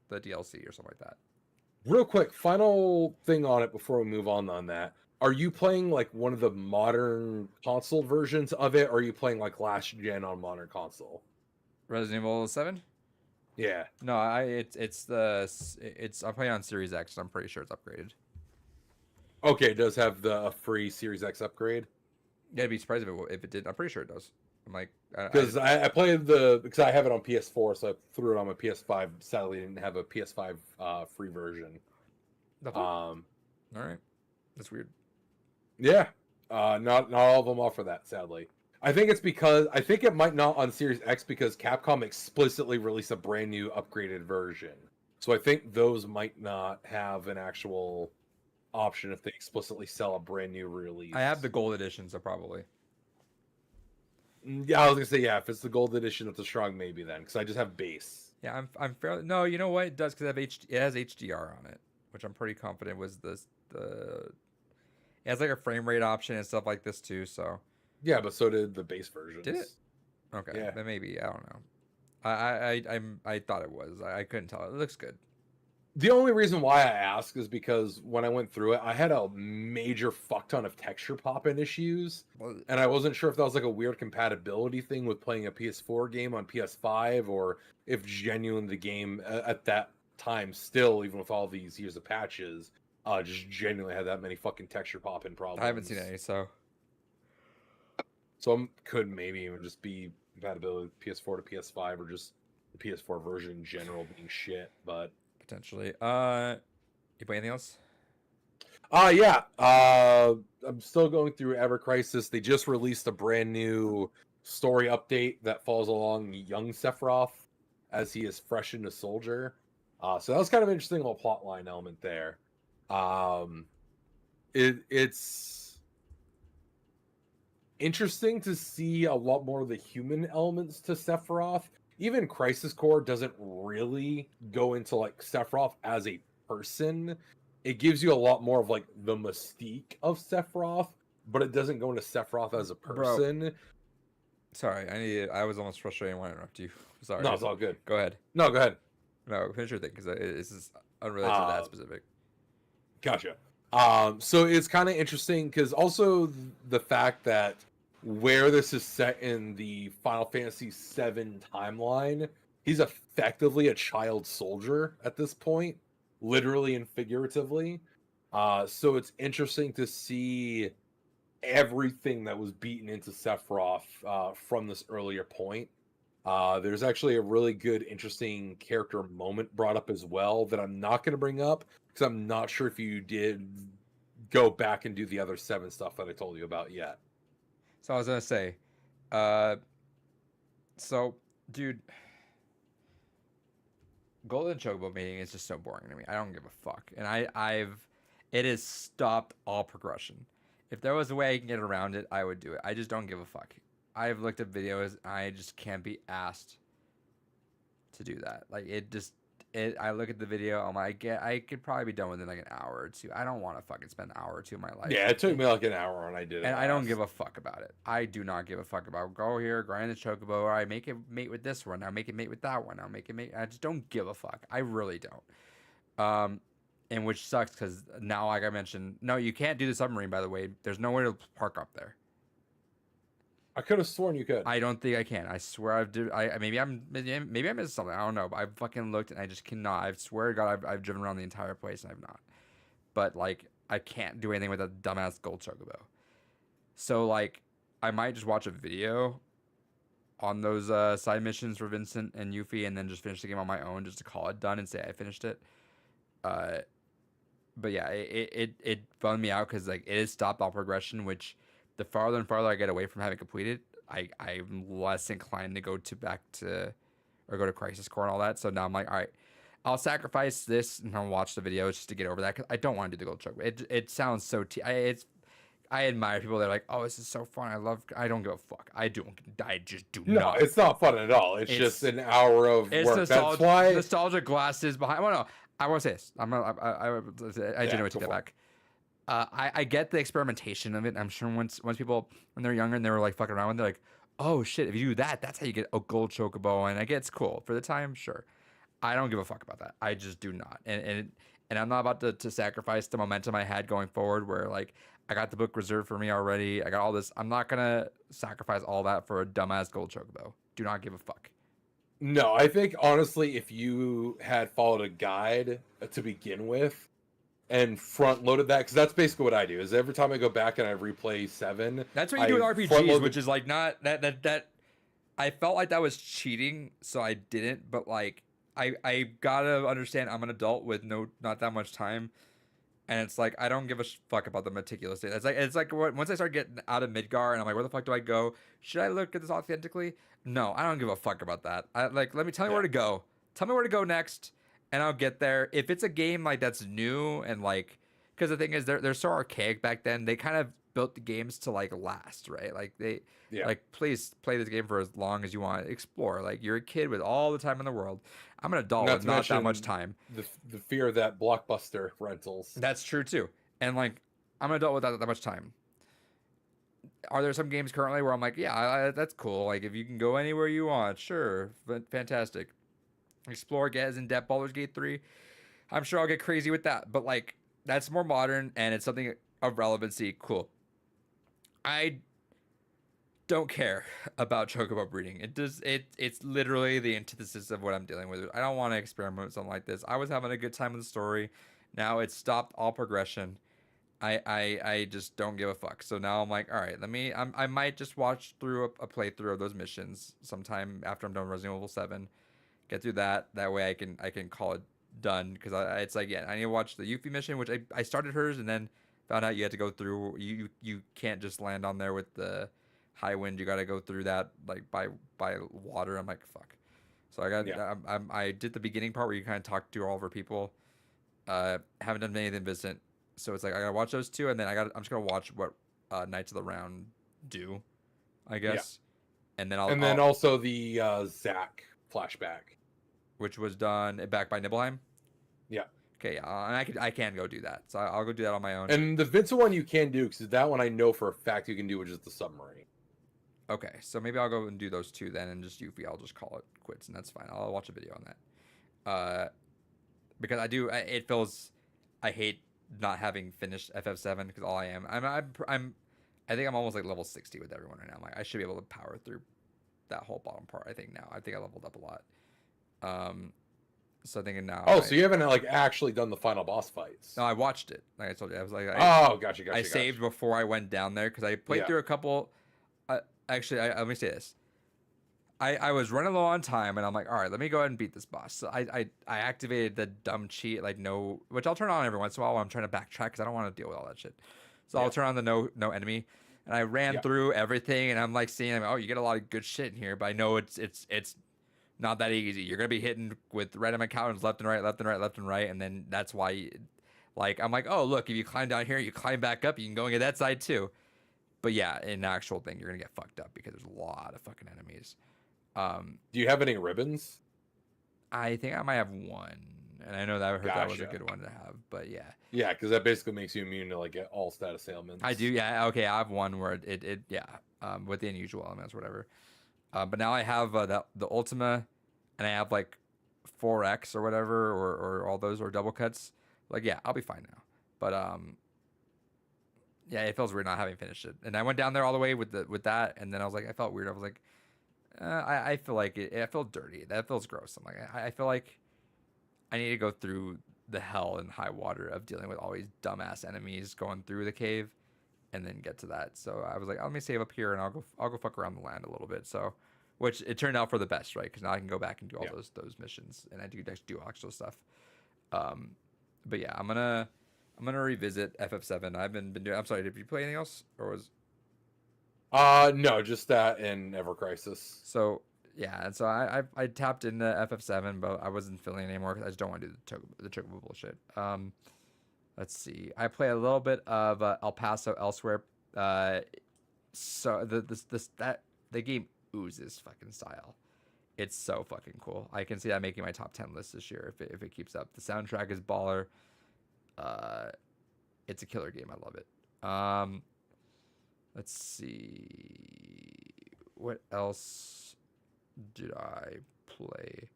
A: the DLC or something like that.
B: Real quick, final thing on it before we move on that. Are you playing like one of the modern console versions of it, or are you playing like last gen on modern console?
A: Resident Evil 7?
B: Yeah.
A: No, it's I'm playing on Series X, and I'm pretty sure it's upgraded.
B: Okay, it does have the free Series X upgrade.
A: Yeah, I'd be surprised if it did. I'm pretty sure it does. I'm like,
B: Because I played because I have it on PS4, so I threw it on my PS5. Sadly, didn't have a PS5 free version.
A: the fuck? All right, that's weird.
B: Yeah, not all of them offer that. Sadly, I think it's because I think it might not on Series X because Capcom explicitly released a brand new upgraded version. So I think those might not have an actual option if they explicitly sell a brand new release.
A: I have the gold edition, so probably.
B: Yeah, I was gonna say yeah. If it's the gold edition, it's a strong maybe then, because I just have base.
A: Yeah, I'm fairly. No, you know what? It does because it has HDR on it, which I'm pretty confident was the. It has like a frame rate option and stuff like this too. So.
B: Yeah, but so did the base versions.
A: Did it? Okay,
B: Yeah.
A: then maybe I don't know. I thought it was. I couldn't tell. It looks good.
B: The only reason why I ask is because when I went through it, I had a major fuck ton of texture pop-in issues, and I wasn't sure if that was like a weird compatibility thing with playing a PS4 game on PS5, or if genuinely the game at that time, still even with all these years of patches, just genuinely had that many fucking texture pop-in problems.
A: I haven't seen any, so
B: could maybe even just be compatibility with PS4 to PS5, or just the PS4 version in general being shit, but.
A: potentially. You play anything else?
B: Yeah. I'm still going through Ever Crisis. They just released a brand new story update that follows along young Sephiroth as he is fresh into soldier. So that was kind of an interesting little plotline element there. Um, it's interesting to see a lot more of the human elements to Sephiroth. Even Crisis Core doesn't really go into like Sephiroth as a person. It gives you a lot more of like the mystique of Sephiroth, but it doesn't go into Sephiroth as a
A: Bro,
B: person.
A: sorry, I was almost frustrated. I want to interrupt you.
B: No,
A: Sorry.
B: it's all good.
A: Go ahead.
B: No, go ahead.
A: No, finish your thing because this is unrelated to that
B: Uh,
A: specific.
B: Gotcha. So it's kind of interesting because also the fact that where this is set in the Final Fantasy VII timeline, he's effectively a child soldier at this point, literally and figuratively. So it's interesting to see everything that was beaten into Sephiroth from this earlier point. There's actually a really good, interesting character moment brought up as well that I'm not going to bring up because I'm not sure if you did go back and do the other 7 stuff that I told you about yet.
A: So I was gonna say, uh, so dude, Golden Chocobo mating is just so boring to me. I don't give a fuck, and it has stopped all progression. If there was a way I can get around it, I would do it. I just don't give a fuck. I've looked at videos. I just can't be asked to do that. Like it just I look at the video. I'm like, I could probably be done within like an hour or two. I don't want to fucking spend an hour or two of my life.
B: Yeah, it took me like an hour when I did it.
A: And I don't give a fuck about it. I do not give a fuck about go here, grind the chocobo, or I make it mate with this one. I'll make it mate with that one. I'll make it mate. I just don't give a fuck. I really don't. And which sucks because now, like I mentioned, no, you can't do the submarine. By the way, there's nowhere to park up there.
B: I could have sworn you could.
A: I don't think I can. I swear I've do. Maybe I missed something. I don't know. But I fucking looked and I just cannot. I swear to God, I've driven around the entire place and I've not. But like I can't do anything with a dumbass gold chocobo. So like I might just watch a video on those side missions for Vincent and Yuffie and then just finish the game on my own just to call it done and say I finished it. Uh, but yeah, it bummed me out because like it has stopped all progression, which the farther and farther I get away from having completed, I'm less inclined to back to or go to Crisis Core and all that. So now I'm like, all right, I'll sacrifice this and I'll watch the videos just to get over that because I don't want to do the gold choke. It sounds so I admire people that are like, oh, this is so fun. I don't give a fuck. I just do
B: No,
A: not.
B: it's not fun at all. It's just an hour of work. That's why
A: nostalgia glasses behind. Well, no, I want to say this. I genuinely take that back. I get the experimentation of it. I'm sure once people when they're younger and they were like fucking around, they're like, oh shit, if you do that, that's how you get a gold chocobo. And I get it's cool for the time, sure. I don't give a fuck about that. I just do not. And I'm not about to sacrifice the momentum I had going forward where like I got the book reserved for me already. I got all this. I'm not gonna sacrifice all that for a dumbass gold chocobo. Do not give a fuck.
B: No, I think honestly, if you had followed a guide to begin with and front loaded that, because that's basically what I do. Is every time I go back and I replay 7,
A: that's what you do with RPGs, which is like not that. I felt like that was cheating, so I didn't. But like, I gotta understand. I'm an adult with not that much time, and it's like I don't give a fuck about the meticulous data. It's like once I start getting out of Midgar, and I'm like, where the fuck do I go? Should I look at this authentically? No, I don't give a fuck about that. Let me tell me where to go. Tell me where to go next, and I'll get there. If it's a game like that's new and like, because the thing is, they're so archaic back then. They kind of built the games to like last, right? Like like please play this game for as long as you want. Explore. Like you're a kid with all the time in the world. I'm an adult with not that much time.
B: The fear of that Blockbuster rentals.
A: That's true too. And like I'm an adult without that much time. Are there some games currently where I'm like, yeah, that's cool. Like if you can go anywhere you want, sure, fantastic. Explore, get as in depth. Baldur's Gate 3. I'm sure I'll get crazy with that, but like that's more modern and it's something of relevancy. Cool. I don't care about chocobo breeding. It's literally the antithesis of what I'm dealing with. I don't want to experiment with something like this. I was having a good time with the story. Now it's stopped all progression. I just don't give a fuck. So now I'm like, all right, I might just watch through a playthrough of those missions sometime after I'm done Resident Evil 7. Get through that. That way I can call it done because it's like, yeah, I need to watch the Yuffie mission, which I started hers and then found out you had to go through. You can't just land on there with the high wind. You got to go through that like by water. I'm like, fuck. So I did the beginning part where you kind of talk to all of our people, Haven't done anything Vincent, so it's like I gotta watch those two, and then I'm just gonna watch what Knights of the Round do, I
B: Yeah.
A: guess, and then
B: And then
A: I'll
B: also the Zack flashback.
A: which was done back by Nibelheim.
B: Yeah.
A: Okay, yeah, and I can go do that, so I'll go do that on my own.
B: And the Vincent one you can do, because that one I know for a fact you can do with just the submarine.
A: Okay, so maybe I'll go and do those two then, and just Yuffie, I'll just call it quits, and that's fine. I'll watch a video on that. Because it feels, I hate not having finished FF7 because all I am, I think I'm almost like level 60 with everyone right now. I'm like, I should be able to power through that whole bottom part. I think now, I think I leveled up a lot. So thinking now.
B: Oh, so you haven't like actually done the final boss fights?
A: No, I watched it. Like I told you, I was like,
B: Oh, gotcha.
A: I saved before I went down there because I played through a couple. Actually, let me say this. I was running low on time, and I'm like, all right, let me go ahead and beat this boss. So I activated the dumb cheat, like no, which I'll turn on every once in a while when I'm trying to backtrack because I don't want to deal with all that shit. So I'll turn on the no enemy, and I ran through everything, and I'm like seeing, oh, you get a lot of good shit in here, but I know it's not that easy. You're gonna be hitting with random encounters left and right, left and right, left and right, and then that's why, like, I'm like, oh look, if you climb down here, you climb back up, you can go and get that side too. But yeah, in the actual thing, you're gonna get fucked up because there's a lot of fucking enemies.
B: Do you have any ribbons?
A: I think I might have one, and I know that I heard that was a
B: Gotcha.
A: good one to have. But yeah,
B: Yeah, because that basically makes you immune to like all status ailments.
A: I do. Yeah, okay, I have one where it with the unusual elements, or whatever. But now I have the Ultima, and I have like 4X or whatever, or all those or double cuts. Like yeah, I'll be fine now. But yeah, it feels weird not having finished it. And I went down there all the way with that, and then I was like, I felt weird. I was like, I feel like it. I feel dirty. That feels gross. I'm like, I feel like I need to go through the hell and high water of dealing with all these dumbass enemies going through the cave, and then get to that. So I was like, let me save up here, and I'll go fuck around the land a little bit. So, which it turned out for the best, right? Because now I can go back and do all those missions, and I do actual stuff. But yeah, I'm gonna revisit FF7. I've been doing. I'm sorry. Did you play anything else, or was?
B: No, just that and Ever Crisis.
A: So yeah, and so I tapped into FF7, but I wasn't feeling it anymore because I just don't want to do the chocobo bullshit. Let's see. I play a little bit of El Paso Elsewhere. So the game oozes fucking style. It's so fucking cool. I can see that making my top 10 list this year if it keeps up. The soundtrack is baller. It's a killer game. I love it. Let's see. What else did I play?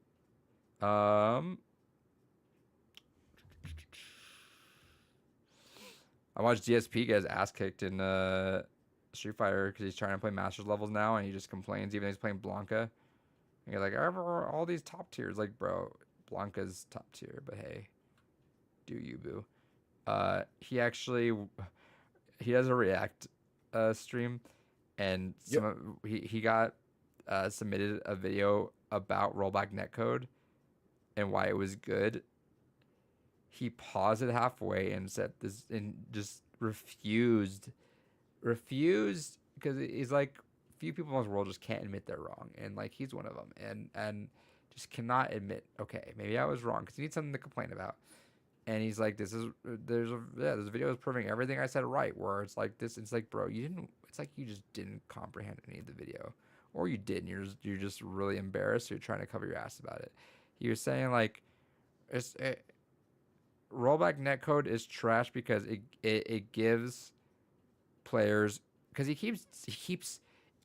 A: I watched DSP get his ass kicked in Street Fighter because he's trying to play Masters levels now, and he just complains even though he's playing Blanca. And you're like, all these top tiers, like, bro, Blanca's top tier, but hey, do you, boo? He does a React stream, and he got submitted a video about rollback netcode and why it was good. He paused it halfway and said this and just refused because he's like, few people in this world just can't admit they're wrong, and like he's one of them, and just cannot admit, okay, maybe I was wrong, because he needs something to complain about. And he's like, there's a video that's proving everything I said right, where it's like this, it's like, bro, it's like you just didn't comprehend any of the video, or you did, and you're just really embarrassed, so you're trying to cover your ass about it. He was saying like, rollback netcode is trash because it gives players, because he keeps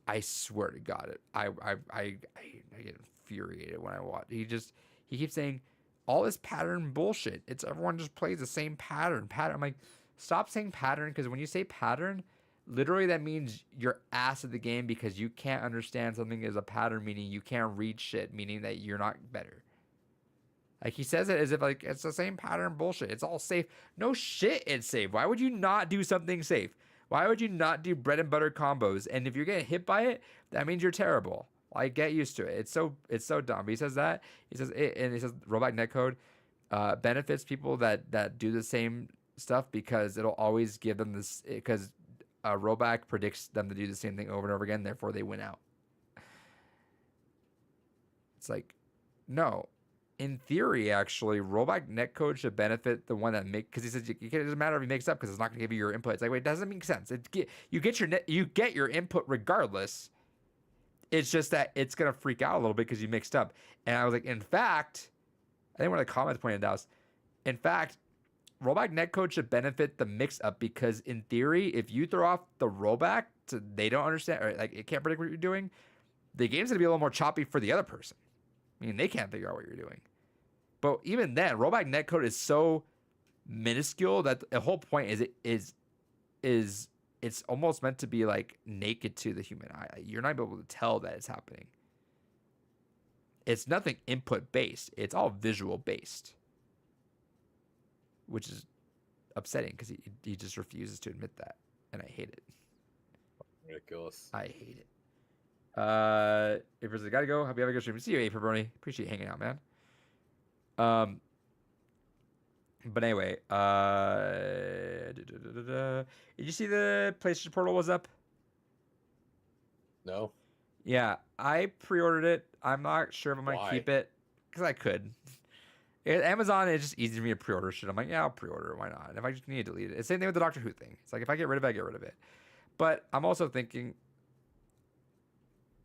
A: I swear to God, I get infuriated when I watch. He keeps saying all this pattern bullshit. It's everyone just plays the same pattern. I'm like, stop saying pattern, because when you say pattern, literally that means you're ass at the game because you can't understand something as a pattern, meaning you can't read shit, meaning that you're not better. Like, he says it as if like it's the same pattern bullshit. It's all safe. No shit, it's safe. Why would you not do something safe? Why would you not do bread and butter combos? And if you're getting hit by it, that means you're terrible. Like, get used to it. It's so dumb. But he says that. He says rollback netcode benefits people that do the same stuff because it'll always give them this, because rollback predicts them to do the same thing over and over again. Therefore, they win out. It's like, no. in theory, actually, rollback netcode should benefit the one that make because he says it doesn't matter if he makes up because it's not going to give you your input. It's like, wait, it doesn't make sense. You get you get your input regardless. It's just that it's going to freak out a little bit because you mixed up. And I was like, in fact, I think one of the comments pointed out, in fact, rollback netcode should benefit the mix up because in theory, if you throw off the rollback, so they don't understand or like it can't predict what you're doing, the game's going to be a little more choppy for the other person. I mean, they can't figure out what you're doing. But even then, rollback netcode is so minuscule that the whole point is it's almost meant to be like naked to the human eye. You're not able to tell that it's happening. It's nothing input based. It's all visual based, which is upsetting because he just refuses to admit that, and I hate it.
B: Ridiculous.
A: I hate it. If there's a gotta go, hope you have a good stream. See you, Pepperoni. Appreciate you hanging out, man. But anyway, did you see the PlayStation Portal was up?
B: No.
A: Yeah, I pre-ordered it. I'm not sure if I'm gonna keep it because I could. Amazon, it's just easy for me to pre-order shit. I'm like, yeah, I'll pre-order it. Why not? And if I just need to delete it, it's the same thing with the Doctor Who thing. It's like if I get rid of it, I get rid of it. But I'm also thinking,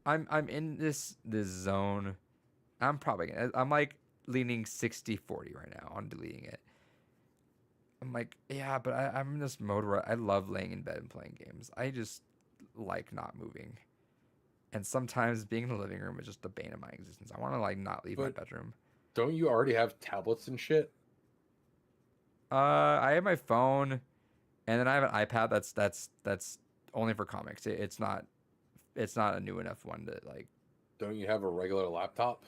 A: I'm in this zone. I'm like leaning 60-40 right now on deleting it. I'm like, yeah, but I'm in this mode where I love laying in bed and playing games. I just like not moving. And sometimes being in the living room is just the bane of my existence. I want to like not leave my bedroom.
B: Don't you already have tablets and shit?
A: I have my phone, and then I have an iPad that's only for comics. It's not a new enough one to like.
B: Don't you have a regular laptop?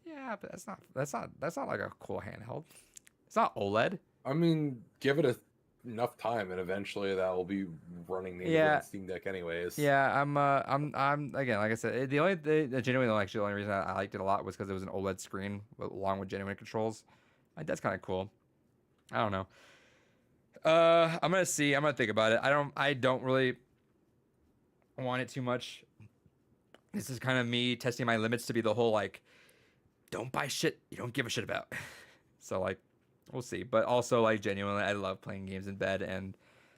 A: Yeah, but that's not like a cool handheld. It's not OLED.
B: I mean, give it enough time, and eventually that will be running natively on Steam Deck, anyways.
A: Yeah, I'm again, like I said, the only reason I liked it a lot was because it was an OLED screen along with genuine controls. Like, that's kind of cool. I don't know. I'm gonna see. I'm gonna think about it. I don't really want it too much. This is kind of me testing my limits to be the whole like, don't buy shit you don't give a shit about. So like, we'll see. But also like genuinely, I love playing games in bed, and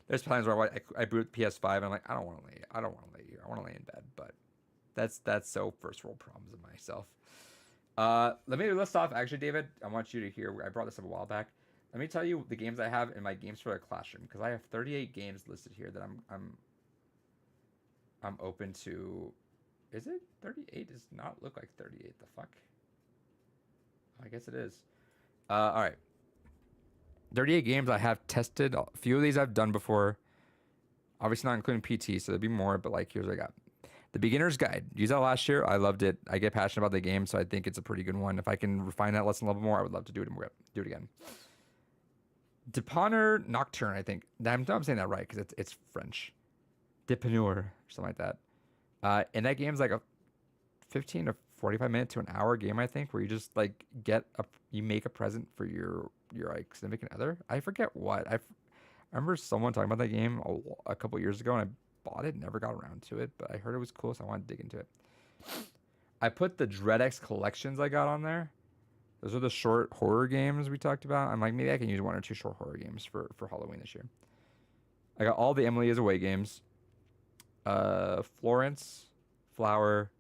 A: there's times where I boot PS5 and I'm like, I don't want to lay here. I want to lay in bed. But that's so first world problems of myself. Let's off. Actually, David, I want you to hear. I brought this up a while back. Let me tell you the games I have in my games for the classroom, because I have 38 games listed here that I'm open to. Is it 38? Does not look like 38. The fuck? I guess it is. All right. 38 games I have tested. A few of these I've done before. Obviously not including PT, so there'll be more, but like here's what I got. The Beginner's Guide. Used that last year. I loved it. I get passionate about the game, so I think it's a pretty good one. If I can refine that lesson a little bit more, I would love to do it again. Dépanneur Nocturne, I think. I'm saying that right because it's French. Dépanneur, or something like that. And that game's like a 15 to 45 minute to an hour game, I think, where you just like you make a present for your like significant other. I forget what. I remember someone talking about that game a couple years ago, and I bought it, never got around to it, but I heard it was cool, so I wanted to dig into it. I put the DreadX collections I got on there. Those are the short horror games we talked about. I'm like, maybe I can use 1 or 2 short horror games for Halloween this year. I got all the Emily is Away games. Florence, Flower,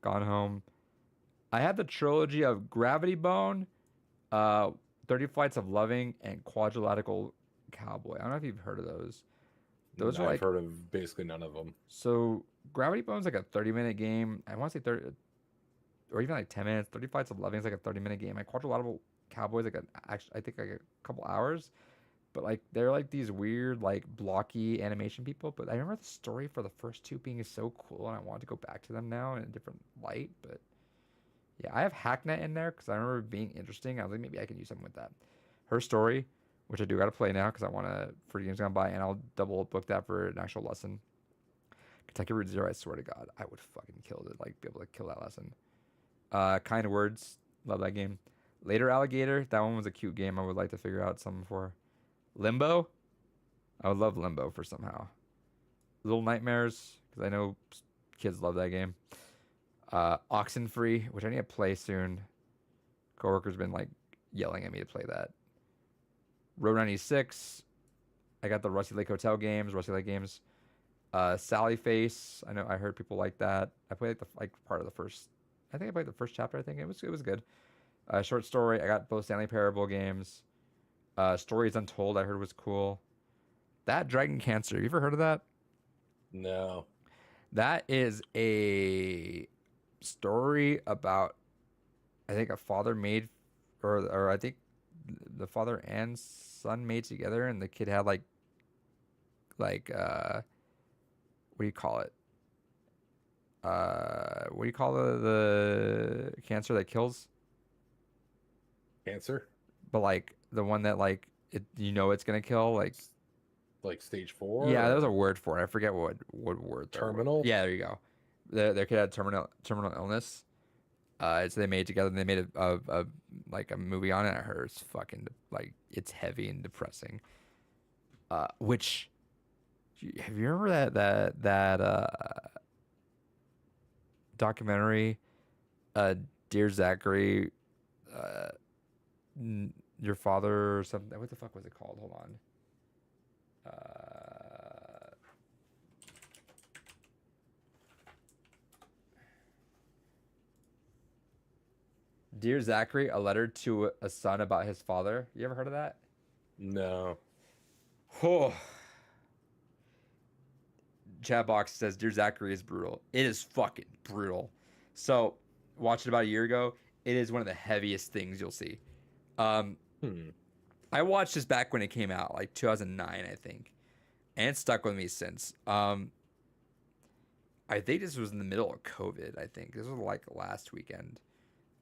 A: Gone Home. I had the trilogy of Gravity Bone, 30 Flights of Loving, and Quadrilateral Cowboy. I don't know if you've heard of those. Those are like,
B: I've heard of basically none of them.
A: So Gravity Bone's like a 30-minute game. I want to say 30, or even like 10 minutes. 30 Flights of Loving is like a 30-minute game. Like Quadrilateral Cowboy is like I think like a couple hours. But like they're like these weird like blocky animation people. But I remember the story for the first 2 being so cool, and I want to go back to them now in a different light. But yeah, I have Hacknet in there because I remember it being interesting. I was like, maybe I can do something with that. Her Story, which I do got to play now because I want to for games gone by, and I'll double book that for an actual lesson. Kentucky Route Zero, I swear to God, I would fucking kill it. Like be able to kill that lesson. Kind Words, love that game. Later Alligator, that one was a cute game. I would like to figure out something for. Limbo, I would love Limbo for somehow. Little Nightmares, because I know kids love that game. Oxenfree, which I need to play soon. Coworker's been like yelling at me to play that. Road 96. I got the Rusty Lake Hotel games, Rusty Lake games. Sally Face. I heard people like that. I played like part of the first. I think I played the first chapter. I think it was good. Short story. I got both Stanley Parable games. Stories Untold. I heard was cool. That Dragon Cancer. You ever heard of that?
B: No.
A: That is a story about, I think, a father made, or I think the father and son made together, and the kid had like what do you call it? What do you call the cancer that kills?
B: Cancer?
A: But like the one that like it's gonna kill,
B: Like stage 4?
A: yeah, there was a word for it. I forget what word.
B: Terminal?
A: Yeah, there you go. Their kid had terminal illness. So they made it together and they made a like a movie on it. I heard it's fucking like it's heavy and depressing. Which have you remember that documentary, Dear Zachary, Your Father or something? What the fuck was it called? Hold on. Dear Zachary, a letter to a son about his father. You ever heard of that?
B: No.
A: Oh. Chat box says, Dear Zachary is brutal. It is fucking brutal. So, watched it about a year ago. It is one of the heaviest things you'll see. I watched this back when it came out, like 2009, I think. And it's stuck with me since. I think this was in the middle of COVID, I think. This was like last weekend.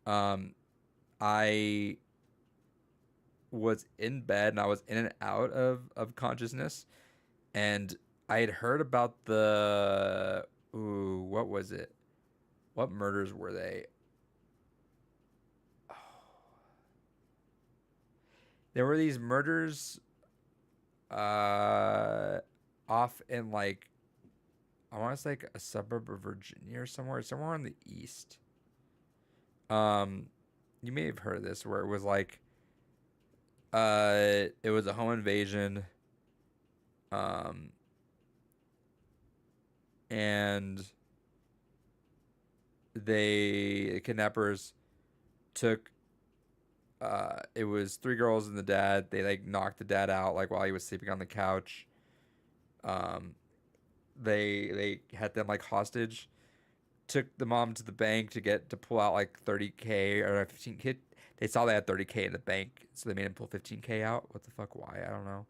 A: I was in bed and I was in and out of consciousness. And I had heard about what was it? What murders were they? Oh. There were these murders off in like, I want to say like a suburb of Virginia or somewhere in the east. You may have heard of this where it was like it was a home invasion. And the kidnappers took it was 3 girls and the dad. They like knocked the dad out like while he was sleeping on the couch. They had them like hostage. Took the mom to the bank to pull out like 30K or 15K. They saw they had 30K in the bank, so they made him pull 15K out. What the fuck? Why? I don't know.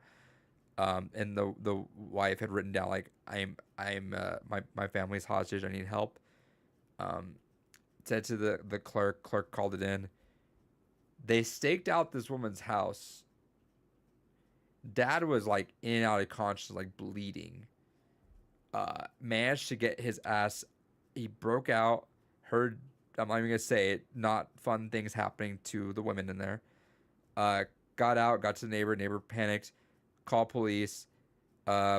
A: And the wife had written down like I'm my family's hostage. I need help. Said to the clerk. Clerk called it in. They staked out this woman's house. Dad was like in and out of consciousness, like bleeding. Managed to get his ass. He broke out. Heard, I'm not even gonna say it, not fun things happening to the women in there. Got out. Got to the neighbor. Neighbor panicked. Called police.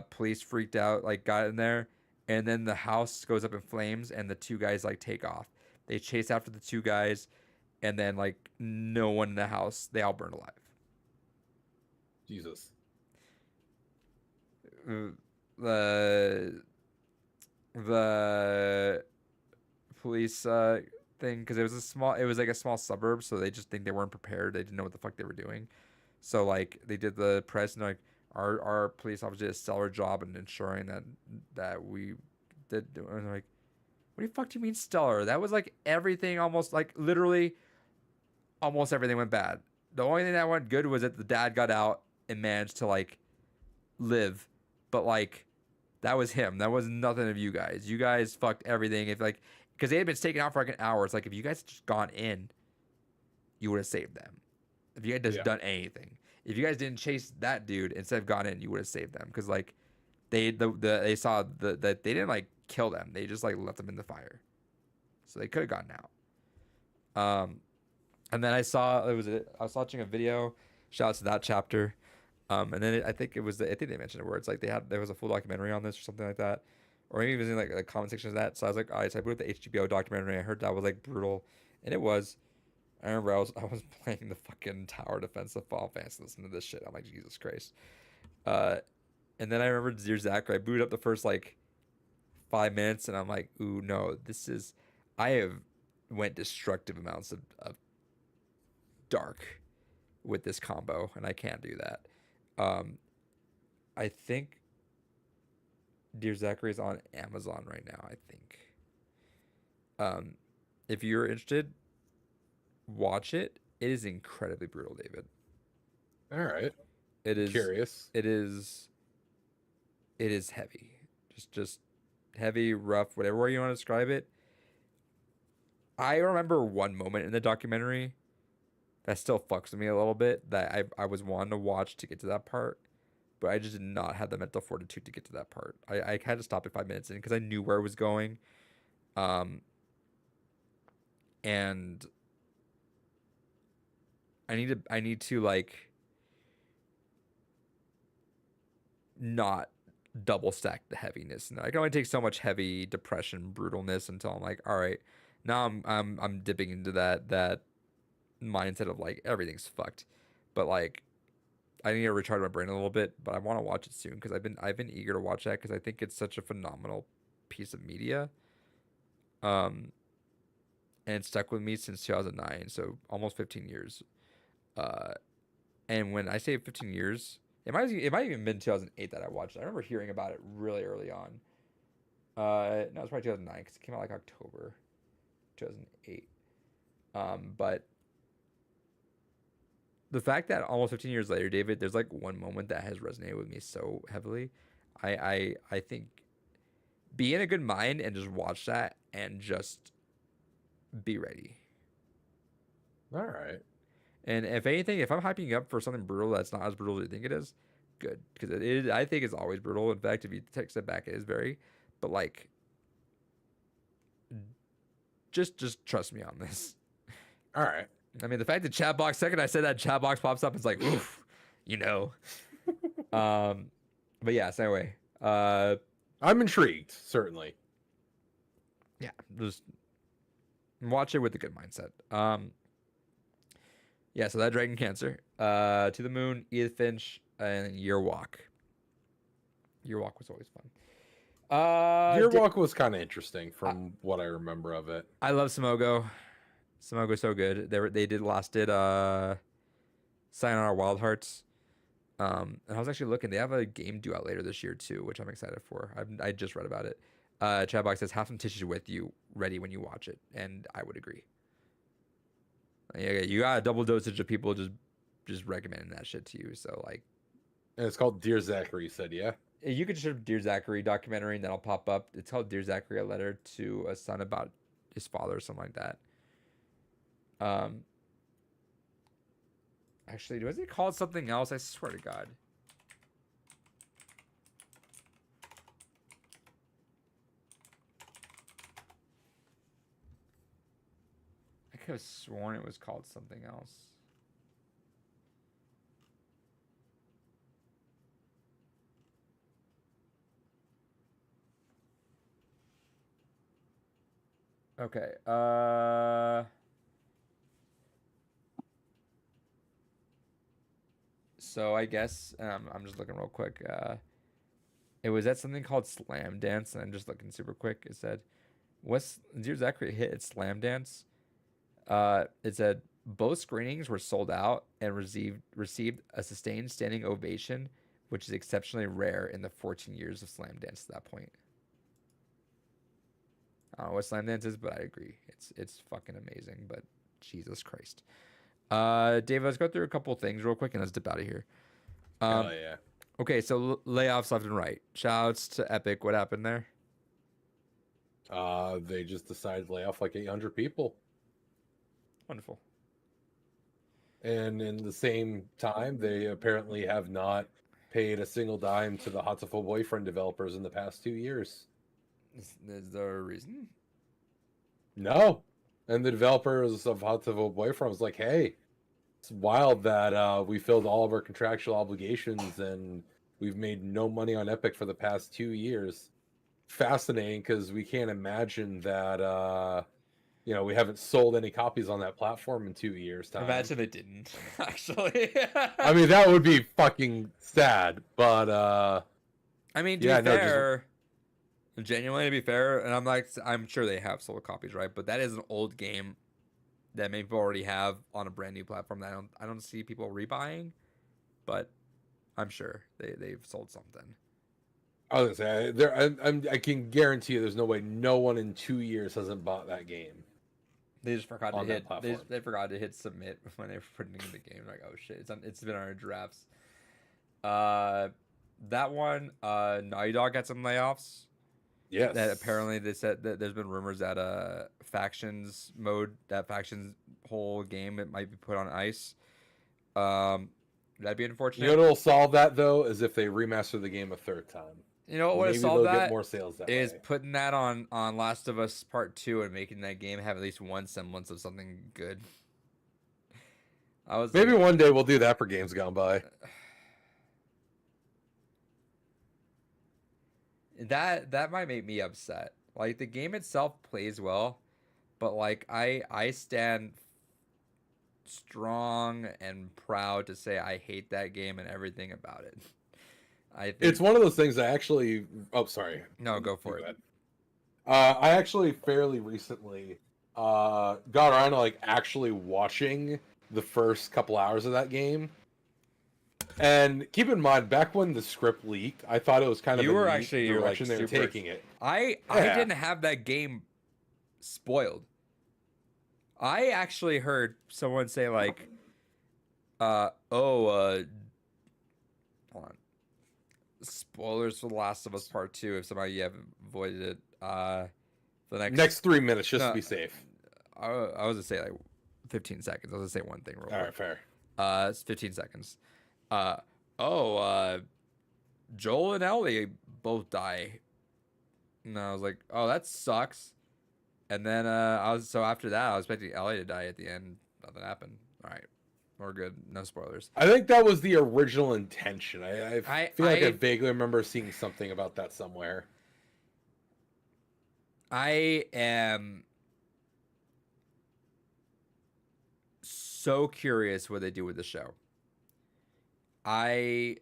A: Police freaked out. Like got in there, and then the house goes up in flames, and the 2 guys like take off. They chase after the 2 guys, and then like no one in the house. They all burned alive.
B: Jesus.
A: The police thing, because it was like a small suburb, so they just think they weren't prepared. They didn't know what the fuck they were doing. So like they did the press and like our police officer did a stellar job in ensuring that we did. And like, what the fuck do you mean stellar? That was like everything, almost like literally almost everything went bad. The only thing that went good was that the dad got out and managed to like live, but like that was him. That was nothing of you guys. You guys fucked everything. If like, because they had been taken out for like an hour. It's like if you guys had just gone in, you would have saved them. If you had just done anything, if you guys didn't chase that dude instead of gone in, you would have saved them. Because like they saw that they didn't like kill them. They just like left them in the fire, so they could have gotten out. And then I was watching a video. Shout out to that chapter. And then I think they mentioned it where it's like there was a full documentary on this or something like that, or maybe it was in like the comment section of that. So I was like, all right, so I put the HBO documentary. I heard that was like brutal, and it was. I remember I was playing the fucking tower defense of Final Fantasy, listening to this shit. I'm like, Jesus Christ. Uh, and then I remember Dear Zachary. I booted up the first like 5 minutes, and I'm like, ooh, no, this is. I have went destructive amounts of dark with this combo, and I can't do that. Um, I think Dear Zachary is on Amazon right now. I think. If you're interested, watch it. It is incredibly brutal, David.
B: All right.
A: It is.
B: Curious.
A: It is. It is heavy. Just heavy, rough, whatever way you want to describe it. I remember one moment in the documentary that still fucks with me a little bit that I was wanting to watch to get to that part, but I just did not have the mental fortitude to get to that part. I had to stop at 5 minutes in because I knew where it was going. And I need to like not double stack the heaviness. And I can only take so much heavy depression, brutalness until I'm like, all right, now I'm dipping into that mindset of like everything's fucked. But like I need to recharge my brain a little bit, but I want to watch it soon because I've been eager to watch that because I think it's such a phenomenal piece of media. And it stuck with me since 2009, so almost 15 years. And when I say 15 years, it might even been 2008 that I watched it. I remember hearing about it really early on. No, it's probably 2009 because it came out like October 2008. But the fact that almost 15 years later, David, there's like one moment that has resonated with me so heavily. I think be in a good mind and just watch that and just be ready.
B: All right.
A: And if anything, if I'm hyping you up for something brutal that's not as brutal as you think it is, good. Because I think it's always brutal. In fact, if you take a step back, it is very. But like, just trust me on this.
B: All right.
A: I mean, the fact that chat box, second I said that chat box pops up, it's like, oof, you know. But yeah, so anyway.
B: I'm intrigued, certainly.
A: Yeah, just watch it with a good mindset. Yeah, so that Dragon Cancer. To the Moon, Edith Finch, and Year Walk. Year Walk was always fun.
B: Your walk was kind of interesting from what I remember of it.
A: I love Simogo. Simogo's so good. They did Sayonara Wild Hearts. And I was actually looking. They have a game due out later this year too, which I'm excited for. I just read about it. Chatbox says have some tissues with you ready when you watch it, and I would agree. Yeah, you got a double dosage of people just recommending that shit to you. So like,
B: And it's called Dear Zachary, you said, yeah?
A: you could just Dear Zachary documentary, and that'll pop up. It's called Dear Zachary, a letter to a son about his father or something like that. Actually, was it called something else? I swear to God. I could have sworn it was called something else. Okay. So I guess I'm just looking real quick. It was at something called Slam Dance, and I'm just looking super quick. It said, "What's Dear Zachary hit at Slam Dance?" It said both screenings were sold out and received a sustained standing ovation, which is exceptionally rare in the 14 years of Slam Dance to that point. I don't know what Slam Dance is, but I agree. It's fucking amazing, but Jesus Christ. Dave, let's go through a couple things real quick and let's dip out of here.
B: Oh, yeah.
A: Okay, so layoffs left and right. Shoutouts to Epic. What happened there?
B: They just decided to lay off like 800 people.
A: Wonderful.
B: And in the same time, they apparently have not paid a single dime to the Hatsuful Boyfriend developers in the past 2 years.
A: Is there a reason?
B: No. And the developers of Hatsuful Boyfriend was like, hey, it's wild that we filled all of our contractual obligations and we've made no money on Epic for the past 2 years. Fascinating, because we can't imagine that we haven't sold any copies on that platform in 2 years' time.
A: Imagine they didn't, actually.
B: I mean, that would be fucking sad, but
A: I mean, to
B: yeah,
A: be
B: no, just
A: fair, genuinely to be fair, and I'm sure they have sold copies, right? But that is an old game that maybe people already have on a brand new platform that I don't see people rebuying, but I'm sure they've sold something.
B: I was gonna say I can guarantee you there's no way no one in 2 years hasn't bought that game.
A: They just forgot to
B: On that
A: hit.
B: platform.
A: They forgot to hit submit when they were putting in the game. Like, oh shit, it's been on our drafts. That one, Naughty Dog had some layoffs.
B: Yes.
A: That apparently they said that there's been rumors that factions mode, that factions whole game, it might be put on ice. That'd be unfortunate.
B: You know what'll solve that though is if they remaster the game a third time.
A: You know what would have
B: Maybe
A: solved
B: they'll
A: that
B: get more sales that
A: is
B: way.
A: putting that on Last of Us Part 2 and making that game have at least one semblance of something good.
B: Maybe one day we'll do that for games gone by.
A: That might make me upset. Like, the game itself plays well, but like I stand strong and proud to say I hate that game and everything about it. I think
B: It's one of those things I actually. Oh, sorry.
A: No, go for it.
B: ahead. I actually fairly recently got around to like actually watching the first couple hours of that game. And keep in mind, back when the script leaked, I thought it was kind of
A: You were
B: neat
A: actually like
B: direction they were
A: super
B: taking it.
A: I
B: Yeah.
A: didn't have that game spoiled. I actually heard someone say like hold on. Spoilers for The Last of Us Part 2 if somehow you haven't avoided it. The
B: Next 3 minutes, just
A: No,
B: to be safe.
A: I was gonna say like 15 seconds. I was gonna say one thing real quick.
B: All right, fair.
A: It's 15 seconds. Joel and Ellie both die. And I was like, oh, that sucks. And then after that, I was expecting Ellie to die at the end. Nothing happened. All right, we're good. No spoilers.
B: I think that was the original intention. I feel like I
A: I
B: vaguely remember seeing something about that somewhere.
A: I am so curious what they do with the show. I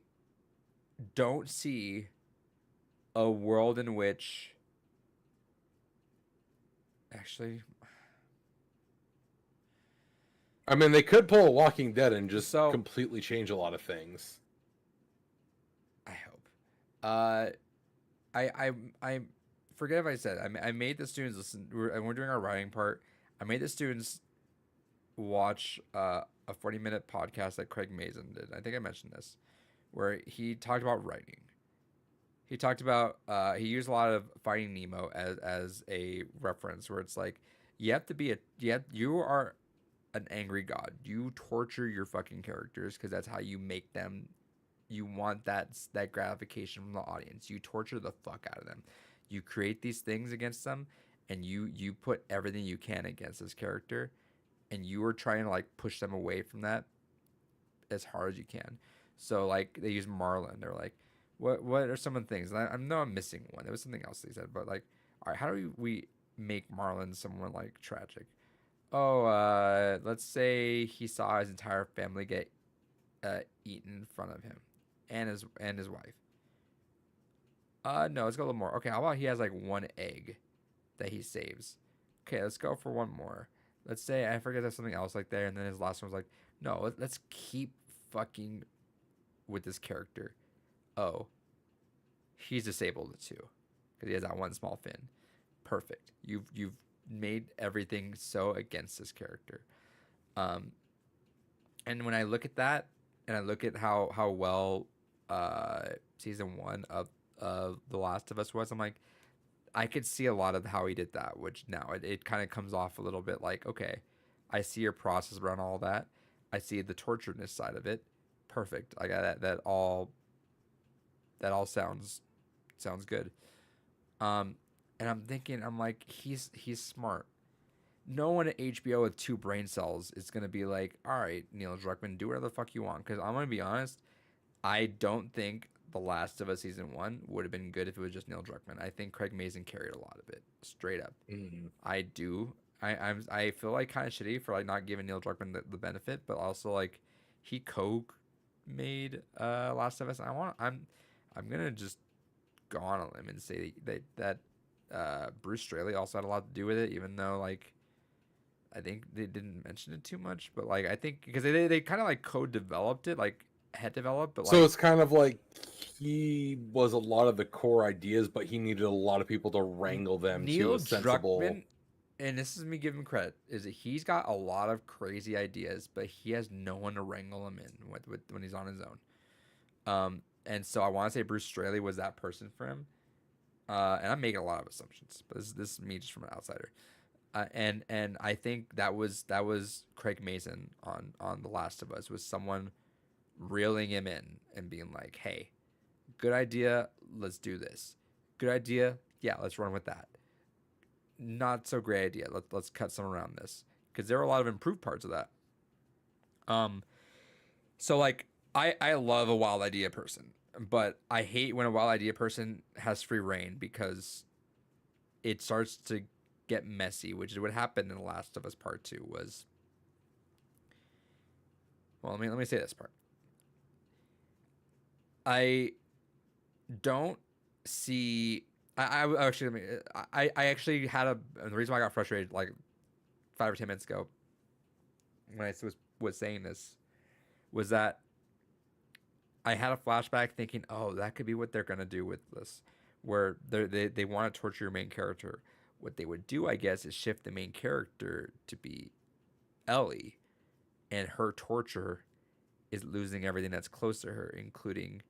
A: don't see a world in which actually
B: I mean, they could pull a Walking Dead and just
A: So-
B: completely change a lot of things.
A: I hope. I forget if I said I made the students listen. We're doing our writing part. I made the students watch a 40-minute podcast that Craig Mazin did. I think I mentioned this, where he talked about writing. He talked about he used a lot of Finding Nemo as a reference, where it's like you are an angry god. You torture your fucking characters because that's how you make them. You want that gratification from the audience. You torture the fuck out of them. You create these things against them, and you put everything you can against this character, and you are trying to like push them away from that as hard as you can. So like they use Marlon. They're like, what are some of the things? And I know I'm missing one. There was something else they said, but like, all right, how do we make Marlon someone like tragic? Oh, let's say he saw his entire family get eaten in front of him, and his wife. No, let's go a little more. Okay, how about he has like one egg that he saves? Okay, let's go for one more. Let's say I forget there's something else like there, and then his last one was like, no, let's keep fucking with this character. Oh, he's disabled too, because he has that one small fin. Perfect. You've made everything so against this character. And when I look at that, and I look at how well season 1 of The Last of Us was, I'm like, I could see a lot of how he did that, which now it kind of comes off a little bit like, okay, I see your process around all that. I see the torturedness side of it. Perfect. I got that all sounds good. And I'm thinking, I'm like, he's smart. No one at HBO with 2 brain cells is gonna be like, all right, Neil Druckmann, do whatever the fuck you want. Because I'm gonna be honest, I don't think The Last of Us season 1 would have been good if it was just Neil Druckmann. I think Craig Mazin carried a lot of it, straight up.
B: Mm-hmm.
A: I do. I feel like kind of shitty for like not giving Neil Druckmann the benefit, but also like he co-made Last of Us. I'm gonna just go on a limb and say that Bruce Straley also had a lot to do with it, even though like I think they didn't mention it too much, but like I think because they kind of like co-developed it, like head developed, but
B: So
A: like
B: it's kind of like he was a lot of the core ideas, but he needed a lot of people to wrangle them to
A: Neil
B: a sensible.
A: Druckmann, and this is me giving him credit, is that he's got a lot of crazy ideas, but he has no one to wrangle him in with when he's on his own. And so I want to say Bruce Straley was that person for him. And I'm making a lot of assumptions, but this is me just from an outsider. And I think that was Craig Mazin on The Last of Us, was someone reeling him in and being like, "Hey, good idea, let's do this. Good idea, yeah, let's run with that. Not so great idea. Let's cut some around this, because there are a lot of improved parts of that." So like I love a wild idea person, but I hate when a wild idea person has free reign, because it starts to get messy, which is what happened in The Last of Us Part 2 was, well, let me say this part. I don't see I actually I actually had the reason why I got frustrated like 5 or 10 minutes ago when I was saying this was that I had a flashback thinking, oh, that could be what they're gonna do with this, where they want to torture your main character. What they would do, I guess, is shift the main character to be Ellie, and her torture is losing everything that's close to her, including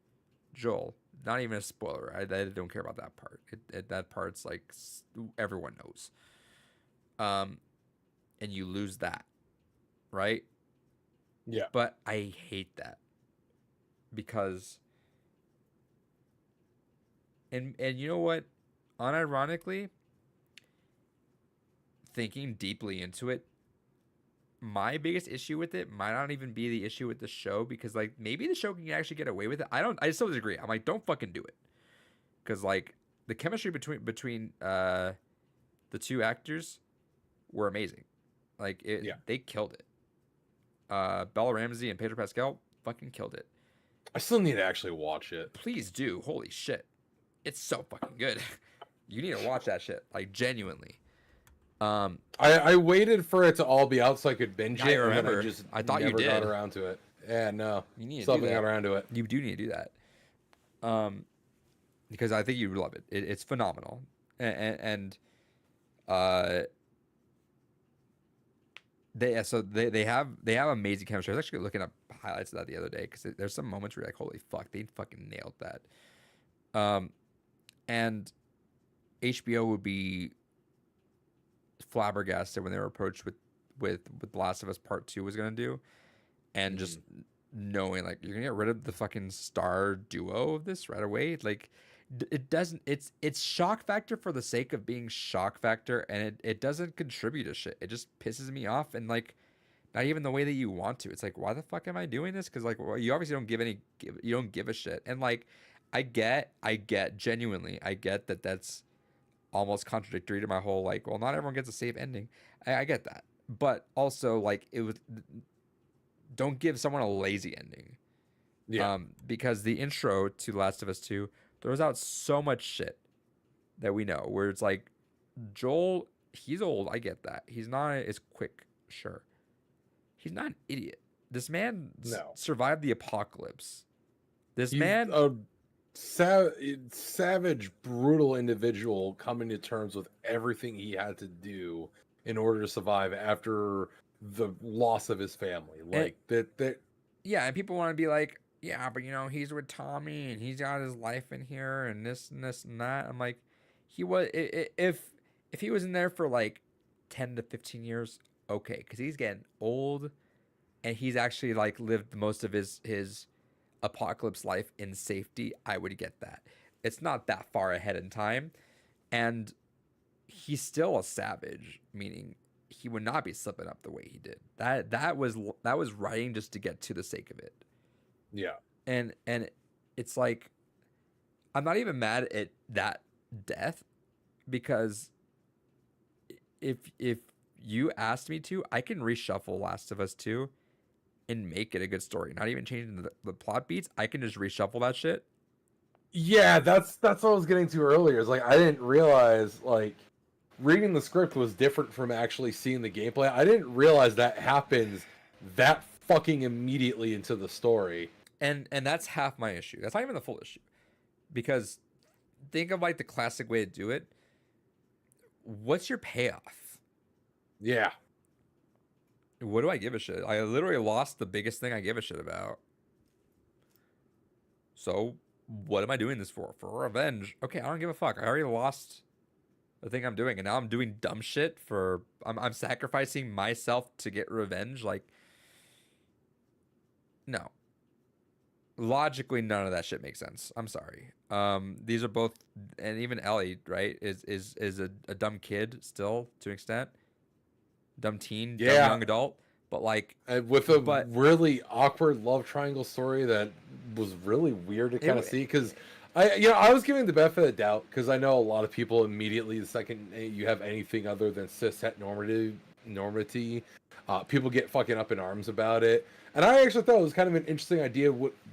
A: Joel. Not even a spoiler. I don't care about that part. That part's like everyone knows. And you lose that, right?
B: Yeah.
A: But I hate that, because and you know what? Unironically, thinking deeply into it, my biggest issue with it might not even be the issue with the show, because like maybe the show can actually get away with it. I still disagree. I'm like, don't fucking do it, because like the chemistry between the two actors were amazing. Like
B: Yeah.
A: they killed it. Bella Ramsey and Pedro Pascal fucking killed it.
B: I still need to actually watch it.
A: Please do. Holy shit, it's so fucking good. You need to watch that shit, like genuinely.
B: I waited for it to all be out so I could binge
A: I
B: it, and then
A: remember.
B: I just
A: I thought you
B: never got
A: did.
B: around to it. Yeah, no.
A: You need to
B: Still
A: do
B: haven't
A: that.
B: got around to it.
A: You do need to do that. Because I think you would love it. It's phenomenal, and they have amazing chemistry. I was actually looking up highlights of that the other day, because there's some moments where you're like, holy fuck, they fucking nailed that. And HBO would be flabbergasted when they were approached with The Last of Us Part 2 was gonna do, and just knowing like you're gonna get rid of the fucking star duo of this right away, like it doesn't, it's shock factor for the sake of being shock factor, and it doesn't contribute to shit. It just pisses me off, and like not even the way that you want to. It's like, why the fuck am I doing this? Because like, well, you obviously you don't give a shit. And like I get genuinely, I get that that's almost contradictory to my whole like, well, not everyone gets a safe ending. I get that, but also like it was, don't give someone a lazy ending.
B: Yeah.
A: Because the intro to Last of Us 2 throws out so much shit that we know, where it's like Joel, he's old, I get that. He's not as quick, sure. He's not an idiot. This man
B: No.
A: survived the apocalypse. This
B: He's
A: man,
B: a savage, brutal individual coming to terms with everything he had to do in order to survive after the loss of his family. Like that.
A: yeah, and people want to be like, yeah, but you know, he's with Tommy and he's got his life in here and this and this and that. I'm like, he was, if he was in there for like 10 to 15 years, okay, because he's getting old, and he's actually like lived most of his apocalypse life in safety. I would get that. It's not that far ahead in time, and he's still a savage, meaning he would not be slipping up the way he did. That was writing just to get to the sake of it.
B: Yeah.
A: And it's like, I'm not even mad at that death, because if you asked me to, I can reshuffle Last of Us 2 and make it a good story. Not even changing the plot beats. I can just reshuffle that shit.
B: Yeah, that's what I was getting to earlier. Is like I didn't realize like reading the script was different from actually seeing the gameplay. I didn't realize that happens that fucking immediately into the story.
A: And that's half my issue. That's not even the full issue. Because think of like the classic way to do it. What's your payoff?
B: Yeah.
A: What do I give a shit? I literally lost the biggest thing I give a shit about. So what am I doing this for? For revenge. Okay, I don't give a fuck. I already lost the thing I'm doing, and now I'm doing dumb shit for I'm sacrificing myself to get revenge. Like, no. Logically, none of that shit makes sense. I'm sorry. These are both, and even Ellie, right, is a dumb kid still to an extent, dumb teen, dumb young adult, but like,
B: and with a really awkward love triangle story that was really weird to kind of see because. I was giving the benefit of the doubt because I know a lot of people immediately the second you have anything other than cishet normity, people get fucking up in arms about it. And I actually thought it was kind of an interesting idea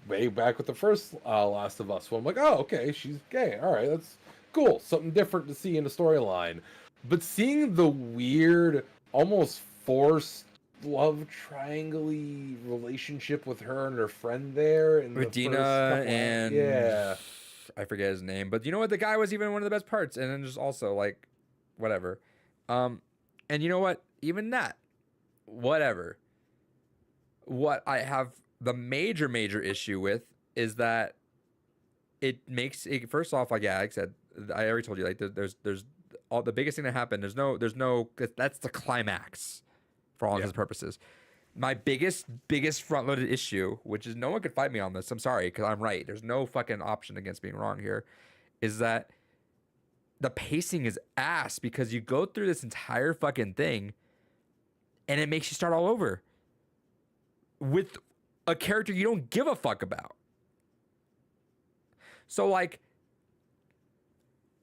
B: way back with the first Last of Us. So I'm like, oh, okay, she's gay. All right, that's cool. Something different to see in the storyline. But seeing the weird, almost forced love triangle relationship with her and her friend there, and
A: with Dina and I forget his name, but you know what? The guy was even one of the best parts, and then just also like, whatever. And you know what? Even that, whatever. What I have the major issue with is that it makes it first off, like I said, I already told you, like there's all the biggest thing that happened. There's no that's the climax for all intents and purposes. My biggest front-loaded issue, which is no one could fight me on this. I'm sorry, because I'm right. There's no fucking option against being wrong here. Is that the pacing is ass because you go through this entire fucking thing, and it makes you start all over with a character you don't give a fuck about. So like,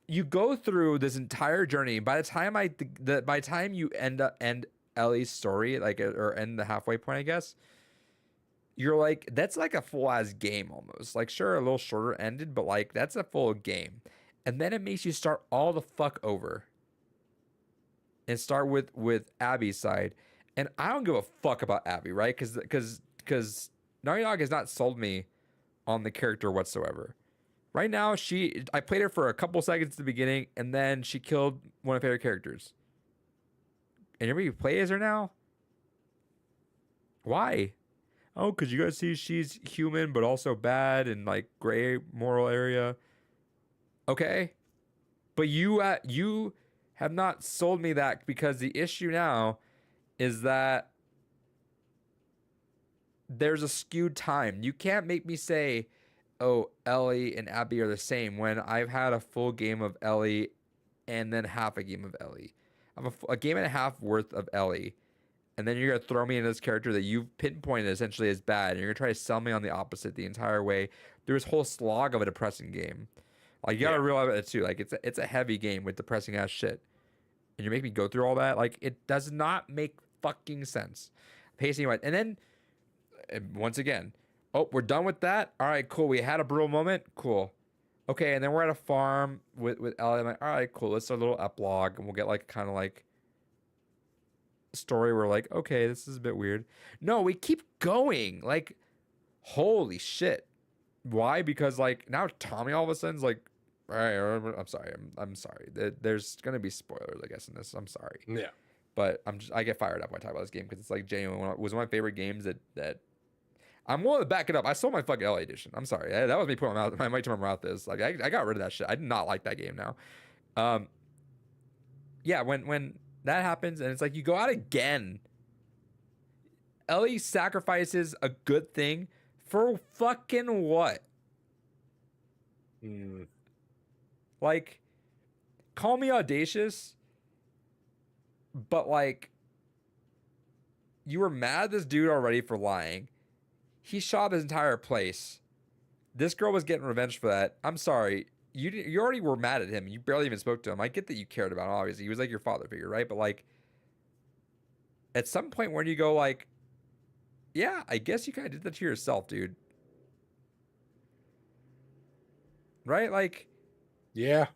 A: you go through this entire journey. By the time you end Ellie's story, like, or end the halfway point, I guess, you're like, that's like a full ass game almost. Like, sure, a little shorter ended, but like that's a full game. And then it makes you start all the fuck over and start with Abby's side. And I don't give a fuck about Abby, right? Because Naughty Dog has not sold me on the character whatsoever. Right now, I played her for a couple seconds at the beginning, and then she killed one of my favorite characters. And everybody play as her now? Why? Oh, because you guys see she's human, but also bad and like gray moral area. Okay. But you have not sold me that, because the issue now is that there's a skewed time. You can't make me say, oh, Ellie and Abby are the same when I've had a full game of Ellie and then half a game of Ellie. I have a game and a half worth of Ellie, and then you're going to throw me into this character that you've pinpointed essentially as bad, and you're going to try to sell me on the opposite the entire way through this whole slog of a depressing game. Like, you got to realize that too. Like, it's a heavy game with depressing ass shit. And you make me go through all that? Like, it does not make fucking sense. Pacing right. And then, once again, oh, we're done with that? All right, cool. We had a brutal moment? Cool. Okay, and then we're at a farm with Ellie. I'm like, all right, cool. Let's start a little epilogue, and we'll get like kind of like story where like, okay, this is a bit weird. No, we keep going. Like, holy shit. Why? Because like now Tommy all of a sudden's like, all right, I'm sorry. I'm sorry. There's gonna be spoilers, I guess, in this. I'm sorry.
B: Yeah.
A: But I get fired up when I talk about this game because it's like genuine. It was one of my favorite games that I'm willing to back it up. I sold my fucking LA edition. I'm sorry. That was me putting my mic to my mouth. Is like I got rid of that shit. I did not like that game now. Yeah, when that happens and it's like you go out again. Ellie sacrifices a good thing for fucking what? Like, call me audacious, but like, you were mad at this dude already for lying. He shot his entire place. This girl was getting revenge for that. I'm sorry. You already were mad at him. You barely even spoke to him. I get that you cared about him, obviously. He was like your father figure, right? But like, at some point when you go like, yeah, I guess you kind of did that to yourself, dude. Right? Like,
B: Yeah.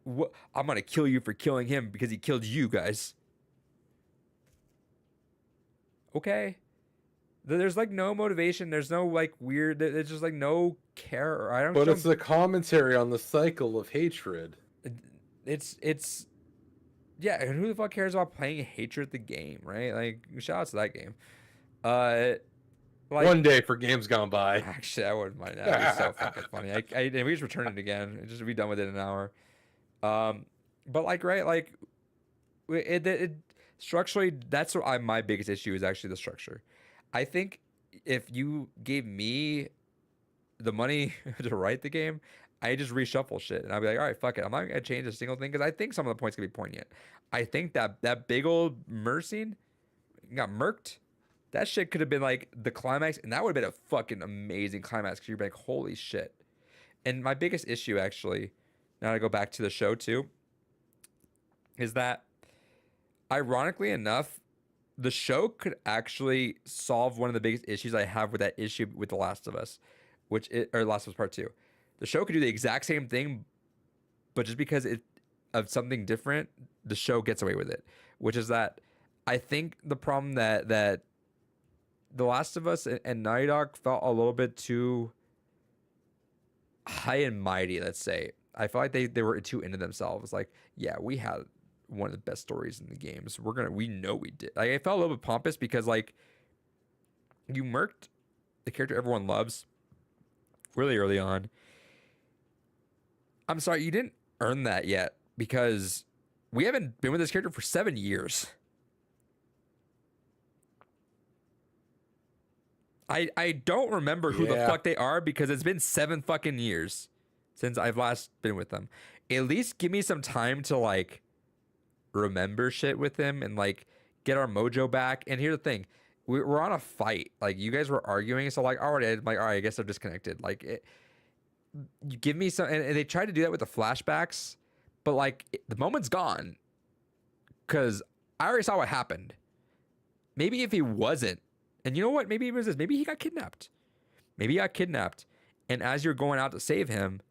A: what? I'm gonna kill you for killing him because he killed you guys. Okay. There's like no motivation. There's no like weird. There's just like no care. I don't
B: But
A: show.
B: it's the commentary on the cycle of hatred.
A: It's yeah. And who the fuck cares about playing hatred the game, right? Like shout out to that game. Uh, like
B: One day for games gone by.
A: actually, I wouldn't mind that. That'd be so fucking funny. And we just return it again. Just be done with it in an hour. But like right, like it structurally, that's what my biggest issue is actually the structure. I think if you gave me the money to write the game, I just reshuffle shit and I'd be like, all right, fuck it. I'm not gonna change a single thing because I think some of the points can be poignant. I think that big old scene got murked. That shit could have been like the climax, and that would have been a fucking amazing climax because you're like, holy shit. And my biggest issue, actually, now I go back to the show too, is that ironically enough, the show could actually solve one of the biggest issues I have with that issue with The Last of Us, or Last of Us Part Two. The show could do the exact same thing, but just because it of something different, the show gets away with it. Which is that I think the problem that The Last of Us and Naughty Dog felt a little bit too high and mighty, let's say. I felt like they were too into themselves. Like, yeah, we had one of the best stories in the games. We know we did. Like, I felt a little bit pompous because like you murked the character everyone loves really early on. I'm sorry, you didn't earn that yet because we haven't been with this character for 7 years. I don't remember who the fuck they are because it's been 7 fucking years since I've last been with them. At least give me some time to like remember shit with him and like get our mojo back. And here's the thing, we're on a fight. Like you guys were arguing, so like already I'm like, all right, I guess they're disconnected. Like you give me some, and they tried to do that with the flashbacks, but like the moment's gone because I already saw what happened. Maybe if he wasn't, and you know what? Maybe it was this. Maybe he got kidnapped. Maybe he got kidnapped, and as you're going out to save him,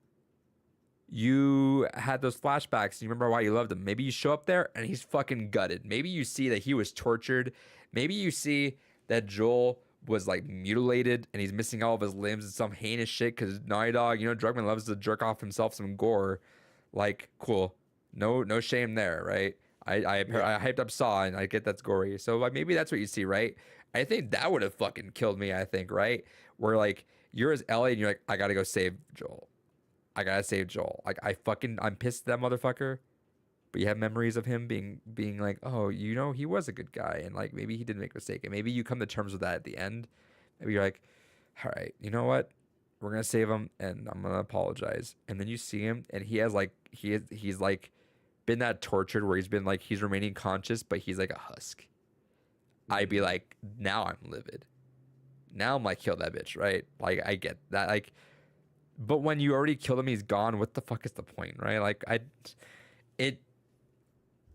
A: you had those flashbacks and you remember why you loved him. Maybe you show up there and he's fucking gutted. Maybe you see that he was tortured. Maybe you see that Joel was like mutilated and he's missing all of his limbs and some heinous shit because Naughty Dog, you know, Druckmann loves to jerk off himself some gore. Like, cool. No shame there, right? I hyped up Saw and I get that's gory. So like maybe that's what you see, right? I think that would have fucking killed me, I think, right? Where like you're as Ellie and you're like, I gotta go save Joel. I gotta save Joel. Like I'm pissed at that motherfucker. But you have memories of him being like, oh, you know, he was a good guy, and like maybe he did make a mistake, and maybe you come to terms with that at the end. Maybe you're like, all right, you know what? We're gonna save him, and I'm gonna apologize. And then you see him, and he has like he's like been that tortured where he's been like he's remaining conscious, but he's like a husk. I'd be like, now I'm livid. Now I'm like, kill that bitch, right? Like I get that, like. But when you already killed him, he's gone. What the fuck is the point, right? Like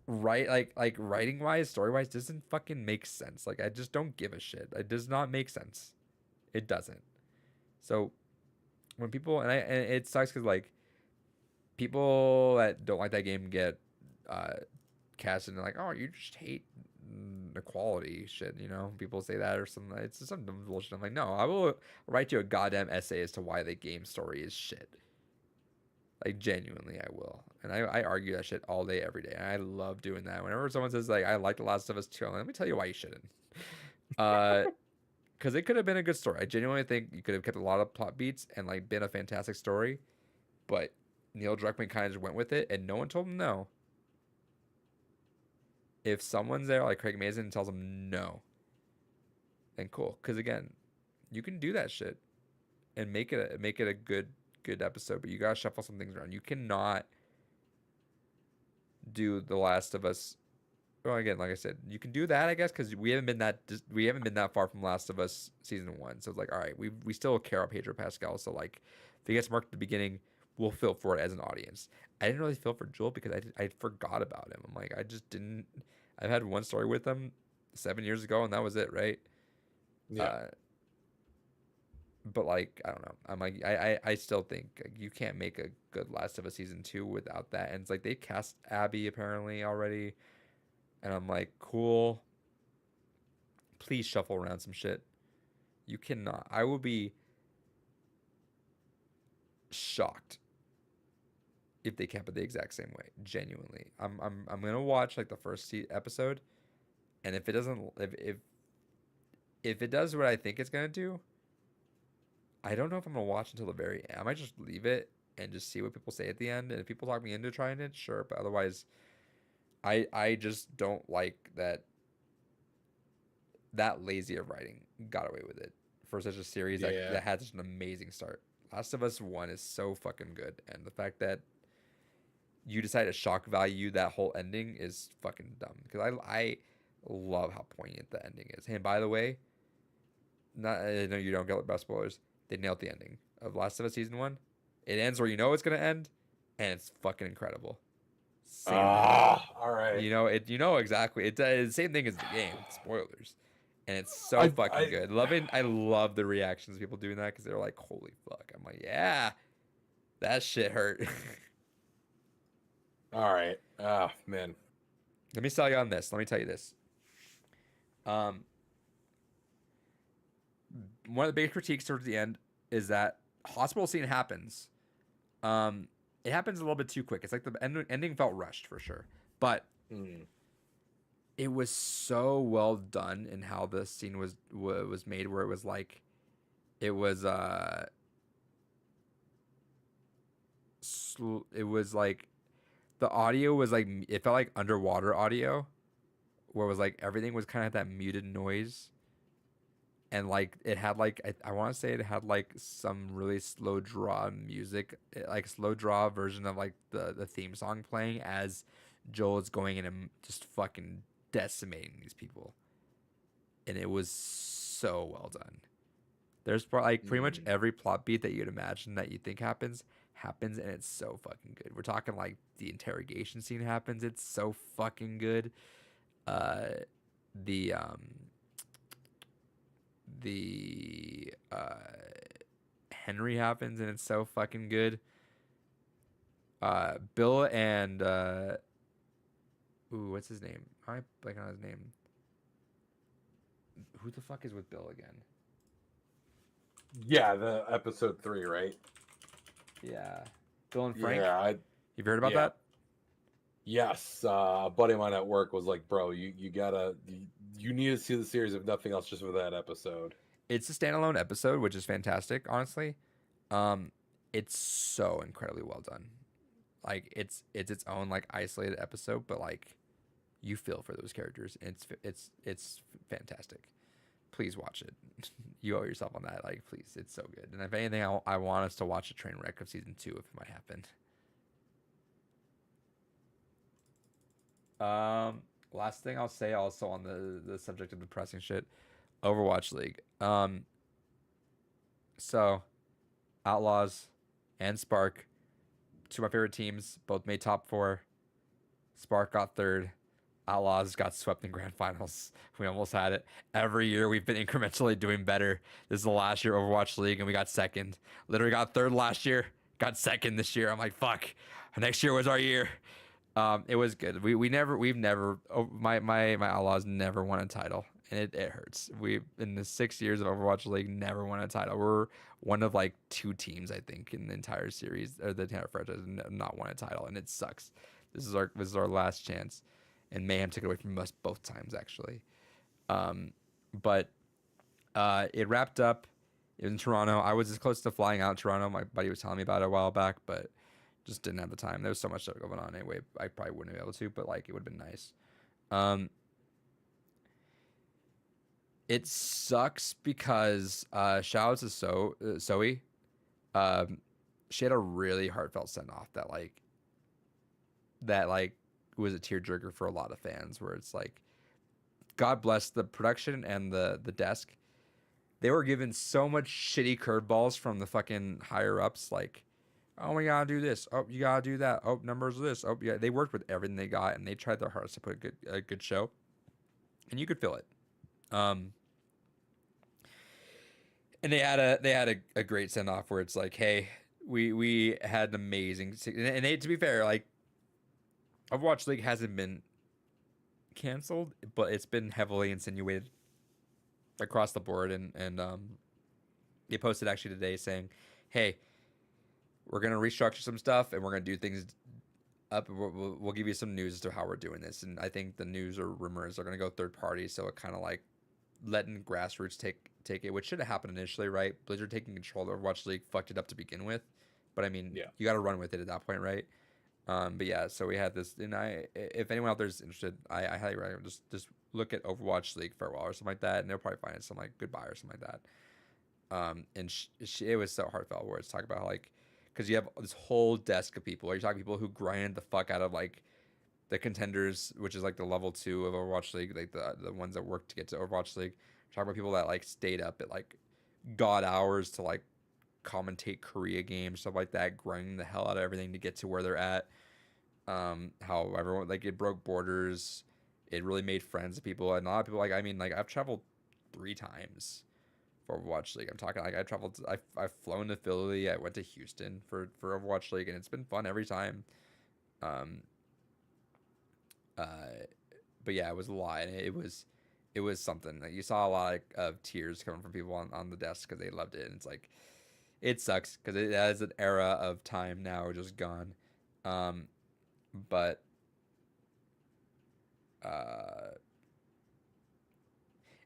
A: like writing wise, story wise, doesn't fucking make sense. Like I just don't give a shit. It does not make sense. It doesn't. So when people and it sucks because like people that don't like that game get cast and they're like, oh, you just hate equality shit, you know, people say that or something. It's just some dumb bullshit. I'm like, no, I will write you a goddamn essay as to why the game story is shit. Like genuinely I will, and I argue that shit all day every day, and I love doing that. Whenever someone says like I like The Last of Us 2, let me tell you why you shouldn't. Because it could have been a good story. I genuinely think you could have kept a lot of plot beats and like been a fantastic story, but Neil Druckmann kind of just went with it and no one told him no. If someone's there like Craig Mazin and tells them no, then cool. Because again, you can do that shit and make it a good episode, but you gotta shuffle some things around. You cannot do The Last of Us. Well, again, like I said, you can do that, I guess, because we haven't been that far from Last of Us season 1. So it's like, all right, we still care about Pedro Pascal. So like, if he gets marked at the beginning, we'll feel for it as an audience. I didn't really feel for Joel because I forgot about him. I'm like, I just didn't. I've had one story with him, 7 years ago, and that was it, right?
B: Yeah.
A: But like, I don't know. I'm like, I still think like, you can't make a good Last of Us season 2 without that. And it's like they cast Abby apparently already, and I'm like, cool. Please shuffle around some shit. You cannot. I will be shocked if they kept it the exact same way. Genuinely, I'm gonna watch like the first episode, and if it doesn't, if it does what I think it's gonna do, I don't know if I'm gonna watch until the very end. I might just leave it and just see what people say at the end. And if people talk me into trying it, sure. But otherwise, I just don't like that lazy of writing got away with it for such a series
B: Yeah.
A: that had such an amazing start. Last of Us 1 is so fucking good, and the fact that you decide to shock value that whole ending is fucking dumb. Because I love how poignant the ending is. And by the way, not I know you don't get best spoilers. They nailed the ending of Last of Us season 1. It ends where you know it's gonna end, and it's fucking incredible. Same thing.
B: All right.
A: You know it. You know exactly. It's the same thing as the game. Spoilers, and it's so fucking
B: I
A: good. I love the reactions of people doing that because they're like, "Holy fuck!" I'm like, "Yeah, that shit hurt."
B: all right. Ah, man.
A: Let me sell you on this. Let me tell you this. Um, one of the big critiques towards the end is that hospital scene happens. It happens a little bit too quick. It's like the ending felt rushed for sure, but
B: Mm.
A: it was so well done in how the scene was made, where it was like, it was it was like the audio was like it felt like underwater audio, where it was like everything was kind of that muted noise, and like it had like I want to say it had like some really slow draw music, like slow draw version of like the theme song playing as Joel is going in and just fucking decimating these people, and it was so well done. There's like pretty much
B: Mm.
A: every plot beat that you'd imagine that you think happens, and it's so fucking good. We're talking like the interrogation scene happens. It's so fucking good. Uh, the the Henry happens, and it's so fucking good. Bill and ooh, what's his name? I blank on his name. Who the fuck is with Bill again?
B: Yeah, the episode 3, right?
A: Yeah, Bill and Frank.
B: Yeah,
A: You've heard about
B: yeah.
A: that?
B: Yes, a buddy of mine at work was like, "Bro, you gotta, you need to see the series if nothing else, just for that episode."
A: It's a standalone episode, which is fantastic, honestly. Um, it's so incredibly well done. Like it's its own like isolated episode, but like you feel for those characters. And it's fantastic. Please watch it. You owe yourself on that. Like, please, it's so good. And if anything, I want us to watch a train wreck of season 2 if it might happen. Last thing I'll say also on the subject of depressing shit, Overwatch League. So Outlaws and Spark, two of my favorite teams, both made top 4. Spark got 3rd. Outlaws got swept in grand finals. We almost had it. Every year we've been incrementally doing better. This is the last year Overwatch League, and we got 2nd. Literally got 3rd last year, got 2nd this year. I'm like, fuck. Next year was our year. It was good. We've never. Oh, my Outlaws never won a title, and it hurts. We in the 6 years of Overwatch League never won a title. We're one of like 2 teams I think in the entire series or the entire franchise not won a title, and it sucks. This is our last chance, and Mayhem took it away from us both times actually. But it wrapped up in Toronto. I was as close to flying out to Toronto. My buddy was telling me about it a while back, but just didn't have the time. There was so much stuff going on anyway. I probably wouldn't be able to, but like it would have been nice. It sucks because shout out to Zoe. She had a really heartfelt send off that was a tearjerker for a lot of fans. Where it's like, God bless the production and the desk. They were given so much shitty curveballs from the fucking higher ups, like, oh, we gotta do this. Oh, you gotta do that. Oh, numbers of this. Oh, yeah. They worked with everything they got, and they tried their hardest to put a good show. and you could feel it. And they had a great send off where it's like, hey, we had an amazing and they, to be fair, like Overwatch League hasn't been canceled, but it's been heavily insinuated across the board, and they posted actually today saying, hey, we're gonna restructure some stuff and we're gonna do things up. We'll give you some news as to how we're doing this, and I think the news or rumors are gonna go third party, so it kind of like letting grassroots take it, which should have happened initially, right? Blizzard taking control of Overwatch League fucked it up to begin with, but I mean,
B: Yeah.
A: you got to run with it at that point, right? But yeah, so we had this, and if anyone out there is interested, I highly recommend just look at Overwatch League Farewell or something like that, and they'll probably find it some like Goodbye or something like that. And it was so heartfelt where it's talking about like, because you have this whole desk of people, or you're talking people who grind the fuck out of like the contenders, which is like the level 2 of Overwatch League, like the ones that work to get to Overwatch League. We're talking about people that like stayed up at like god hours to like commentate Korea games, stuff like that, grinding the hell out of everything to get to where they're at. How everyone like it broke borders, it really made friends with people, and a lot of people like, I mean, like I've traveled 3 times for Overwatch League. I'm talking like I've flown to Philly, I went to Houston for Overwatch League, and it's been fun every time. Um, but yeah, it was a lot, and it was something. Like you saw a lot of tears coming from people on the desk because they loved it, and it's like it sucks because it has an era of time now just gone. But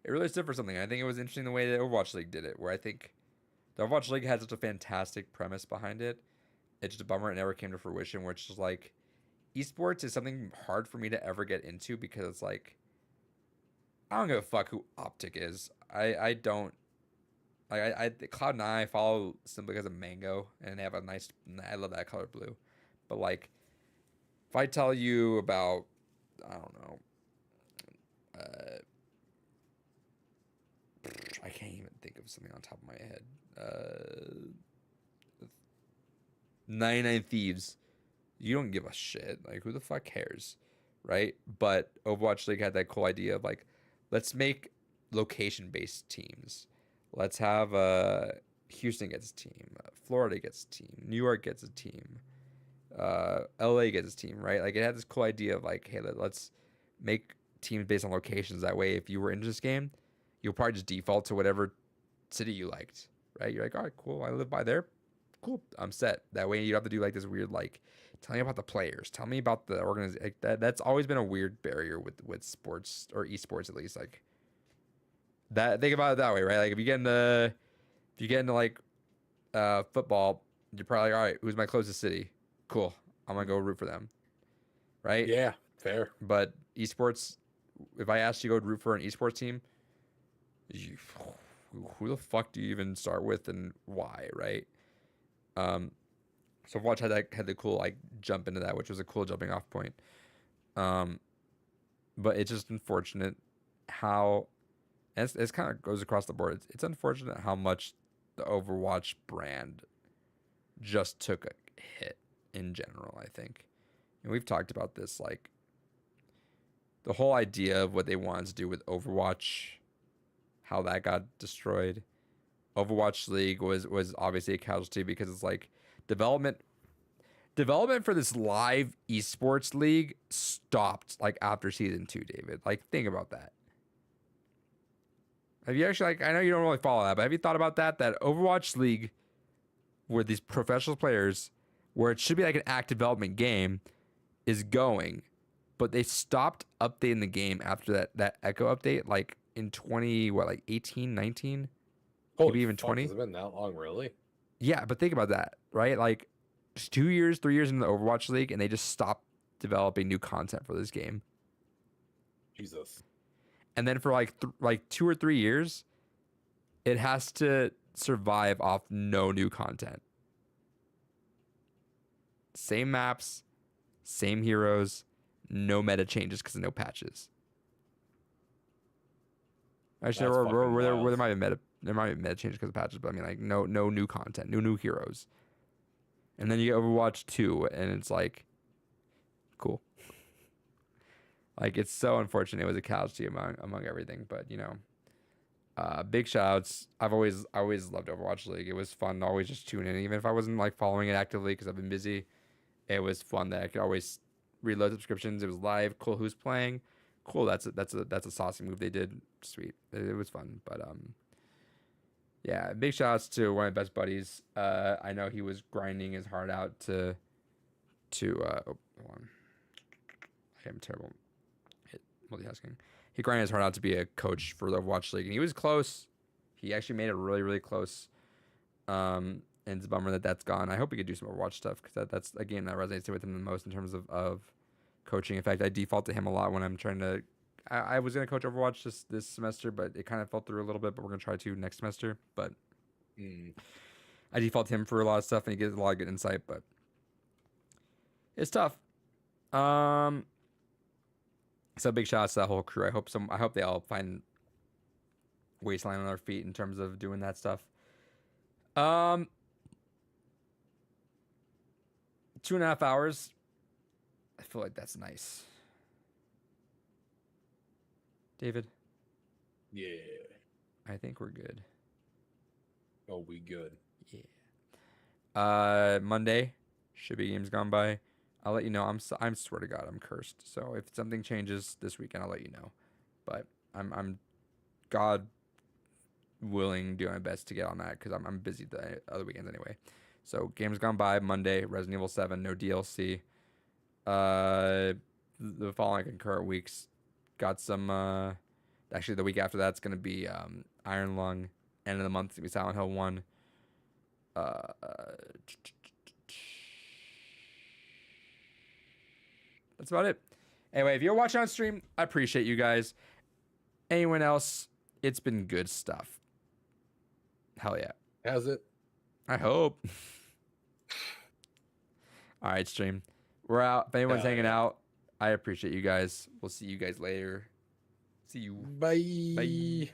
A: it really stood for something. I think it was interesting the way that Overwatch League did it, where I think the Overwatch League had such a fantastic premise behind it. It's just a bummer it never came to fruition, where it's just like esports is something hard for me to ever get into because it's like I don't give a fuck who Optic is. I don't like I Cloud9 I follow simply because of Mango, and they have a nice, I love that color blue. But like if I tell you about, I don't know, I can't even think of something on top of my head. 99 Thieves. You don't give a shit. Like, who the fuck cares? Right? But Overwatch League had that cool idea of like, let's make location based teams. Let's have Houston gets a team, Florida gets a team, New York gets a team, LA gets a team, right? Like, it had this cool idea of like, hey, let's make teams based on locations. That way, if you were into this game, you'll probably just default to whatever city you liked, right? You're like, all right, cool. I live by there. Cool. I'm set. That way you don't have to do like this weird, like, tell me about the players. Tell me about the organization. Like, that's always been a weird barrier with sports or esports, at least. Like that, think about it that way, right? Like if you get into like football, you're probably like, all right, who's my closest city? Cool. I'm gonna go root for them. Right?
B: Yeah, fair.
A: But esports, if I asked you to go root for an esports team, who the fuck do you even start with and why, right? So Overwatch had the cool like jump into that, which was a cool jumping off point. But it's just unfortunate how, and it's kind of goes across the board. It's unfortunate how much the Overwatch brand just took a hit in general, I think. And we've talked about this, like the whole idea of what they wanted to do with Overwatch, how that got destroyed. Overwatch League was obviously a casualty because it's like development for this live esports league stopped like after season 2, David. Like think about that. Have you actually, like, I know you don't really follow that, but have you thought about that Overwatch League, where these professional players, where it should be like an active development game, is going, but they stopped updating the game after that Echo update, like in 18, 19?
B: Holy
A: Maybe even
B: fuck,
A: 20?
B: has it been that long, really?
A: Yeah, but think about that, right? Like, just 2 years, 3 years into the Overwatch League, and they just stopped developing new content for this game.
B: Jesus.
A: And then for like 2 or 3 years, it has to survive off no new content. Same maps, same heroes, no meta changes because of no patches. Actually,
B: That's fucking
A: where
B: wild.
A: there might be meta changes because of patches, but I mean, like, no new content, no new heroes. And then you get Overwatch 2, and it's like, cool. Like it's so unfortunate it was a casualty among everything, but big shout outs. I always loved Overwatch League. It was fun to always just tune in, even if I wasn't like following it actively because I've been busy. It was fun that I could always reload subscriptions. It was live. Cool, who's playing? Cool. That's a saucy move they did. Sweet. It was fun, but yeah. Big shout outs to one of my best buddies. I know he was grinding his heart out to hold on. I'm terrible at multitasking. He grinded his heart out to be a coach for the Overwatch League, and he was close. He actually made it really, really close. And it's a bummer that that's gone. I hope he could do some Overwatch stuff because that's a game that resonates with him the most in terms of coaching. In fact, I default to him a lot when I'm trying to. I was gonna coach Overwatch this semester, but it kind of fell through a little bit. But we're gonna try to next semester. But I default to him for a lot of stuff, and he gives a lot of good insight. But it's tough. So big shout outs to that whole crew. I hope they all find ways to land on their feet in terms of doing that stuff. 2.5 hours. I feel like that's nice. David?
B: Yeah.
A: I think we're good.
B: Oh, we good.
A: Yeah. Monday should be games gone by. I'll let you know. I'm swear to God, I'm cursed. So if something changes this weekend, I'll let you know. But I'm God willing, doing my best to get on that because I'm busy the other weekends anyway. So games gone by Monday, Resident Evil 7, no DLC. The following concurrent weeks got some. Actually, the week after that's gonna be Iron Lung. End of the month, it's gonna be Silent Hill 1. That's about it. Anyway, if you're watching on stream, I appreciate you guys. Anyone else, it's been good stuff. Hell yeah.
B: Has it?
A: I hope. All right, stream. We're out. If anyone's hanging out, I appreciate you guys. We'll see you guys later. See you.
B: Bye.
A: Bye.